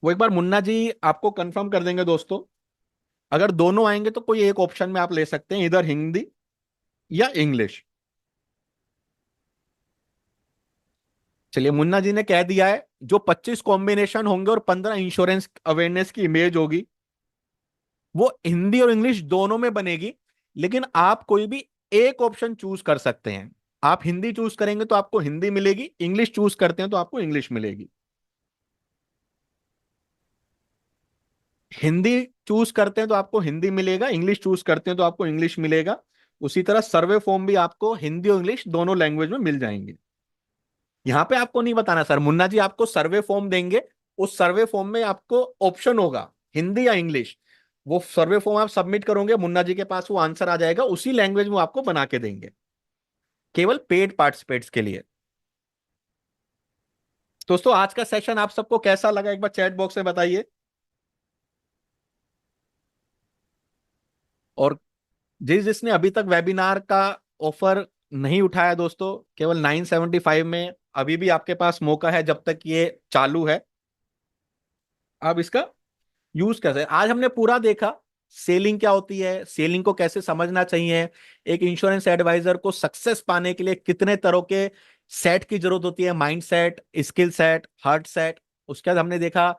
वो एक बार मुन्ना जी आपको कंफर्म कर देंगे दोस्तों। अगर दोनों आएंगे तो कोई एक ऑप्शन में आप ले सकते हैं, इधर हिंदी या इंग्लिश। चलिए, मुन्ना जी ने कह दिया है जो 25 कॉम्बिनेशन होंगे और 15 इंश्योरेंस अवेयरनेस की इमेज होगी, वो हिंदी और इंग्लिश दोनों में बनेगी। लेकिन आप कोई भी एक ऑप्शन चूज कर सकते हैं। आप हिंदी चूज करेंगे तो आपको हिंदी मिलेगी, इंग्लिश चूज करते हैं तो आपको इंग्लिश मिलेगी। हिंदी चूज करते हैं तो आपको हिंदी मिलेगा, इंग्लिश चूज करते हैं तो आपको इंग्लिश मिलेगा। उसी तरह सर्वे फॉर्म भी आपको हिंदी और इंग्लिश दोनों लैंग्वेज में मिल जाएंगे। यहां पे आपको नहीं बताना सर, मुन्ना जी आपको सर्वे फॉर्म देंगे, उस सर्वे फॉर्म में आपको ऑप्शन होगा हिंदी या इंग्लिश। वो सर्वे फॉर्म आप सबमिट करोगे, मुन्ना जी के पास वो आंसर आ जाएगा, उसी लैंग्वेज में वो आपको बना के देंगे, केवल पेड पार्टिसिपेट्स के लिए। दोस्तों, आज का सेशन आप सबको कैसा लगा एक बार चैट बॉक्स में बताइए। और जिसने अभी तक वेबिनार का ऑफर नहीं उठाया दोस्तों, केवल 975 में अभी भी आपके पास मौका है, जब तक ये चालू है। आप इसका यूज कैसे, आज हमने पूरा देखा सेलिंग क्या होती है, सेलिंग को कैसे समझना चाहिए, एक इंश्योरेंस एडवाइजर को सक्सेस पाने के लिए कितने तरह के सेट की जरूरत होती है, mind set, skill set, heart set. उसके बाद हमने देखा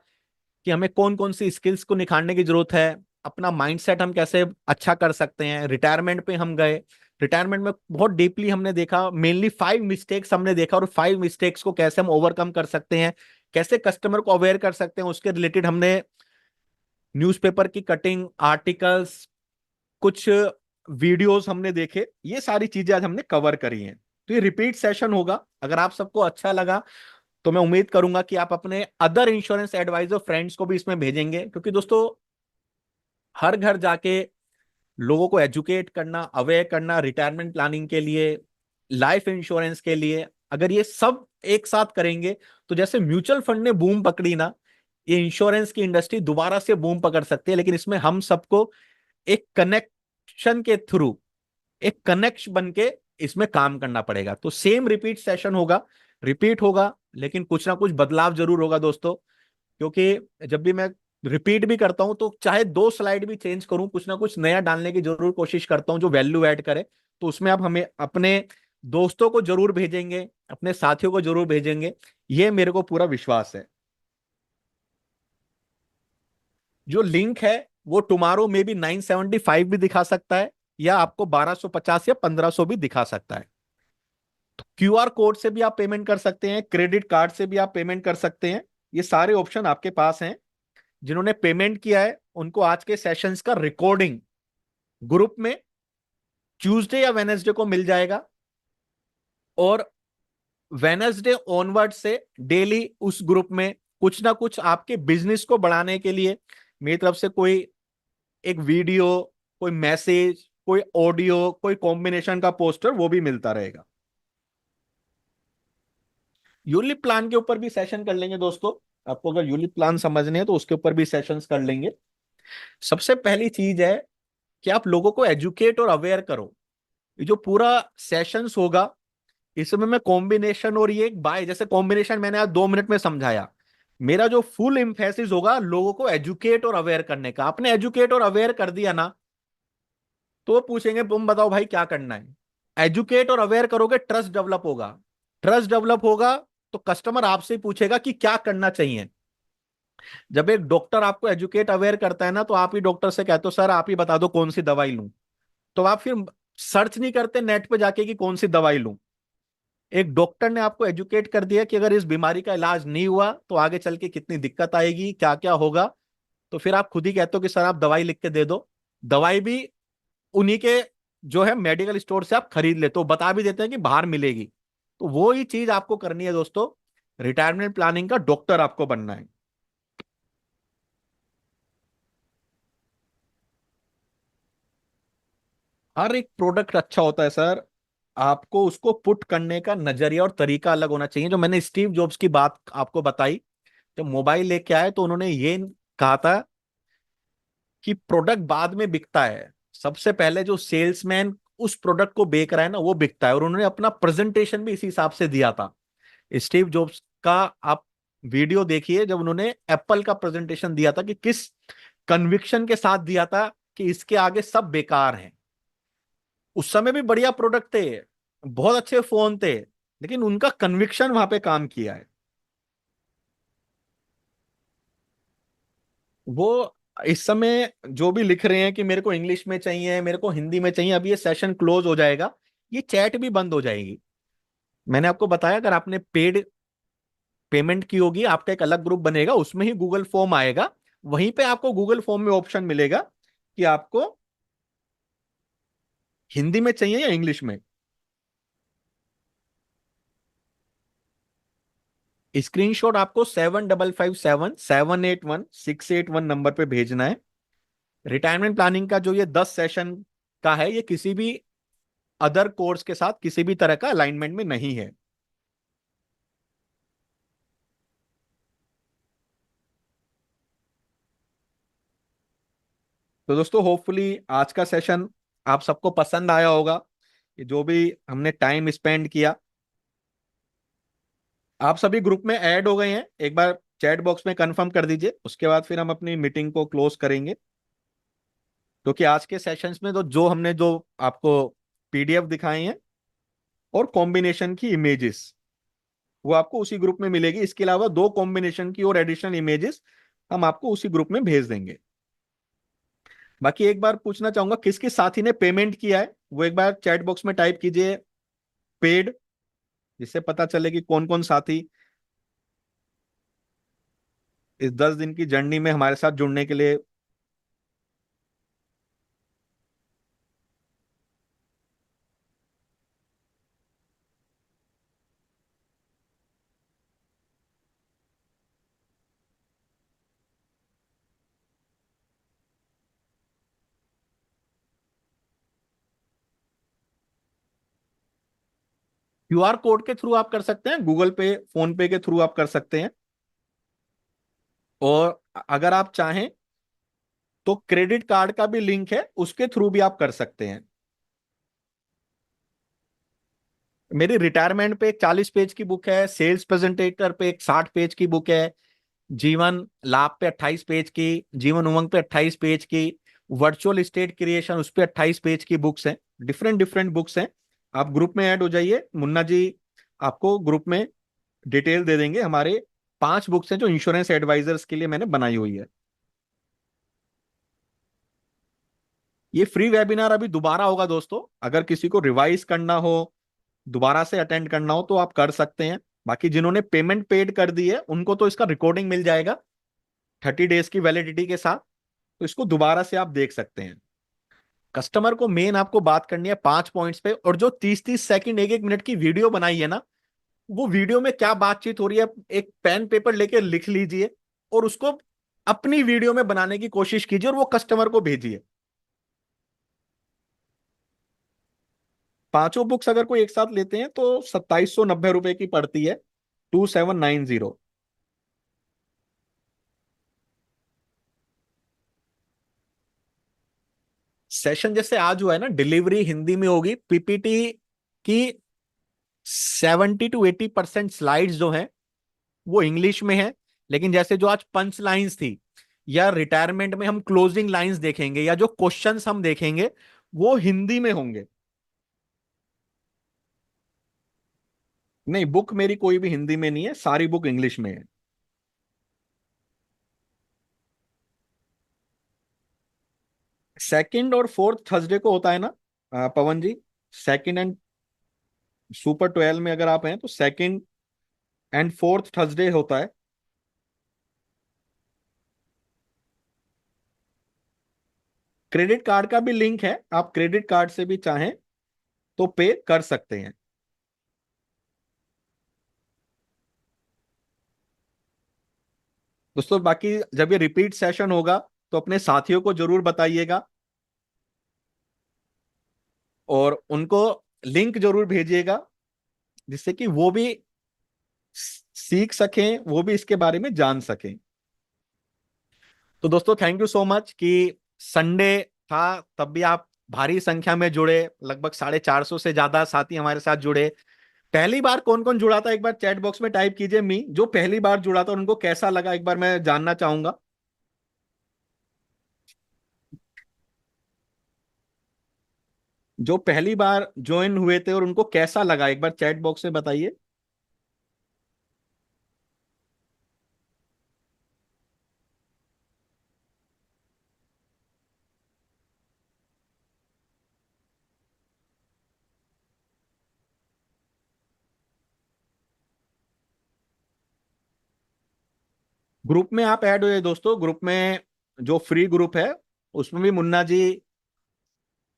कि हमें कौन कौन सी स्किल्स को निखारने की जरूरत है, अपना माइंडसेट हम कैसे अच्छा कर सकते हैं। रिटायरमेंट पे हम गए, रिटायरमेंट में बहुत डीपली हमने देखा, मेनली 5 मिस्टेक्स हमने देखा, और 5 मिस्टेक्स को कैसे हम ओवरकम कर सकते हैं, कैसे कस्टमर को अवेयर कर सकते हैं, उसके रिलेटेड हमने न्यूज़पेपर की कटिंग, आर्टिकल्स, कुछ वीडियोस हमने देखे। ये सारी चीजें आज हमने कवर करी हैं। तो ये रिपीट सेशन होगा। अगर आप सबको अच्छा लगा तो मैं उम्मीद करूंगा कि आप अपने अदर इंश्योरेंस एडवाइजर फ्रेंड्स को भी इसमें भेजेंगे, क्योंकि दोस्तों हर घर जाके लोगों को एजुकेट करना, अवेयर करना, रिटायरमेंट प्लानिंग के लिए, लाइफ इंश्योरेंस के लिए, अगर ये सब एक साथ करेंगे तो जैसे म्यूचुअल फंड ने बूम पकड़ी ना, ये इंश्योरेंस की इंडस्ट्री दोबारा से बूम पकड़ सकती है। लेकिन इसमें हम सबको एक कनेक्शन के थ्रू, एक कनेक्ट बन के इसमें काम करना पड़ेगा। तो सेम रिपीट सेशन होगा, रिपीट होगा, लेकिन कुछ ना कुछ बदलाव जरूर होगा दोस्तों। क्योंकि जब भी मैं रिपीट भी करता हूं तो चाहे 2 स्लाइड भी चेंज करूं, कुछ ना कुछ नया डालने की जरूर कोशिश करता हूं जो वैल्यू ऐड करे। तो उसमें आप हमें अपने दोस्तों को जरूर भेजेंगे, अपने साथियों को जरूर भेजेंगे, ये मेरे को पूरा विश्वास है। जो लिंक है वो टुमारो में भी 975 भी दिखा सकता है, या आपको 1250 या 1500 भी दिखा सकता है। तो क्यूआर कोड से भी आप पेमेंट कर सकते हैं, क्रेडिट कार्ड से भी आप पेमेंट कर सकते हैं। ये सारे ऑप्शन आपके पास हैं। जिन्होंने पेमेंट किया है उनको आज के सेशंस का रिकॉर्डिंग ग्रुप में ट्यूसडे या वेनेसडे को मिल जाएगा, और वेनेसडे ऑनवर्ड से डेली उस ग्रुप में कुछ ना कुछ आपके बिजनेस को बढ़ाने के लिए मेरी तरफ से कोई एक वीडियो, कोई मैसेज, कोई ऑडियो, कोई कॉम्बिनेशन का पोस्टर वो भी मिलता रहेगा। यूलिप प्लान के ऊपर भी सेशन कर लेंगे दोस्तों। आपको अगर यूलिप प्लान समझने हैं तो उसके ऊपर भी सेशंस कर लेंगे। सबसे पहली चीज है कि आप लोगों को एजुकेट और अवेयर करो। ये जो पूरा सेशंस होगा इसमें मैं कॉम्बिनेशन और ये बाय, जैसे कॉम्बिनेशन मैंने आज 2 मिनट में समझाया, मेरा जो फुल इम्फेसिस होगा लोगों को एजुकेट और अवेयर करने का। आपने एजुकेट और अवेयर कर दिया ना, तो वो पूछेंगे तुम बताओ भाई क्या करना है। एजुकेट और अवेयर करोगे, ट्रस्ट डेवलप होगा। ट्रस्ट डेवलप होगा तो कस्टमर आपसे पूछेगा कि क्या करना चाहिए। जब एक डॉक्टर आपको एजुकेट अवेयर करता है ना, तो आप ही डॉक्टर से कहते हो सर आप ही बता दो कौन सी दवाई लूं। तो आप फिर सर्च नहीं करते नेट पे जाके कि कौन सी दवाई लूं। एक डॉक्टर ने आपको एजुकेट कर दिया कि अगर इस बीमारी का इलाज नहीं हुआ तो आगे चल के कितनी दिक्कत आएगी, क्या क्या होगा। तो फिर आप खुद ही कहते हो कि सर आप दवाई लिख के दे दो। दवाई भी उन्हीं के जो है मेडिकल स्टोर से आप खरीद लेते हो, बता भी देते हैं कि बाहर मिलेगी। तो वो ही चीज आपको करनी है दोस्तों। रिटायरमेंट प्लानिंग का डॉक्टर आपको बनना है। हर एक प्रोडक्ट अच्छा होता है सर, आपको उसको पुट करने का नजरिया और तरीका अलग होना चाहिए। जो मैंने स्टीव जॉब्स की बात आपको बताई, जब मोबाइल लेके आए तो उन्होंने ये कहा था कि प्रोडक्ट बाद में बिकता है, सबसे पहले जो सेल्समैन उस प्रोडक्ट को बेच रहा है ना वो बिकता है। और उन्होंने अपना प्रेजेंटेशन भी इसी हिसाब से दिया था। स्टीव जॉब्स का आप वीडियो देखिए, जब उन्होंने एप्पल का प्रेजेंटेशन दिया था कि किस कन्विक्शन के साथ दिया था कि इसके आगे सब बेकार हैं। उस समय भी बढ़िया प्रोडक्ट थे, बहुत अच्छे फोन थे, लेकिन उनका कन्विक्शन वहां पे काम किया है। वो इस समय जो भी लिख रहे हैं कि मेरे को इंग्लिश में चाहिए, मेरे को हिंदी में चाहिए, अभी ये सेशन क्लोज हो जाएगा, ये चैट भी बंद हो जाएगी। मैंने आपको बताया अगर आपने पेड पेमेंट की होगी, आपका एक अलग ग्रुप बनेगा, उसमें ही गूगल फॉर्म आएगा, वहीं पे आपको गूगल फॉर्म में ऑप्शन मिलेगा कि आपको हिंदी में चाहिए या इंग्लिश में। स्क्रीनशॉट आपको 7557781681 नंबर पे भेजना है। रिटायरमेंट प्लानिंग का जो ये 10 सेशन का है, ये किसी भी अदर कोर्स के साथ किसी भी तरह का अलाइनमेंट में नहीं है। तो दोस्तों होपफुली आज का सेशन आप सबको पसंद आया होगा। ये जो भी हमने टाइम स्पेंड किया, आप सभी ग्रुप में ऐड हो गए हैं, एक बार चैट बॉक्स में कंफर्म कर दीजिए, उसके बाद फिर हम अपनी मीटिंग को क्लोज करेंगे। क्योंकि आज के सेशंस में तो जो हमने जो आपको पीडीएफ दिखाए हैं और कॉम्बिनेशन की इमेजेस, वो आपको उसी ग्रुप में मिलेगी। इसके अलावा 2 कॉम्बिनेशन की और एडिशनल इमेजेस हम आपको उसी ग्रुप में भेज देंगे। बाकी एक बार पूछना चाहूंगा, किस किस साथी ने पेमेंट किया है वो एक बार चैट बॉक्स में टाइप कीजिए पेड, जिससे पता चले कि कौन कौन साथी इस 10 दिन की जर्नी में हमारे साथ जुड़ने के लिए। क्यूआर कोड के थ्रू आप कर सकते हैं, गूगल पे फोन पे के थ्रू आप कर सकते हैं, और अगर आप चाहें तो क्रेडिट कार्ड का भी लिंक है, उसके थ्रू भी आप कर सकते हैं। मेरी रिटायरमेंट पे एक 40 पेज की बुक है, सेल्स प्रेजेंटेटर पे एक 60 पेज की बुक है, जीवन लाभ पे 28 पेज की, जीवन उमंग पे 28 पेज की, वर्चुअल स्टेट क्रिएशन उस पे 28 पेज की बुक्स हैं। डिफरेंट डिफरेंट बुक्स हैं। आप ग्रुप में ऐड हो जाइए, मुन्ना जी आपको ग्रुप में डिटेल दे देंगे। हमारे 5 बुक्स हैं जो इंश्योरेंस एडवाइजर्स के लिए मैंने बनाई हुई है। ये फ्री वेबिनार अभी दोबारा होगा दोस्तों, अगर किसी को रिवाइज करना हो, दोबारा से अटेंड करना हो तो आप कर सकते हैं। बाकी जिन्होंने पेमेंट पेड कर दी है उनको तो इसका रिकॉर्डिंग मिल जाएगा 30 डेज की वैलिडिटी के साथ, तो इसको दोबारा से आप देख सकते हैं। कस्टमर को मेन आपको बात करनी है 5 पॉइंट्स पे, और जो 30-30 सेकंड 1-1 मिनट की वीडियो बनाई है ना, वो वीडियो में क्या बातचीत हो रही है एक पेन पेपर लेके लिख लीजिए और उसको अपनी वीडियो में बनाने की कोशिश कीजिए और वो कस्टमर को भेजिए। 5 बुक्स अगर कोई एक साथ लेते हैं तो 2790 रुपए की पड़ती है, 2790। सेशन जैसे आज हुआ है ना, डिलीवरी हिंदी में होगी, पीपीटी की 70 to 80% स्लाइड्स जो हैं वो इंग्लिश में है। लेकिन जैसे जो आज पंच लाइंस थी, या रिटायरमेंट में हम क्लोजिंग लाइंस देखेंगे, या जो क्वेश्चंस हम देखेंगे वो हिंदी में होंगे। नहीं, बुक मेरी कोई भी हिंदी में नहीं है, सारी बुक इंग्लिश में है। सेकंड और फोर्थ थर्सडे को होता है ना पवन जी? सेकंड एंड सुपर 12 में अगर आप हैं तो सेकंड एंड फोर्थ थर्सडे होता है। क्रेडिट कार्ड का भी लिंक है, आप क्रेडिट कार्ड से भी चाहें तो पे कर सकते हैं। दोस्तों बाकी जब ये रिपीट सेशन होगा तो अपने साथियों को जरूर बताइएगा, और उनको लिंक जरूर भेजिएगा, जिससे कि वो भी सीख सकें, वो भी इसके बारे में जान सकें। तो दोस्तों थैंक यू सो मच कि संडे था तब भी आप भारी संख्या में जुड़े, लगभग 450 से ज्यादा साथी हमारे साथ जुड़े। पहली बार कौन कौन जुड़ा था एक बार चैट बॉक्स में टाइप कीजिए। मी जो पहली बार जुड़ा था उनको कैसा लगा एक बार मैं जानना चाहूंगा। जो पहली बार ज्वाइन हुए थे और उनको कैसा लगा एक बार चैट बॉक्स में बताइए। ग्रुप में आप ऐड हुए दोस्तों, ग्रुप में जो फ्री ग्रुप है उसमें भी मुन्ना जी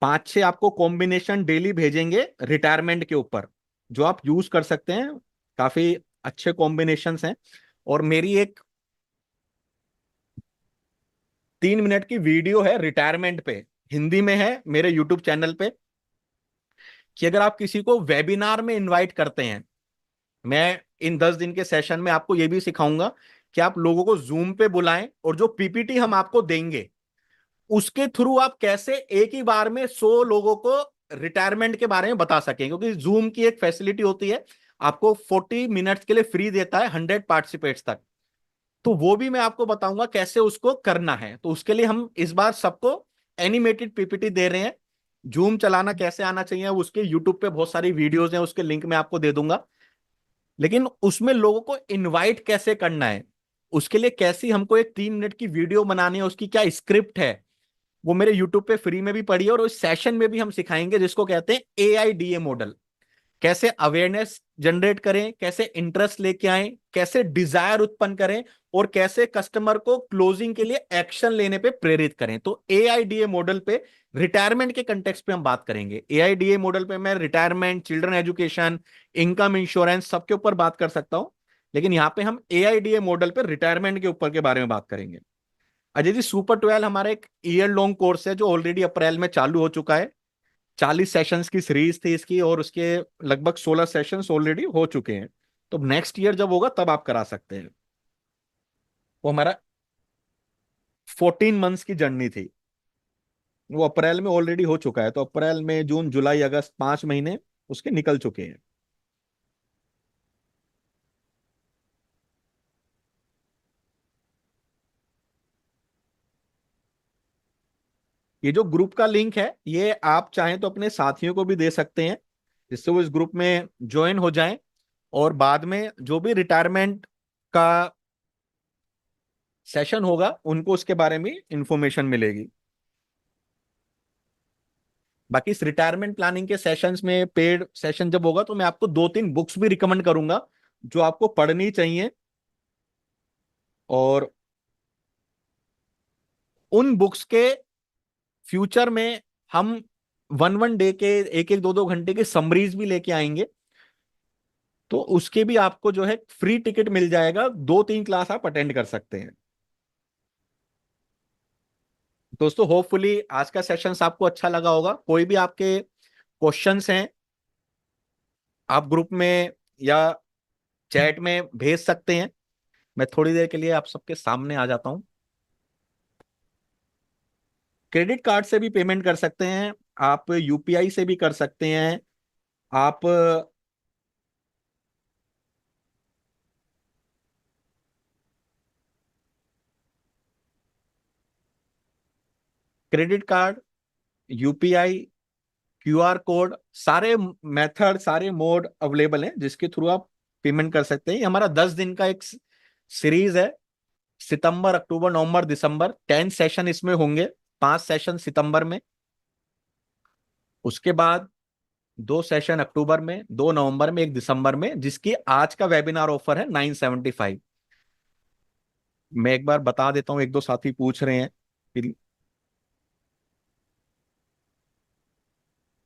5-6 आपको कॉम्बिनेशन डेली भेजेंगे रिटायरमेंट के ऊपर, जो आप यूज कर सकते हैं। काफी अच्छे कॉम्बिनेशंस हैं। और मेरी एक 3 मिनट की वीडियो है रिटायरमेंट पे, हिंदी में है मेरे यूट्यूब चैनल पे, कि अगर आप किसी को वेबिनार में इनवाइट करते हैं, मैं इन 10 दिन के सेशन में आपको यह भी सिखाऊंगा कि आप लोगों को जूम पे बुलाएं, और जो पीपीटी हम आपको देंगे उसके थ्रू आप कैसे एक ही बार में 100 लोगों को रिटायरमेंट के बारे में बता सकें। क्योंकि जूम की एक फैसिलिटी होती है, आपको 40 मिनट्स के लिए फ्री देता है 100 पार्टिसिपेट्स तक। तो वो भी मैं आपको बताऊंगा कैसे उसको करना है। तो उसके लिए हम इस बार सबको एनिमेटेड पीपीटी दे रहे हैं। जूम चलाना कैसे आना चाहिए, उसके यूट्यूब पे बहुत सारी वीडियोस हैं, उसके लिंक मैं आपको दे दूंगा। लेकिन उसमें लोगों को इनवाइट कैसे करना है, उसके लिए कैसी हमको एक 3 मिनट की वीडियो बनानी है, उसकी क्या स्क्रिप्ट है, वो मेरे यूट्यूब पे फ्री में भी पड़ी है। और उस सेशन में भी हम सिखाएंगे जिसको कहते हैं AIDA मॉडल। कैसे अवेयरनेस जनरेट करें, कैसे इंटरेस्ट लेके आए, कैसे डिजायर उत्पन्न करें, और कैसे कस्टमर को क्लोजिंग के लिए एक्शन लेने पे प्रेरित करें। तो AIDA मॉडल पे रिटायरमेंट के कंटेक्स्ट पे हम बात करेंगे। AIDA मॉडल पे मैं retirement, children education, income insurance सबके ऊपर बात कर सकता हूं, लेकिन यहां पे हम AIDA मॉडल पे रिटायरमेंट के ऊपर के बारे में बात करेंगे। अजय जी, सुपर 12 हमारा एक ईयर लॉन्ग कोर्स है जो ऑलरेडी अप्रैल में चालू हो चुका है। 40 सेशंस की सीरीज थी इसकी, और उसके लगभग 16 सेशंस ऑलरेडी हो चुके हैं। तो नेक्स्ट ईयर जब होगा तब आप करा सकते हैं। वो हमारा 14 मंथ्स की जर्नी थी, वो अप्रैल में ऑलरेडी हो चुका है। तो अप्रैल में जून जुलाई अगस्त 5 महीने उसके निकल चुके हैं। ये जो ग्रुप का लिंक है ये आप चाहें तो अपने साथियों को भी दे सकते हैं, जिससे वो इस ग्रुप में ज्वाइन हो जाएं, और बाद में जो भी रिटायरमेंट का सेशन होगा उनको उसके बारे में इंफॉर्मेशन मिलेगी। बाकी इस रिटायरमेंट प्लानिंग के सेशंस में पेड सेशन जब होगा तो मैं आपको 2-3 बुक्स भी रिकमेंड करूंगा जो आपको पढ़नी चाहिए। और उन बुक्स के फ्यूचर में हम 1-1 डे के 1-1 2-2 घंटे के समरीज भी लेके आएंगे। तो उसके भी आपको जो है फ्री टिकट मिल जाएगा, 2-3 क्लास आप अटेंड कर सकते हैं। दोस्तों होपफुली आज का सेशंस आपको अच्छा लगा होगा। कोई भी आपके क्वेश्चंस हैं आप ग्रुप में या चैट में भेज सकते हैं। मैं थोड़ी देर के लिए आप सबके सामने आ जाता हूं। क्रेडिट कार्ड से भी पेमेंट कर सकते हैं, आप यूपीआई से भी कर सकते हैं, आप credit card, UPI, QR code, सारे मेथड, सारे मोड अवेलेबल हैं जिसके थ्रू आप पेमेंट कर सकते हैं। ये हमारा 10 दिन का एक सीरीज है। सितंबर, अक्टूबर, नवंबर, दिसंबर, 10 सेशन इसमें होंगे। 5 सेशन सितंबर में, उसके बाद 2 सेशन अक्टूबर में, 2 नवंबर में, 1 दिसंबर में, जिसकी आज का वेबिनार ऑफर है 975। मैं एक बार बता देता हूं, एक दो साथी पूछ रहे हैं कि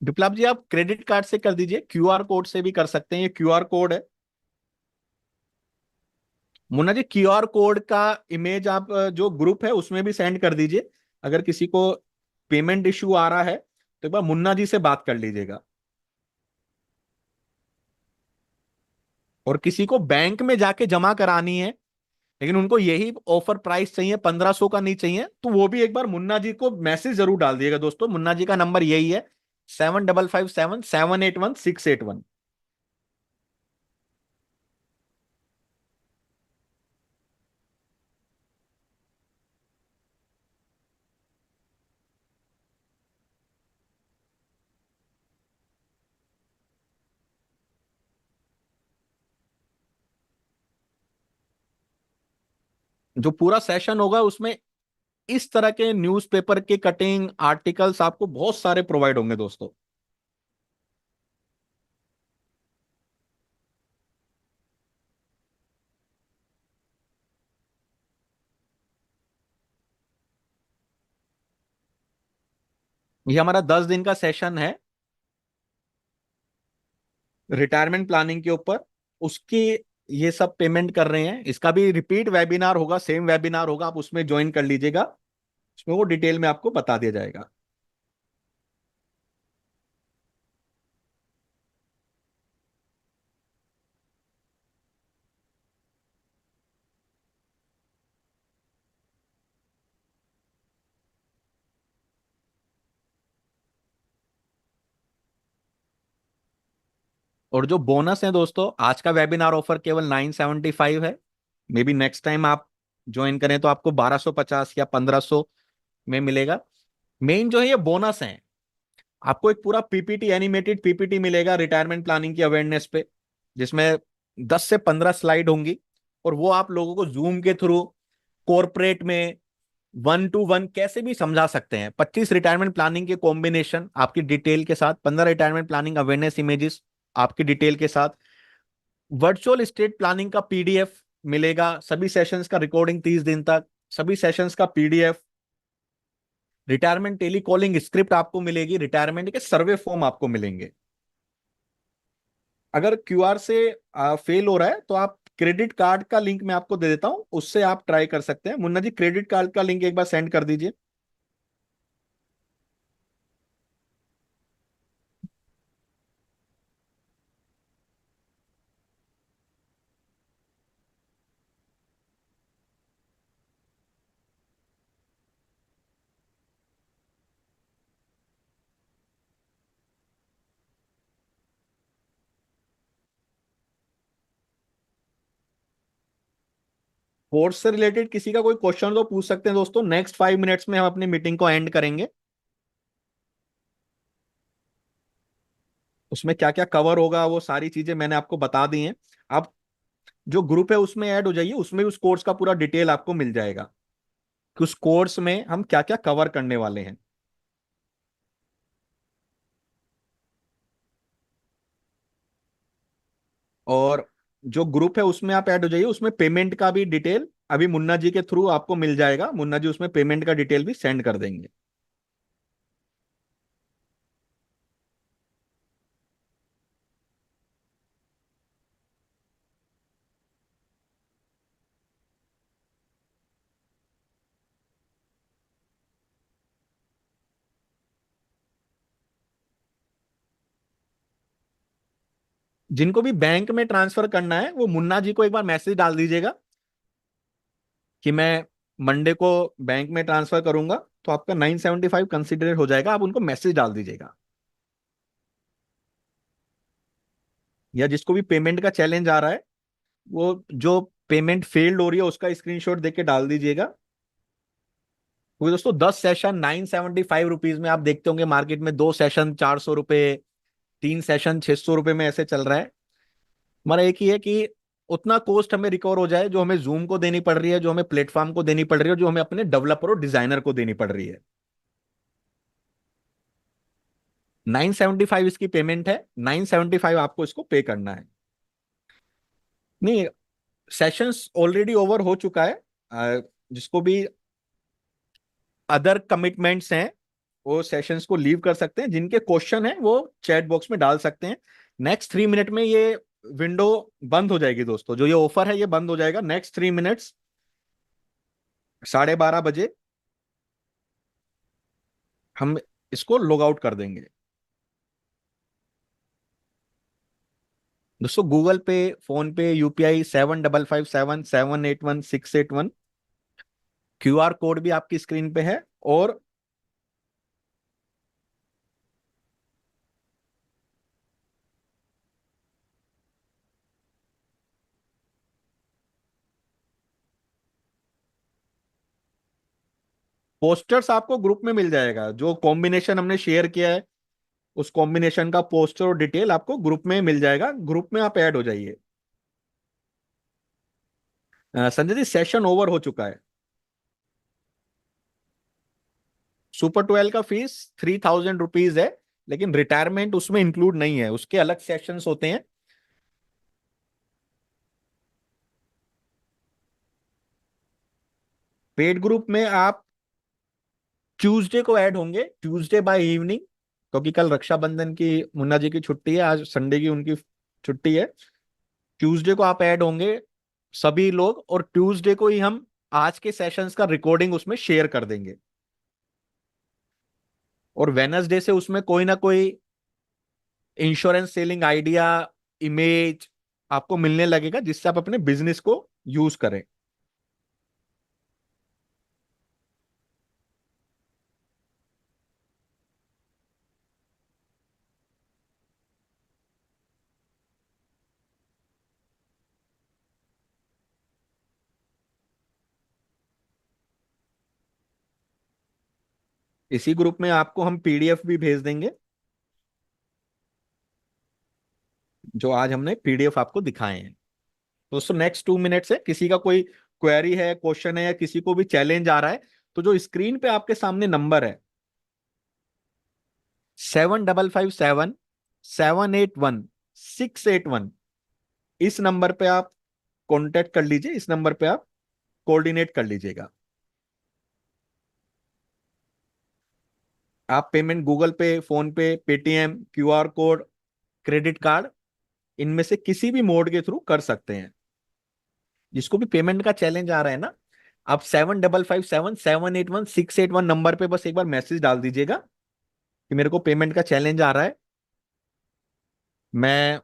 विप्लव जी आप क्रेडिट कार्ड से कर दीजिए, क्यूआर कोड से भी कर सकते हैं। ये क्यूआर कोड है मुन्ना जी, क्यूआर कोड का इमेज आप जो ग्रुप है उसमें भी सेंड कर दीजिए। अगर किसी को पेमेंट इश्यू आ रहा है तो एक बार मुन्ना जी से बात कर लीजिएगा। और किसी को बैंक में जाके जमा करानी है लेकिन उनको यही ऑफर प्राइस चाहिए, 1500 का नहीं चाहिए, तो वो भी एक बार मुन्ना जी को मैसेज जरूर डाल दिएगा दोस्तों। मुन्ना जी का नंबर यही है, 7557 781 681। जो पूरा सेशन होगा उसमें इस तरह के न्यूज़पेपर के कटिंग आर्टिकल्स आपको बहुत सारे प्रोवाइड होंगे दोस्तों। ये हमारा 10 दिन का सेशन है रिटायरमेंट प्लानिंग के ऊपर। उसकी ये सब पेमेंट कर रहे हैं, इसका भी रिपीट वेबिनार होगा, सेम वेबिनार होगा, आप उसमें ज्वाइन कर लीजिएगा। उसमें वो डिटेल में आपको बता दिया जाएगा। और जो बोनस है दोस्तों, आज का वेबिनार ऑफर केवल 975 है। मे बी नेक्स्ट टाइम आप ज्वाइन करें तो आपको 1250 या 1500 में मिलेगा। मेन जो है ये बोनस है, आपको एक पूरा पीपीटी, एनिमेटेड पीपीटी मिलेगा रिटायरमेंट प्लानिंग की अवेयरनेस पे, जिसमें 10 से 15 स्लाइड होंगी। और वो आप लोगों को जूम के थ्रू कॉरपोरेट में 1 to 1 कैसे भी समझा सकते हैं। 25 रिटायरमेंट प्लानिंग के कॉम्बिनेशन आपकी डिटेल के साथ, 15 रिटायरमेंट प्लानिंग अवेयरनेस इमेजेस आपकी डिटेल के साथ, वर्चुअल स्टेट प्लानिंग का पीडीएफ मिलेगा, सभी सेशंस का रिकॉर्डिंग 30 दिन तक, सभी सेशंस का PDF, retirement tele calling script आपको मिलेगी, रिटायरमेंट के सर्वे फॉर्म आपको मिलेंगे। अगर क्यूआर से फेल हो रहा है तो आप क्रेडिट कार्ड का लिंक मैं आपको दे देता हूं, उससे आप ट्राई कर सकते हैं। मुन्ना जी क्रेडिट कार्ड का लिंक एक बार सेंड कर दीजिए। कोर्स से रिलेटेड किसी का कोई क्वेश्चन तो पूछ सकते हैं दोस्तों। नेक्स्ट 5 मिनट्स में हम अपनी मीटिंग को एंड करेंगे। उसमें क्या क्या कवर होगा वो सारी चीजें मैंने आपको बता दी हैं। आप जो ग्रुप है उसमें ऐड हो जाइए, उसमें उस कोर्स का पूरा डिटेल आपको मिल जाएगा कि उस कोर्स में हम क्या क्या कवर करने वाले हैं। और जो ग्रुप है उसमें आप ऐड हो जाइए, उसमें पेमेंट का भी डिटेल अभी मुन्ना जी के थ्रू आपको मिल जाएगा। मुन्ना जी उसमें पेमेंट का डिटेल भी सेंड कर देंगे। जिनको भी बैंक में ट्रांसफर करना है वो मुन्ना जी को एक बार मैसेज डाल दीजिएगा कि मैं मंडे को बैंक में ट्रांसफर करूंगा। तो आपका 975 कंसिडर हो जाएगा। आप उनको मैसेज डाल दीजिएगा, या जिसको भी पेमेंट का चैलेंज आ रहा है वो जो पेमेंट फेल्ड हो रही है उसका स्क्रीनशॉट देके डाल दीजिएगा। क्योंकि दोस्तों 10 सेशन 975 रुपीज में, आप देखते होंगे मार्केट में 2 सेशन 400 रुपए, 3 सेशन 600 रुपए में ऐसे चल रहा है। हमारा एक ही है कि उतना कॉस्ट हमें रिकवर हो जाए जो हमें जूम को देनी पड़ रही है, जो हमें प्लेटफॉर्म को देनी पड़ रही है, जो हमें अपने डेवलपर और डिजाइनर को देनी पड़ रही है। 975 इसकी पेमेंट है, 975 आपको इसको पे करना है। नहीं, सेशंस ऑलरेडी ओवर हो चुका है। जिसको भी अदर कमिटमेंट्स हैं वो सेशंस को लीव कर सकते हैं। जिनके क्वेश्चन हैं वो चैट बॉक्स में डाल सकते हैं। नेक्स्ट 3 मिनट में ये विंडो बंद हो जाएगी दोस्तों, जो ये ऑफर है ये बंद हो जाएगा नेक्स्ट 3 मिनट्स, 12:30 बजे हम इसको लॉग आउट कर देंगे। दोस्तों गूगल पे, फोन पे, यूपीआई 7557781681, क्यूआर कोड भी आपकी स्क्रीन पे है। और पोस्टर्स आपको ग्रुप में मिल जाएगा, जो कॉम्बिनेशन हमने शेयर किया है उस कॉम्बिनेशन का पोस्टर और डिटेल आपको ग्रुप में मिल जाएगा। ग्रुप में आप ऐड हो जाइए। संजय जी सेशन ओवर हो चुका है। सुपर 12 का फीस 3000 रुपीज है, लेकिन रिटायरमेंट उसमें इंक्लूड नहीं है, उसके अलग सेशंस होते हैं। पेड ग्रुप में आप ट्यूसडे को ऐड होंगे, ट्यूसडे बाय इवनिंग, क्योंकि कल रक्षाबंधन की मुन्ना जी की छुट्टी है, आज संडे की उनकी छुट्टी है। ट्यूसडे को आप ऐड होंगे सभी लोग, और ट्यूसडे को ही हम आज के सेशंस का रिकॉर्डिंग उसमें शेयर कर देंगे। और वेनसडे से उसमें कोई ना कोई इंश्योरेंस सेलिंग आइडिया, इमेज आपको मिलने लगेगा, जिससे आप अपने बिजनेस को यूज करें। इसी ग्रुप में आपको हम पीडीएफ भी भेज देंगे, जो आज हमने पीडीएफ आपको दिखाए हैं। दोस्तों नेक्स्ट 2 मिनट है, किसी का कोई क्वेरी है, क्वेश्चन है, या किसी को भी चैलेंज आ रहा है, तो जो स्क्रीन पे आपके सामने नंबर है 7557781681, इस नंबर पे आप कांटेक्ट कर लीजिए, इस नंबर पे आप कोऑर्डिनेट कर लीजिएगा। आप पेमेंट गूगल पे, फोन पे, Paytm, QR code, credit card, इनमें से किसी भी मोड के थ्रू कर सकते हैं। जिसको भी पेमेंट का चैलेंज आ रहा है ना, आप 7557781681 नंबर पे बस एक बार मैसेज डाल दीजिएगा कि मेरे को पेमेंट का चैलेंज आ रहा है, मैं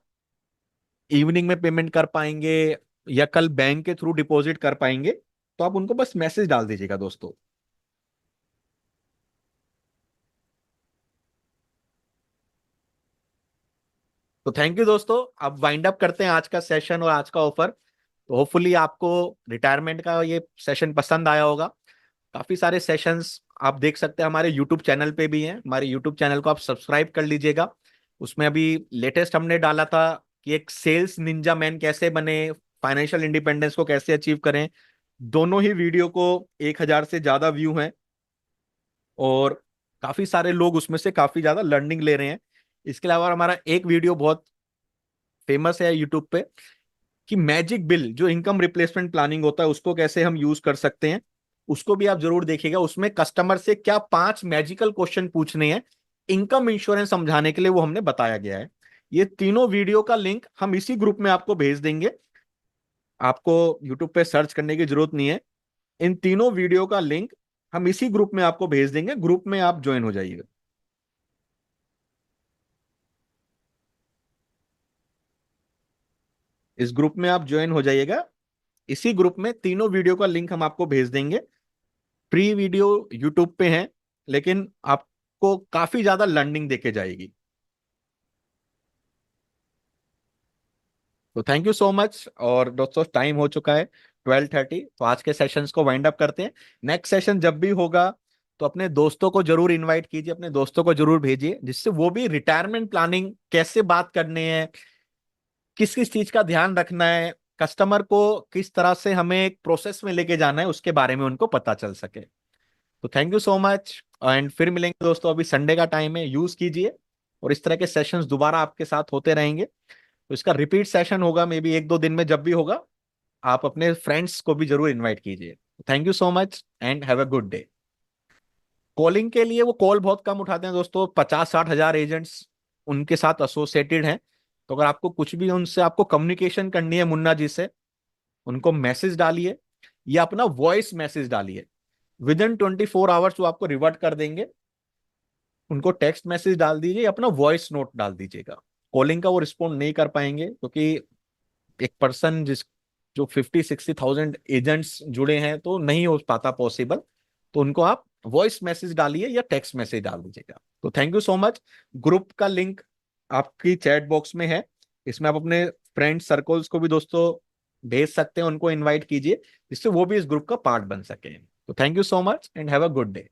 इवनिंग में पेमेंट कर पाएंगे या कल बैंक के थ्रू डिपॉजिट कर पाएंगे, तो आप उनको बस मैसेज डाल दीजिएगा दोस्तों। तो थैंक यू दोस्तों, अब वाइंड अप करते हैं आज का सेशन और आज का ऑफर। तो होपफुली आपको रिटायरमेंट का ये सेशन पसंद आया होगा। काफी सारे सेशंस आप देख सकते हैं, हमारे यूट्यूब चैनल पे भी हैं। हमारे यूट्यूब चैनल को आप सब्सक्राइब कर लीजिएगा। उसमें अभी लेटेस्ट हमने डाला था कि एक सेल्स निंजा मैन कैसे बने, फाइनेंशियल इंडिपेंडेंस को कैसे अचीव करें। दोनों ही वीडियो को 1000 से ज्यादा व्यू हैं, और काफी सारे लोग उसमें से काफी ज्यादा लर्निंग ले रहे हैं। इसके अलावा हमारा एक वीडियो बहुत फेमस है यूट्यूब पे, कि मैजिक बिल जो इनकम रिप्लेसमेंट प्लानिंग होता है उसको कैसे हम यूज कर सकते हैं। उसको भी आप जरूर देखिएगा। उसमें कस्टमर से क्या 5 मैजिकल क्वेश्चन पूछने हैं इनकम इंश्योरेंस समझाने के लिए, वो हमने बताया गया है। ये तीनों वीडियो का लिंक हम इसी ग्रुप में आपको भेज देंगे। आपको यूट्यूब पे सर्च करने की जरूरत नहीं है, इन तीनों वीडियो का लिंक हम इसी ग्रुप में आपको भेज देंगे। ग्रुप में आप ज्वाइन हो जाइएगा। इस ग्रुप में आप ज्वाइन हो जाइएगा। इसी ग्रुप में तीनों वीडियो का लिंक हम आपको भेज देंगे। फ्री वीडियो यूट्यूब पे है, लेकिन आपको काफी ज्यादा लर्निंग देके जाएगी। तो थैंक यू सो मच। और दोस्तों टाइम हो चुका है 12:30, तो आज के सेशंस को वाइंड अप करते हैं। नेक्स्ट सेशन जब भी होगा तो अपने दोस्तों को जरूर इनवाइट कीजिए, अपने दोस्तों को जरूर भेजिए, जिससे वो भी रिटायरमेंट प्लानिंग कैसे बात करनी है, किस किस चीज का ध्यान रखना है, कस्टमर को किस तरह से हमें एक प्रोसेस में लेके जाना है, उसके बारे में उनको पता चल सके। तो thank you so much, and फिर मिलेंगे दोस्तों। अभी संडे का टाइम है, यूज कीजिए, और इस तरह के सेशंस दोबारा आपके साथ होते रहेंगे। तो इसका रिपीट सेशन होगा मे बी 1-2 दिन में, जब भी होगा आप अपने फ्रेंड्स को भी जरूर इनवाइट कीजिए। Thank you so much and have a good day. Calling के लिए वो कॉल बहुत कम उठाते हैं दोस्तों, 50-60 हजार एजेंट्स उनके साथ एसोसिएटेड हैं। तो अगर आपको कुछ भी उनसे आपको कम्युनिकेशन करनी है मुन्ना जी से, उनको मैसेज डालिए या अपना वॉइस मैसेज डालिए। विद इन 24 आवर्स वो आपको रिवर्ट कर देंगे। उनको टेक्स्ट मैसेज डाल दीजिए या अपना वॉइस नोट डाल दीजिएगा। कॉलिंग का वो रिस्पॉन्ड नहीं कर पाएंगे, क्योंकि एक पर्सन जिस जो 50-60 थाउजेंड एजेंट्स जुड़े हैं, तो नहीं हो पाता पॉसिबल। तो उनको आप वॉइस मैसेज डालिए या टेक्स्ट मैसेज डाल दीजिएगा। तो thank you so much. Group का लिंक आपकी चैट बॉक्स में है, इसमें आप अपने फ्रेंड सर्कल्स को भी दोस्तों भेज सकते हैं, उनको इनवाइट कीजिए, जिससे वो भी इस ग्रुप का पार्ट बन सके। तो thank you so much and have a good day.